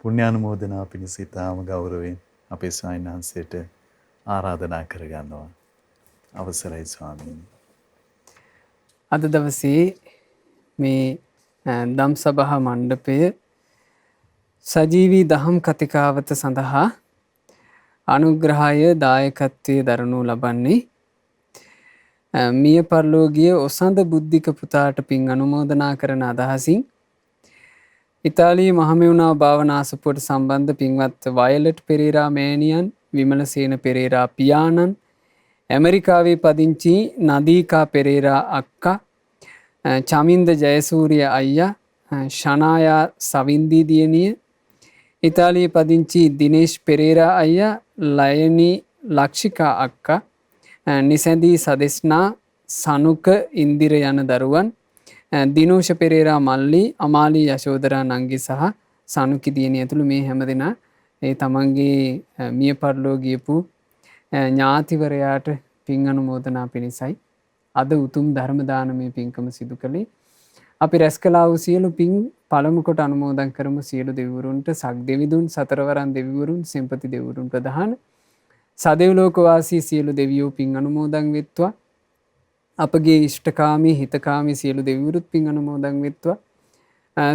පුණ්‍යානුමෝදනා පිණිස ඉතාම ගෞරවයෙන් අපේ ස්වාමීන් වහන්සේට ආරාධනා කරගන්නවා. අවසරයි ස්වාමීනි. අද දවසේ මේ දම් සභා මණ්ඩපය සජීවී දහම් කතිකාවත සඳහා අනුග්‍රහය දායකත්වයේ දරනු ලබන්නේ මිය පරලෝකීය ඔසඳ බුද්ධික පුතාට පින් අනුමෝදනා කරන අදහසින් ඉතාලී මහමෙවුනා භාවනාසපුවට සම්බන්ධ පින්වත් වයලට් පෙරේරා මෑණියන්, විමලසේන පෙරේරා පියාණන්, ඇමරිකාවේ පදිංචි නදීකා පෙරේරා අක්කා, චමින්ද ජයසූරිය අයියා, ෂනායා සවින්දී දියණිය, ඉතාලියේ පදිංචි දිනේෂ් පෙරේරා අයියා, ලයනී ලක්ෂිකා අක්කා, නිසැඳී සදෙස්නා, සනුක ඉන්දිර යන දරුවන්, දිනෝෂ පෙරේරා මල්ලි, අමාලි යශෝදරා නංගි සහ සනුකි දියණිය ඇතුළු මේ හැමදෙනා ඒ තමන්ගේ මිය පරලෝ ගියපු ඥාතිවරයාට පින් අනුමෝදනා පිණිසයි අද උතුම් ධර්ම දානමය පින්කම සිදු කළේ. අපි රැස් කළා වූ සියලු පින් පළමු කොට අනුමෝදන් කරමු සියලු දෙවිවරුන්ට, සක් දෙවිඳුන්, සතරවරන් දෙවිවරුන්, සෙන්පති දෙවිවරුන් ප්‍රධාන සදෙව්ලෝක වාසී සියලු දෙවියෝ පින් අනුමෝදන් වෙත්වා. අපගේ ඉෂ්ඨකාමී හිතකාමී සියලු දෙවිවරුත් පින් අනුමෝදන් වෙත්වා.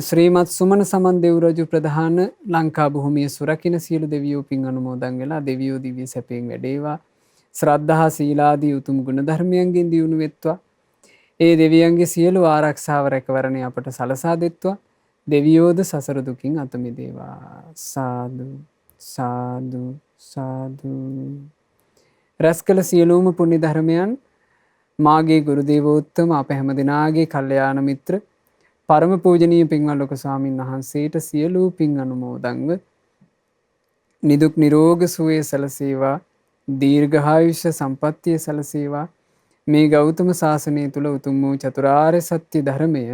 ශ්‍රීමත් සුමන සමන් දෙව් රජු ප්‍රධාන ලංකා භූමිය සුරකින්න සියලු දෙවියෝ පින් අනුමෝදන් වෙලා දෙවියෝ දිව්‍ය සැපයෙන් වැඩේවා. ශ්‍රද්ධා සීලාදී උතුම් ගුණ ධර්මයන්ගෙන් දියුණු වෙත්වා. ඒ දෙවියන්ගේ සියලු ආරක්ෂාව රැකවරණය අපට සලසා දෙත්වා. දෙවියෝද සසර දුකින් අත මිදේවා. සාදු සාදු සාදු. රැස් කළ සියලුම පුණ්‍ය ධර්මයන් මාගේ ගුරු දේවෝත්තම අප හැමදෙනාගේ කල්යාණ මිත්‍ර පරම පූජනීය පින්වත් ලොකු ස්වාමීන් වහන්සේට සියලු පින් අනුමෝදන්ව නිදුක් නිරෝග සුවය සැලසේවා. දීර්ඝායුෂ සම්පන්නිය සැලසේවා. මේ ගෞතම සාසනය තුල උතුම් වූ චතුරාර්ය සත්‍ය ධර්මය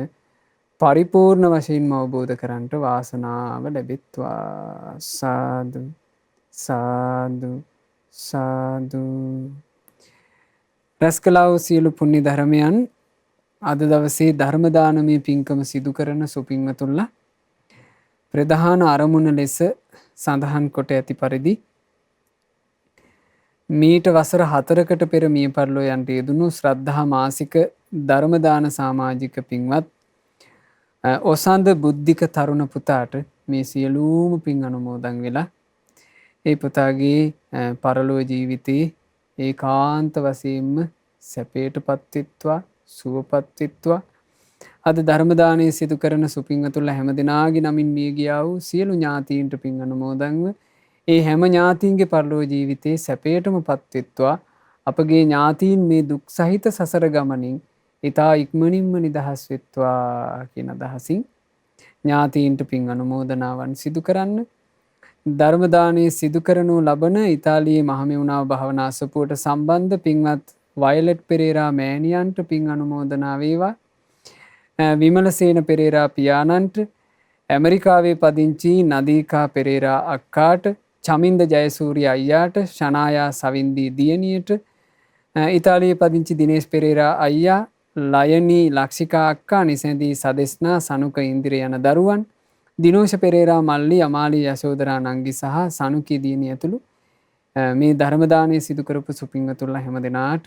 පරිපූර්ණ වශයෙන්ම අවබෝධ කරගන්නට වාසනාව ලැබෙත්වා. සාදු සාදු සාදු. රැස් කළා වූ සියලු පුණ්‍ය ධර්මයන් අද දවසේ ධර්ම දානමය පින්කම සිදු කරන සුපින්වතුන්ලා ප්‍රධාන අරමුණ ලෙස සඳහන් කොට ඇති පරිදි මීට වසර 4කට පෙර මිය පරලෝ යන්ට යෙදුණු ශ්‍රද්ධා මාසික ධර්ම දාන සමාජික පින්වත් ඔසඳ බුද්ධික තරුණ පුතාට මේ සියලුම පින් අනුමෝදන් වෙලා ඒ පුතාගේ පරලෝ ජීවිතේ ඒකාන්ත වශයෙන්ම සැපයටපත් වෙත්වා, සුවපත් වෙත්වා. අද ධර්ම දානය සිදු කරන සුපින්වතුන්ලා හැමදෙනාගේ නමින් මිය ගියා වූ සියලු ඥාතීන්ට පින් අනුමෝදන්ව ඒ හැම ඥාතීන්ගේ පරලෝ ජීවිතේ සැපයටමපත් වෙත්වා. අපගේ ඥාතීන් මේ දුක් සහිත සසර ගමනින් ඊතා ඉක්මනින්ම නිදහස් වෙත්වා කියන අදහසින් ඥාතීන්ට පින් අනුමෝදනාවන් සිදු කරන්න. ධර්ම දානයේ සිදු කරනු ලබන ඉතාලියේ මහමෙවුනාව භාවනා අසපුවට සම්බන්ධ පින්වත් වයලට් පෙරේරා මෑණියන්ට පින් අනුමෝදනා වේවා. විමලසේන පෙරේරා පියාණන්ට, ඇමරිකාවේ පදිංචි නදීකා පෙරේරා අක්කාට, චමින්ද ජයසූරිය අයියාට, ෂනායා සවින්දී දියණියට, ඉතාලියේ පදිංචි දිනේෂ් පෙරේරා අයියා, ලයනී ලක්ෂිකා අක්කා, නිසැඳී සදෙස්නා, සනුක ඉන්දිර යන දරුවන්, දිනෝෂ පෙරේරා මල්ලි, අමාලි යශෝදරා නංගි සහ සනුකී දියණිය ඇතුළු මේ ධර්ම දානය සිදු කරපු සුපින්වතුන්ලා හැමදෙනාට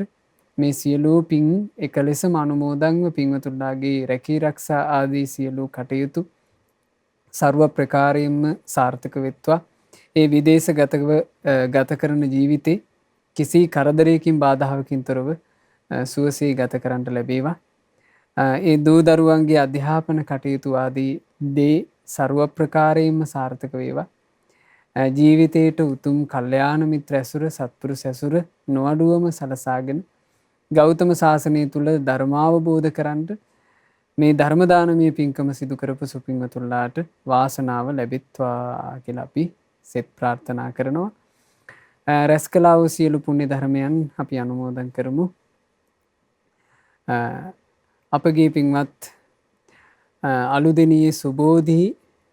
මේ සියලු පින් එක ලෙසම අනුමෝදන්ව පින්වතුන්ලාගේ රැකී රක්ෂා ආදී සියලු කටයුතු ਸਰව ප්‍රකාරයෙන්ම සාර්ථක වෙත්වා. ඒ විදේශගතව ගත කරන ජීවිතේ කිසි කරදරයකින් බාධාවකින් තොරව සුවසේ ගත කරන්නට ලැබේවා. ඒ දූ දරුවන්ගේ අධ්‍යාපන කටයුතු ආදී දේ ਸਰව ප්‍රකාරයෙන්ම සාර්ථක වේවා. ජීවිතයට උතුම් කල්යාණ මිත්‍ර ඇසුර සත්පුරුෂ ඇසුර නොඅඩුවම සලසාගෙන ගෞතම සාසනය තුල ධර්මාවබෝධ කරන්ට මේ ධර්ම දානමය පින්කම සිදු කරපු සුපින්වතුන්ලාට වාසනාව ලැබෙත්වා කියලා අපි සෙත් ප්‍රාර්ථනා කරනවා. රැස් කළා වූ සියලු පුණ්‍ය ධර්මයන් අපි අනුමෝදන් කරමු. අපගේ පින්වත් අලුදෙණියේ සුබෝධි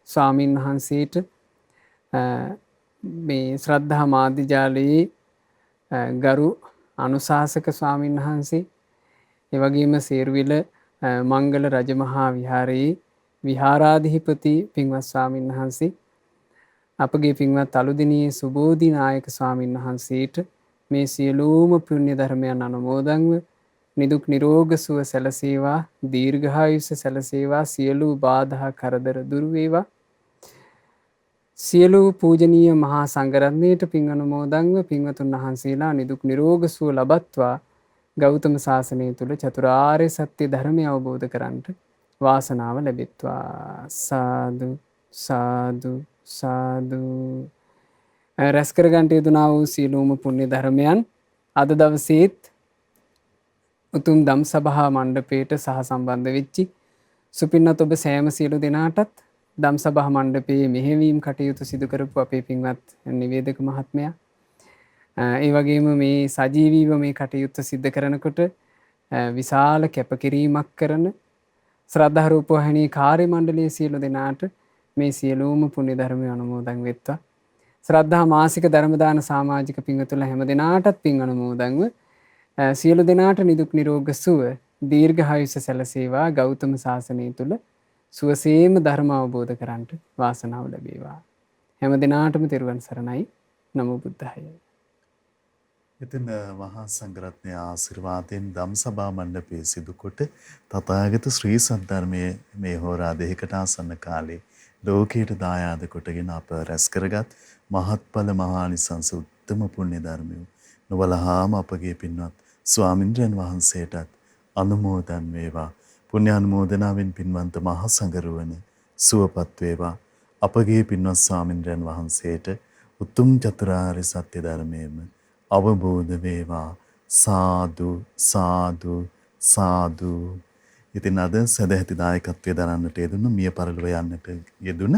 ස්වාමින් වහන්සේට මේ ශ්‍රද්ධා මාධ්‍යජාලයේ ගරු අනුශාසක ස්වාමින් වහන්සේ, ඒ වගේම සේරුවිල මංගල රජමහා විහාරයේ විහාරාධිපති පින්වත් ස්වාමින් වහන්සේ, අපගේ පින්වත් අලුදෙණියේ සුබෝධි නායක ස්වාමින් වහන්සේට මේ සියලුම පුණ්‍ය ධර්මයන් අනුමෝදන්ව නිදුක් නිරෝග සුව සැලසේවා, දීර්ඝායුෂ සැලසේවා, සියලු බාධා කරදර දුරු වේවා. සියලු පූජනීය මහා සංඝරත්නයට පින් අනුමෝදන්ව පින්වතුන් වහන්සේලා නිදුක් නිරෝග සුව ලබත්වා ගෞතම සාසනය තුල චතුරාර්ය සත්‍ය ධර්මය අවබෝධ කරගන්නට වාසනාව ලැබෙත්වා. සාදු සාදු සාදු. රැස් කරගන්නට යෙදුනා වූ සියලුම පුණ්‍ය ධර්මයන් අද දවසේත් උතුම් දම් සභා මණ්ඩපයට සහ සම්බන්ධ වෙච්චි සුපින්නත් ඔබ සෑම සියලු දෙනාටත් දම් සභා මණ්ඩපයේ මෙහෙවීම් කටයුතු සිදු කරපු අපේ පින්වත් නිවේදක මහත්මයා, ඒ වගේම මේ සජීවීව මේ කටයුත්ත සිද්ධ කරනකොට විශාල කැපකිරීමක් කරන ශ්‍රද්ධා රූප වහිනී කාර්ය මණ්ඩලයේ සියලු දෙනාට මේ සියලුම පුණ්‍ය ධර්මය අනුමෝදන් වෙත්වා. ශ්‍රද්ධා මාසික ධර්ම දාන සමාජික පින්වතුන්ලා හැම දෙනාටත් පින් අනුමෝදන්ව සියලු දෙනාට නිදුක් නිරෝග සුව දීර්ඝායුෂ සැලසේවා. ගෞතම සාසනය තුල සුවසේම ධර්ම අවබෝධ කරගන්නට වාසනාව ලැබේවා. හැම දිනාටම තෙරුවන් සරණයි. නමෝ බුද්ධාය. ඉතින් මහා සංඝරත්නයේ ආශිර්වාදයෙන් ධම්සභා මණ්ඩපයේ සිදු කොට තථාගත ශ්‍රී සද්ධර්මයේ මේ හෝරා දෙකකට ආසන්න කාලේ ලෝකයට දායාද කොටගෙන අප රැස් කරගත් මහත්ඵල මහානිසංස උත්තම පුණ්‍ය ධර්මය නොවලහාම අපගේ පින්වත් ස්වාමින්ද්‍රයන් වහන්සේටත් අනුමෝදන් වේවා. පුණ්‍ය අනුමෝදනාවෙන් පින්වන්ත මහා සංඝරුවන සුවපත් වේවා. අපගේ පින්වත් ස්වාමින්ද්‍රයන් වහන්සේට උතුම් චතුරාර්ය සත්‍ය ධර්මයේම අවබෝධ වේවා. සාදු සාදු සාදු. ඉතින් අද සදැහැති දායකත්වයේ දරන්නට යෙදුණු මිය පරලොව යන්නට යෙදුණ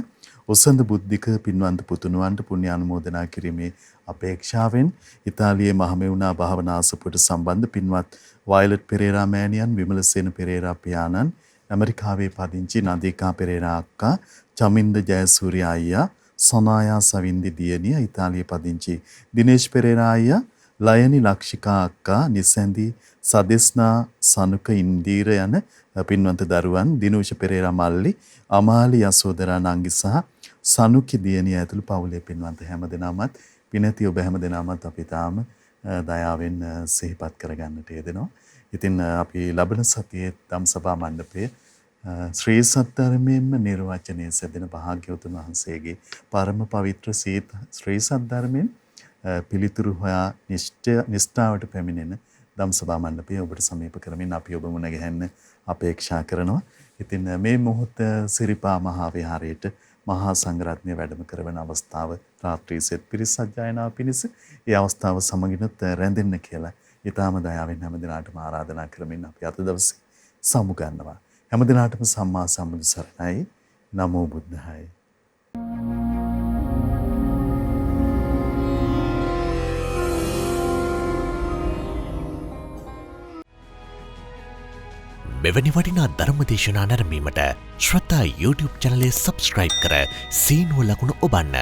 ඔසඳ බුද්ධික පින්වන්ත පුතුණුවන්ට පුණ්‍ය අනුමෝදනා කිරීමේ අපේක්ෂාවෙන් ඉතාලියේ මහමෙවුනා භාවනා ආසපුවට සම්බන්ධ පින්වත් වයලට් පෙරේරා මෑණියන්, විමලසේන පෙරේරා පියාණන්, ඇමරිකාවේ පදිංචි නදීකා පෙරේරා අක්කා, චමින්ද ජයසූරිය අයියා, සනායා සවින්දි දියණිය, ඉතාලියේ පදිංචි දිනේෂ් පෙරේරා අයියා, ලයනි ලක්ෂිකා අක්කා, නිසැන්දි සදෙස්නා සනුක ඉන්දීර යන පින්වන්ත දරුවන්, දිනූෂ පෙරේරා මල්ලි, අමාලි යසෝදරා නංගි සහ සනුකි දියණිය ඇතුළු පවුලේ පින්වන්ත හැමදෙනාමත් පිනති ඔබ හැමදෙනාමත් අපි තාම දයාවෙන් සිහිපත් කරගන්නට යෙදෙනවා. ඉතින් අපි ලබන සතියේ ධම්සභා මණ්ඩපයේ ශ්‍රී සද්ධර්මයෙන්ම නිර්වචනය සැදෙන භාග්‍යවතුන් වහන්සේගේ පරම පවිත්‍ර ශ්‍රී සද්ධර්මයෙන් පිළිතුරු හොයා නිෂ්ඨාවට පැමිණෙන ධම්සභා මණ්ඩපය ඔබට සමීප කරමින් අපි ඔබ මුණ ගැහෙන්න අපේක්ෂා කරනවා. ඉතින් මේ මොහොත සිරිපා මහා විහාරයේට මහා සංඝරත්නය වැඩම කරවන අවස්ථාව රාත්‍රී සෙත් පිරිස් සජ්ජායනාව පිණිස ඒ අවස්ථාව සමගිනුත් රැඳෙන්න කියලා ඊටාම දයාවෙන් හැම දිනාටම ආරාධනා කරමින් අපි අද දවසේ සමු ගන්නවා. හැම දිනාටම සම්මා සම්බුදු සරණයි. නමෝ බුද්ධාය. මෙවැනි වටිනා ධර්මදේශනා නැරඹීමට ශ්‍රද්ධා YouTube චැනලය සබස්ක්‍රයිබ් කර සීනුව ලකුණ ඔබන්න.